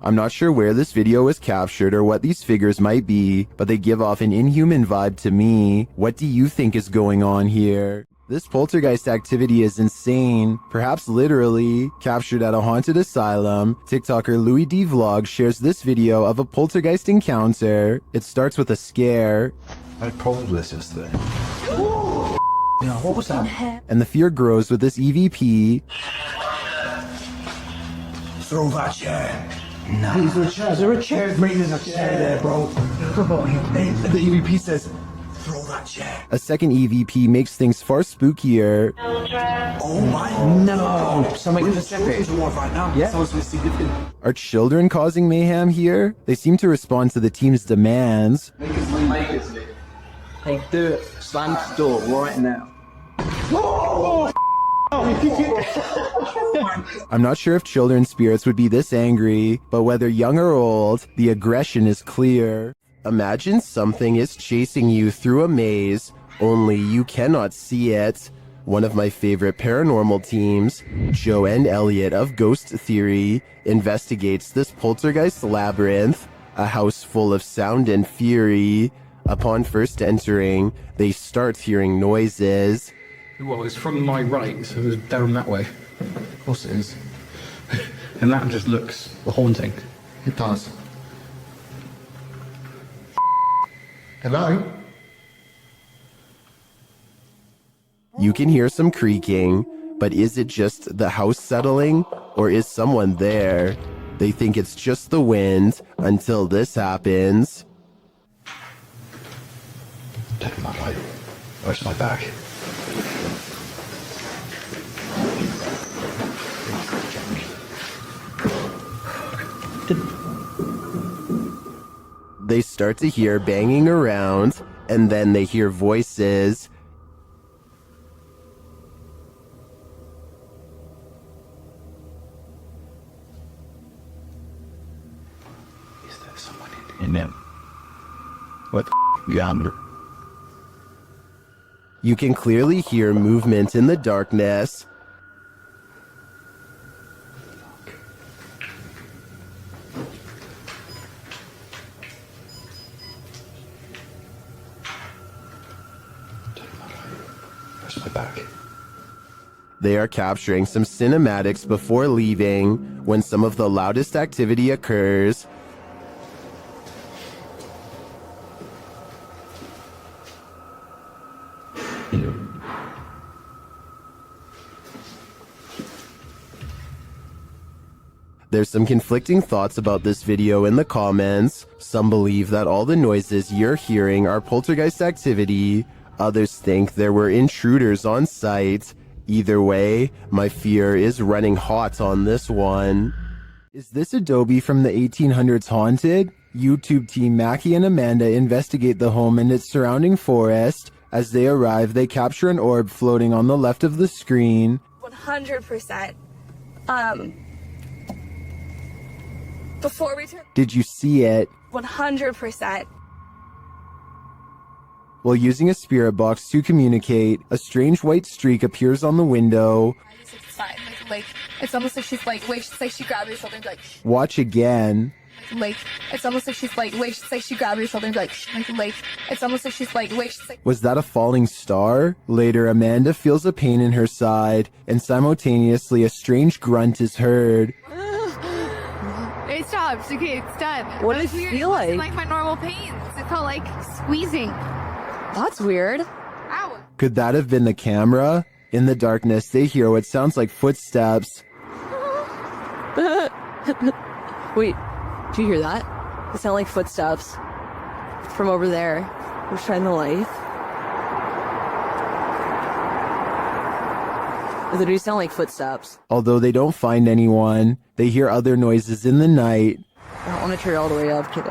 I'm not sure where this video was captured or what these figures might be, but they give off an inhuman vibe to me. What do you think is going on here? This poltergeist activity is insane, perhaps literally. Captured at a haunted asylum, TikToker Louis D Vlog shares this video of a poltergeist encounter. It starts with a scare. I told this yesterday. Yeah, what was that? And the fear grows with this EVP. Throw that chair. No. Is there a chair? There's a chair there, bro. The EVP says, throw that chair. A second EVP makes things far spookier. Oh my. No. Something specific. Right now. Yeah. Are children causing mayhem here? They seem to respond to the team's demands. Hey, do it. Slam the door right now. I'm not sure if children's spirits would be this angry, but whether young or old, the aggression is clear. Imagine something is chasing you through a maze. only you cannot see it. One of my favorite paranormal teams, Joe and Elliot of Ghost Theory, investigates this poltergeist labyrinth, a house full of sound and fury. Upon first entering, they start hearing noises. Well, it's from my right, so it's down that way. Of course it is. And that just looks haunting. It does. Hello? You can hear some creaking, but is it just the house settling, or is someone there? They think it's just the wind until this happens. Taking my light. Where's my back? They start to hear banging around, and then they hear voices. Is there someone in them? What the yonder? You can clearly hear movement in the darkness. Where's my back? They are capturing some cinematics before leaving when some of the loudest activity occurs. There's some conflicting thoughts about this video in the comments. Some believe that all the noises you're hearing are poltergeist activity. Others think there were intruders on site. Either way, my fear is running hot on this one. Is this Adobe from the 1800s haunted? YouTube team Mackie and Amanda investigate the home and its surrounding forest. As they arrive, they capture an orb floating on the left of the screen. 100%. Before we turn. Did you see it? 100%. While using a spirit box to communicate, a strange white streak appears on the window. It's fine. Like, it's almost like she's like, wait, it's like she grabbed her shoulder and like, Watch again. like, it's almost like she's like, wait, it's like she grabbed her shoulder and like, it's almost like she's like, wait, it's like. Was that a falling star? Later, Amanda feels a pain in her side, and simultaneously a strange grunt is heard. It stopped. Okay, it's done. What does it feel like? It's like my normal pains. It felt like squeezing. That's weird. Ow. Could that have been the camera? In the darkness, they hear what sounds like footsteps. Wait, do you hear that? It sound like footsteps from over there. We're shining the light. They do sound like footsteps. Although they don't find anyone, they hear other noises in the night. I don't want to turn it all the way up, kid.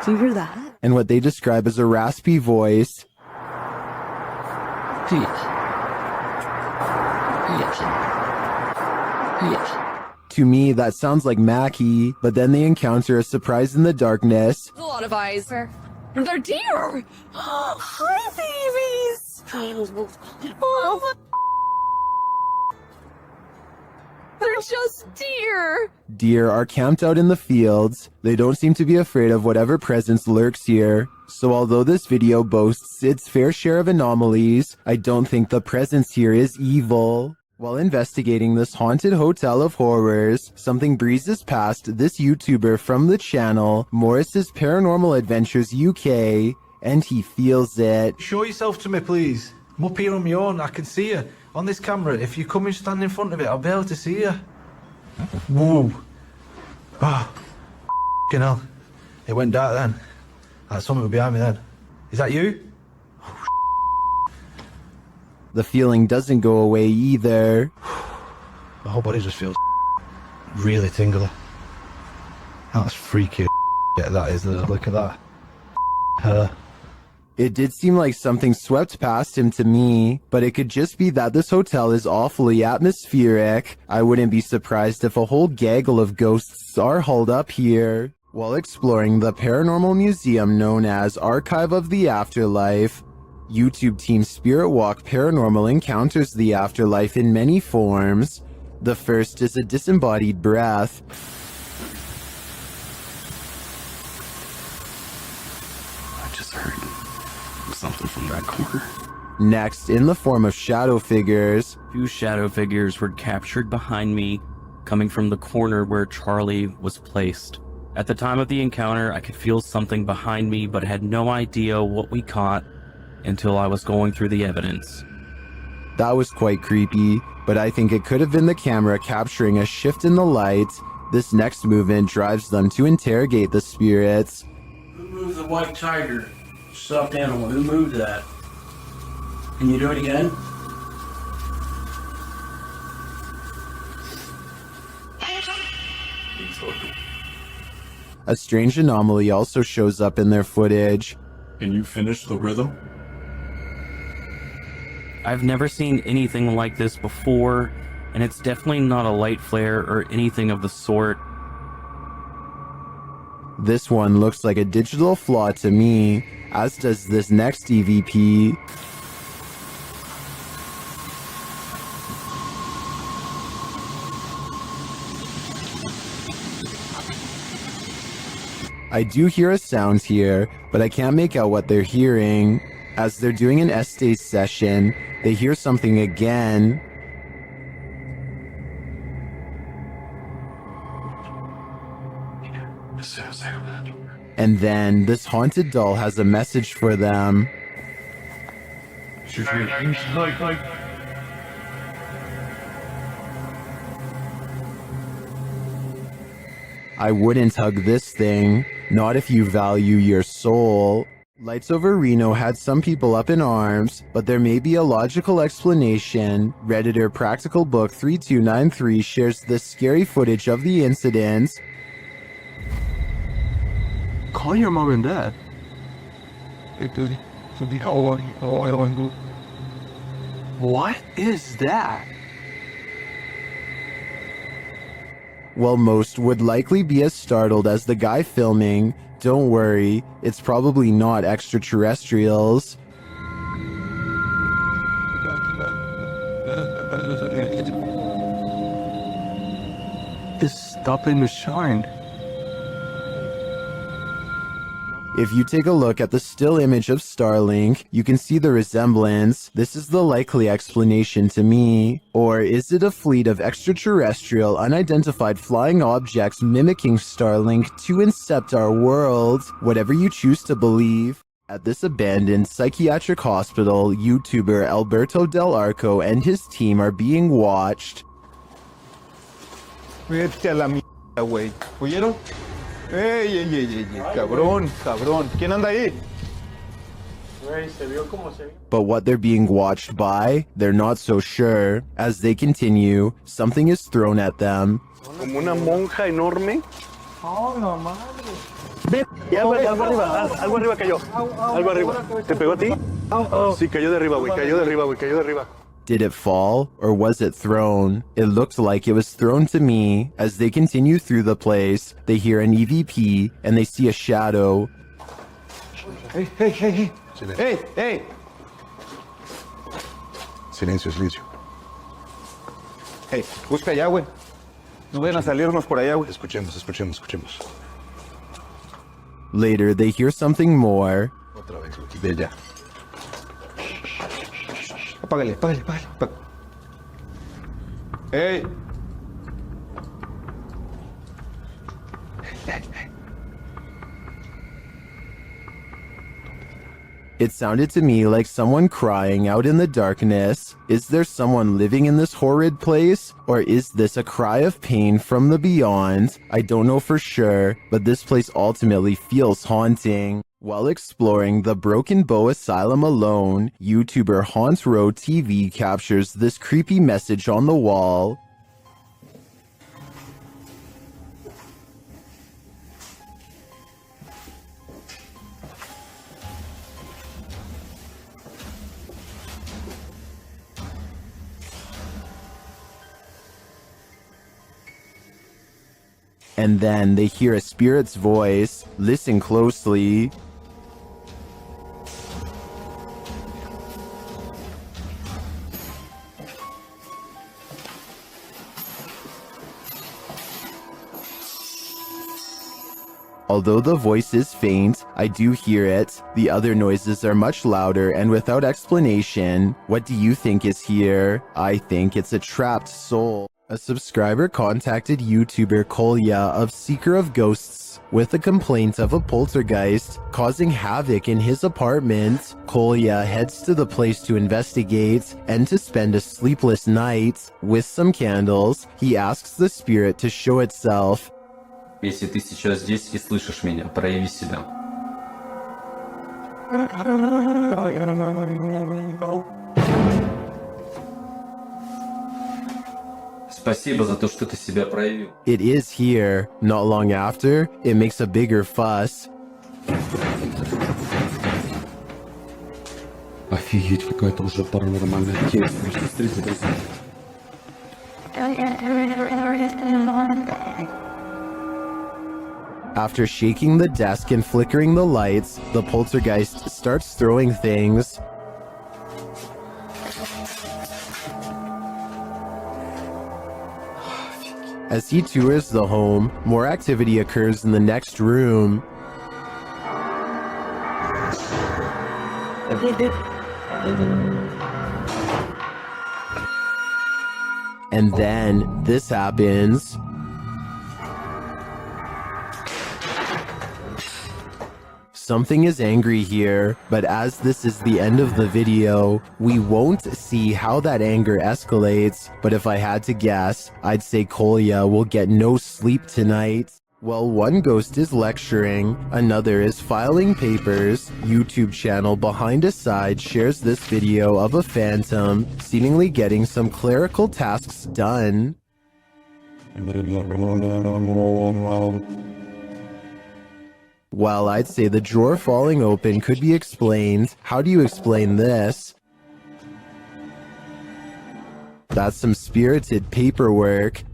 Do you hear that? And what they describe as a raspy voice. To me, that sounds like Mackie, but then they encounter a surprise in the darkness. There's a lot of eyes. They're deer! Hi, babies! Oh, they're just deer! Deer are camped out in the fields. They don't seem to be afraid of whatever presence lurks here. So although this video boasts its fair share of anomalies, I don't think the presence here is evil. While investigating this haunted hotel of horrors, something breezes past this YouTuber from the channel, Morris's Paranormal Adventures UK, and he feels it. Show yourself to me, please. I'm up here on my own. I can see you. On this camera, if you come and stand in front of it, I'll be able to see you. Whoa. Ah. F***ing hell. It went dark then. That's something behind me then. Is that you? The feeling doesn't go away either. My whole body just feels really tingly. That's freaky. Yeah, that is. Look at that. Her. It did seem like something swept past him to me, but it could just be that this hotel is awfully atmospheric. I wouldn't be surprised if a whole gaggle of ghosts are holed up here. While exploring the paranormal museum known as Archive of the Afterlife, YouTube team Spirit Walk Paranormal encounters the afterlife in many forms. The first is a disembodied breath. I just heard something from that corner. Next, in the form of shadow figures. 2 shadow figures were captured behind me, coming from the corner where Charlie was placed. At the time of the encounter, I could feel something behind me, but had no idea what we caught until I was going through the evidence. That was quite creepy, but I think it could have been the camera capturing a shift in the light. This next movement drives them to interrogate the spirits. Who moved the white tiger? Stuffed animal. Who moved that? Can you do it again? A strange anomaly also shows up in their footage. Can you finish the rhythm? I've never seen anything like this before, and it's definitely not a light flare or anything of the sort. This one looks like a digital flaw to me, as does this next EVP. I do hear a sound here, but I can't make out what they're hearing. As they're doing an Estes session, they hear something again. And then this haunted doll has a message for them. I wouldn't hug this thing, not if you value your soul. Lights Over Reno had some people up in arms, but there may be a logical explanation. Redditor Practical Book 3293 shares this scary footage of the incident. Call your mom and dad. What is that? While most would likely be as startled as the guy filming, don't worry, it's probably not extraterrestrials. It's stopping to shine. If you take a look at the still image of Starlink, you can see the resemblance. This is the likely explanation to me. Or is it a fleet of extraterrestrial, unidentified flying objects mimicking Starlink to incept our world? Whatever you choose to believe. At this abandoned psychiatric hospital, YouTuber Alberto Del Arco and his team are being watched. Vete a la mierda, güey. ¿Oyeron? ¡Ey, ey, ey, ey! ¡Cabrón, cabrón! ¿Quién anda ahí? But what they're being watched by, they're not so sure. As they continue, something is thrown at them. Como una monja enorme. ¡Oh, no madre! Ve, algo arriba cayó. Algo arriba. ¿Te pegó a ti? Sí, cayó de arriba, güey. Cayó de arriba, güey. Cayó de arriba. Did it fall, or was it thrown? It looked like it was thrown to me. As they continue through the place, they hear an EVP, and they see a shadow. Hey, hey, hey, hey. Hey, hey. Silencio, silencio. Hey, busca allá, güey. No vayan a salirnos por allá, güey. Escuchemos, escuchemos, escuchemos. Later, they hear something more. Otra vez, Lucky, de allá. Apágale, apágale, apágale. Hey. It sounded to me like someone crying out in the darkness. Is there someone living in this horrid place? Or is this a cry of pain from the beyond? I don't know for sure, but this place ultimately feels haunting. While exploring the Broken Bow Asylum alone, YouTuber Haunt Row TV captures this creepy message on the wall. And then they hear a spirit's voice. Listen closely. Although the voice is faint, I do hear it. The other noises are much louder and without explanation. What do you think is here? I think it's a trapped soul. A subscriber contacted YouTuber Kolya of Seeker of Ghosts with a complaint of a poltergeist causing havoc in his apartment. Kolya heads to the place to investigate and to spend a sleepless night. With some candles, he asks the spirit to show itself. Если ты сейчас здесь и слышишь меня, прояви себя. Спасибо за то, что ты себя проявил. It is here. Not long after, it makes a bigger fuss. Офигеть, какая-то уже паранормальная тема. Смотрите, друзья. After shaking the desk and flickering the lights, the poltergeist starts throwing things. As he tours the home, more activity occurs in the next room. And then this happens. Something is angry here, but as this is the end of the video, we won't see how that anger escalates, but if I had to guess, I'd say Kolya will get no sleep tonight. While one ghost is lecturing, another is filing papers. YouTube channel Behind a Side shares this video of a phantom seemingly getting some clerical tasks done. While I'd say the drawer falling open could be explained, how do you explain this? That's some spirited paperwork.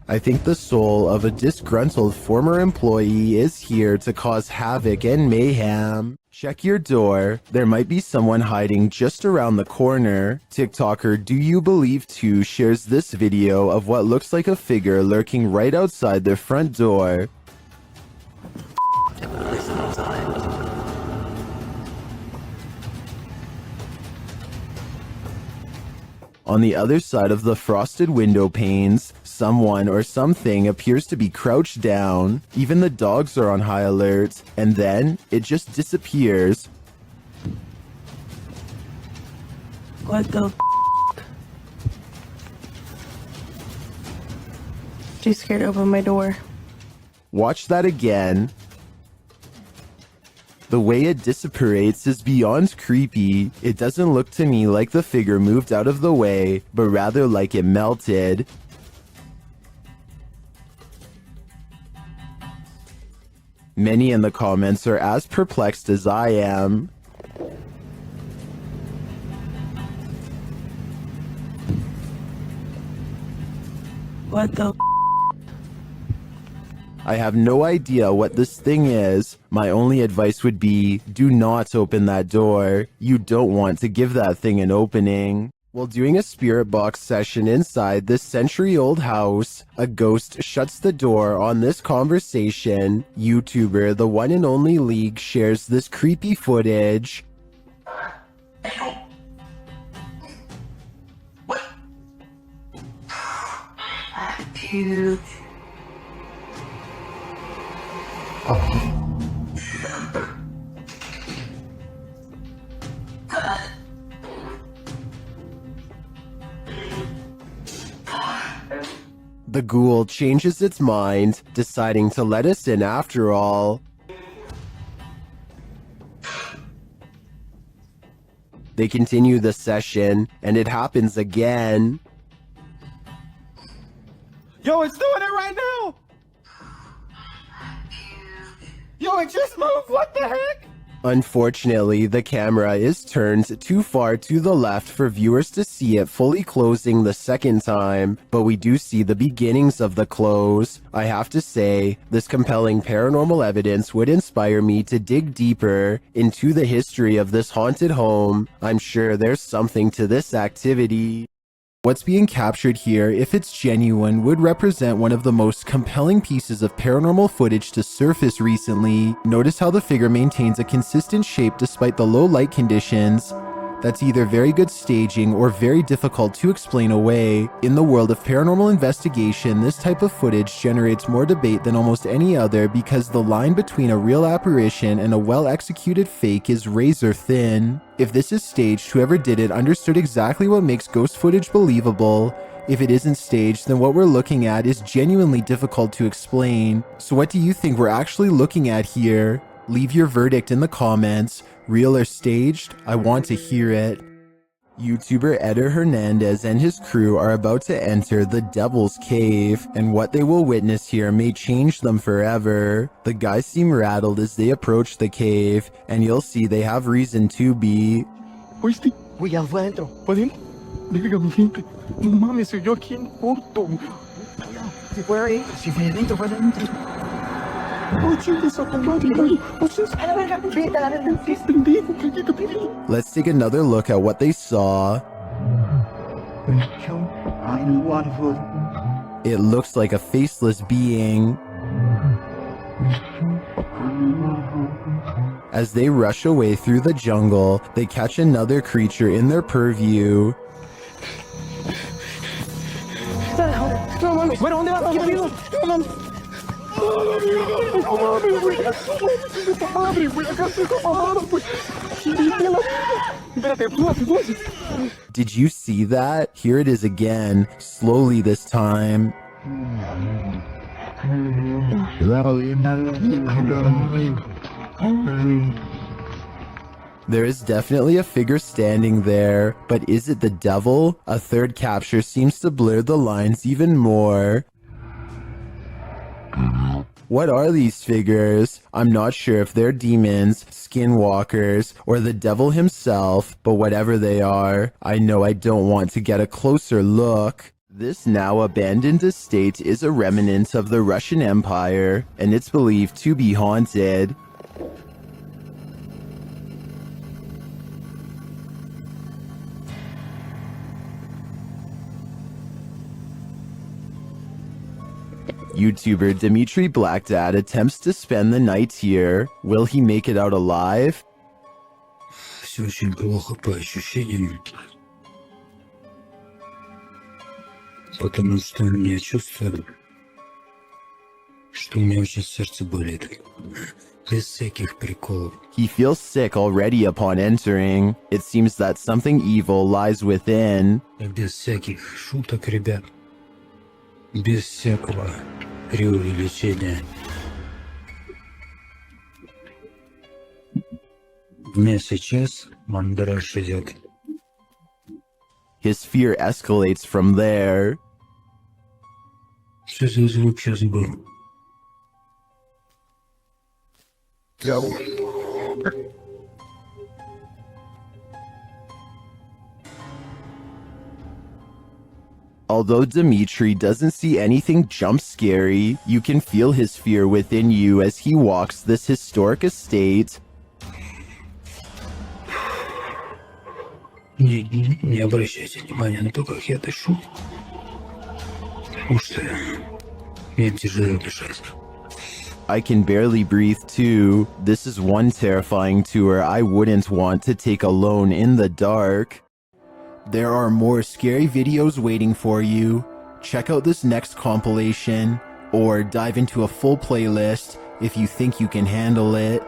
I think the soul of a disgruntled former employee is here to cause havoc and mayhem. Check your door. There might be someone hiding just around the corner. TikToker Do You Believe 2 shares this video of what looks like a figure lurking right outside their front door. On the other side of the frosted window panes, someone or something appears to be crouched down. Even the dogs are on high alert, and then it just disappears. What the She's scared to open my door. Watch that again. The way it dissipates is beyond creepy. It doesn't look to me like the figure moved out of the way, but rather like it melted. Many in the comments are as perplexed as I am. What the I have no idea what this thing is. My only advice would be, do not open that door. You don't want to give that thing an opening. While doing a spirit box session inside this century-old house, a ghost shuts the door on this conversation. YouTuber The One and Only League shares this creepy footage. Dude. The ghoul changes its mind, deciding to let us in after all. They continue the session, and it happens again. Yo, it's doing it right now! Yo, it just moved! What the heck? Unfortunately, the camera is turned too far to the left for viewers to see it fully closing the second time, but we do see the beginnings of the close. I have to say, this compelling paranormal evidence would inspire me to dig deeper into the history of this haunted home. I'm sure there's something to this activity. What's being captured here, if it's genuine, would represent one of the most compelling pieces of paranormal footage to surface recently. Notice how the figure maintains a consistent shape despite the low light conditions. That's either very good staging or very difficult to explain away. In the world of paranormal investigation, this type of footage generates more debate than almost any other because the line between a real apparition and a well-executed fake is razor thin. If this is staged, whoever did it understood exactly what makes ghost footage believable. If it isn't staged, then what we're looking at is genuinely difficult to explain. So what do you think we're actually looking at here? Leave your verdict in the comments. Real or staged? I want to hear it. YouTuber Eder Hernandez and his crew are about to enter the Devil's Cave, and what they will witness here may change them forever. The guys seem rattled as they approach the cave, and you'll see they have reason to be. ¿Oíste? Voy adentro. ¿Podemos? Verga, mi gente. No mames, soy yo aquí en corto. Si fue ahí, si fue adentro, fue adentro. Let's take another look at what they saw. It looks like a faceless being. As they rush away through the jungle, they catch another creature in their purview. Did you see that? Here it is again, slowly this time. There is definitely a figure standing there, but is it the devil? A third capture seems to blur the lines even more. What are these figures? I'm not sure if they're demons, skinwalkers, or the devil himself, but whatever they are, I know I don't want to get a closer look. This now abandoned estate is a remnant of the Russian Empire, and it's believed to be haunted. YouTuber Dimitri Black Dad attempts to spend the night here. Will he make it out alive? Все очень плохо по ощущениям. Потому что я чувствую, что у меня очень сердце болит. Без всяких приколов. He feels sick already upon entering. It seems that something evil lies within. Без всяких шуток, ребят. Без всякого преувеличения. У меня сейчас мандраж идет. His fear escalates from there. Что за звук сейчас был? Although Dimitri doesn't see anything jump scary, you can feel his fear within you as he walks this historic estate. Не обращайте внимания на то, как я дышу. Потому что мне тяжело дышать. I can barely breathe too. This is one terrifying tour I wouldn't want to take alone in the dark. There are more scary videos waiting for you. Check out this next compilation, or dive into a full playlist if you think you can handle it.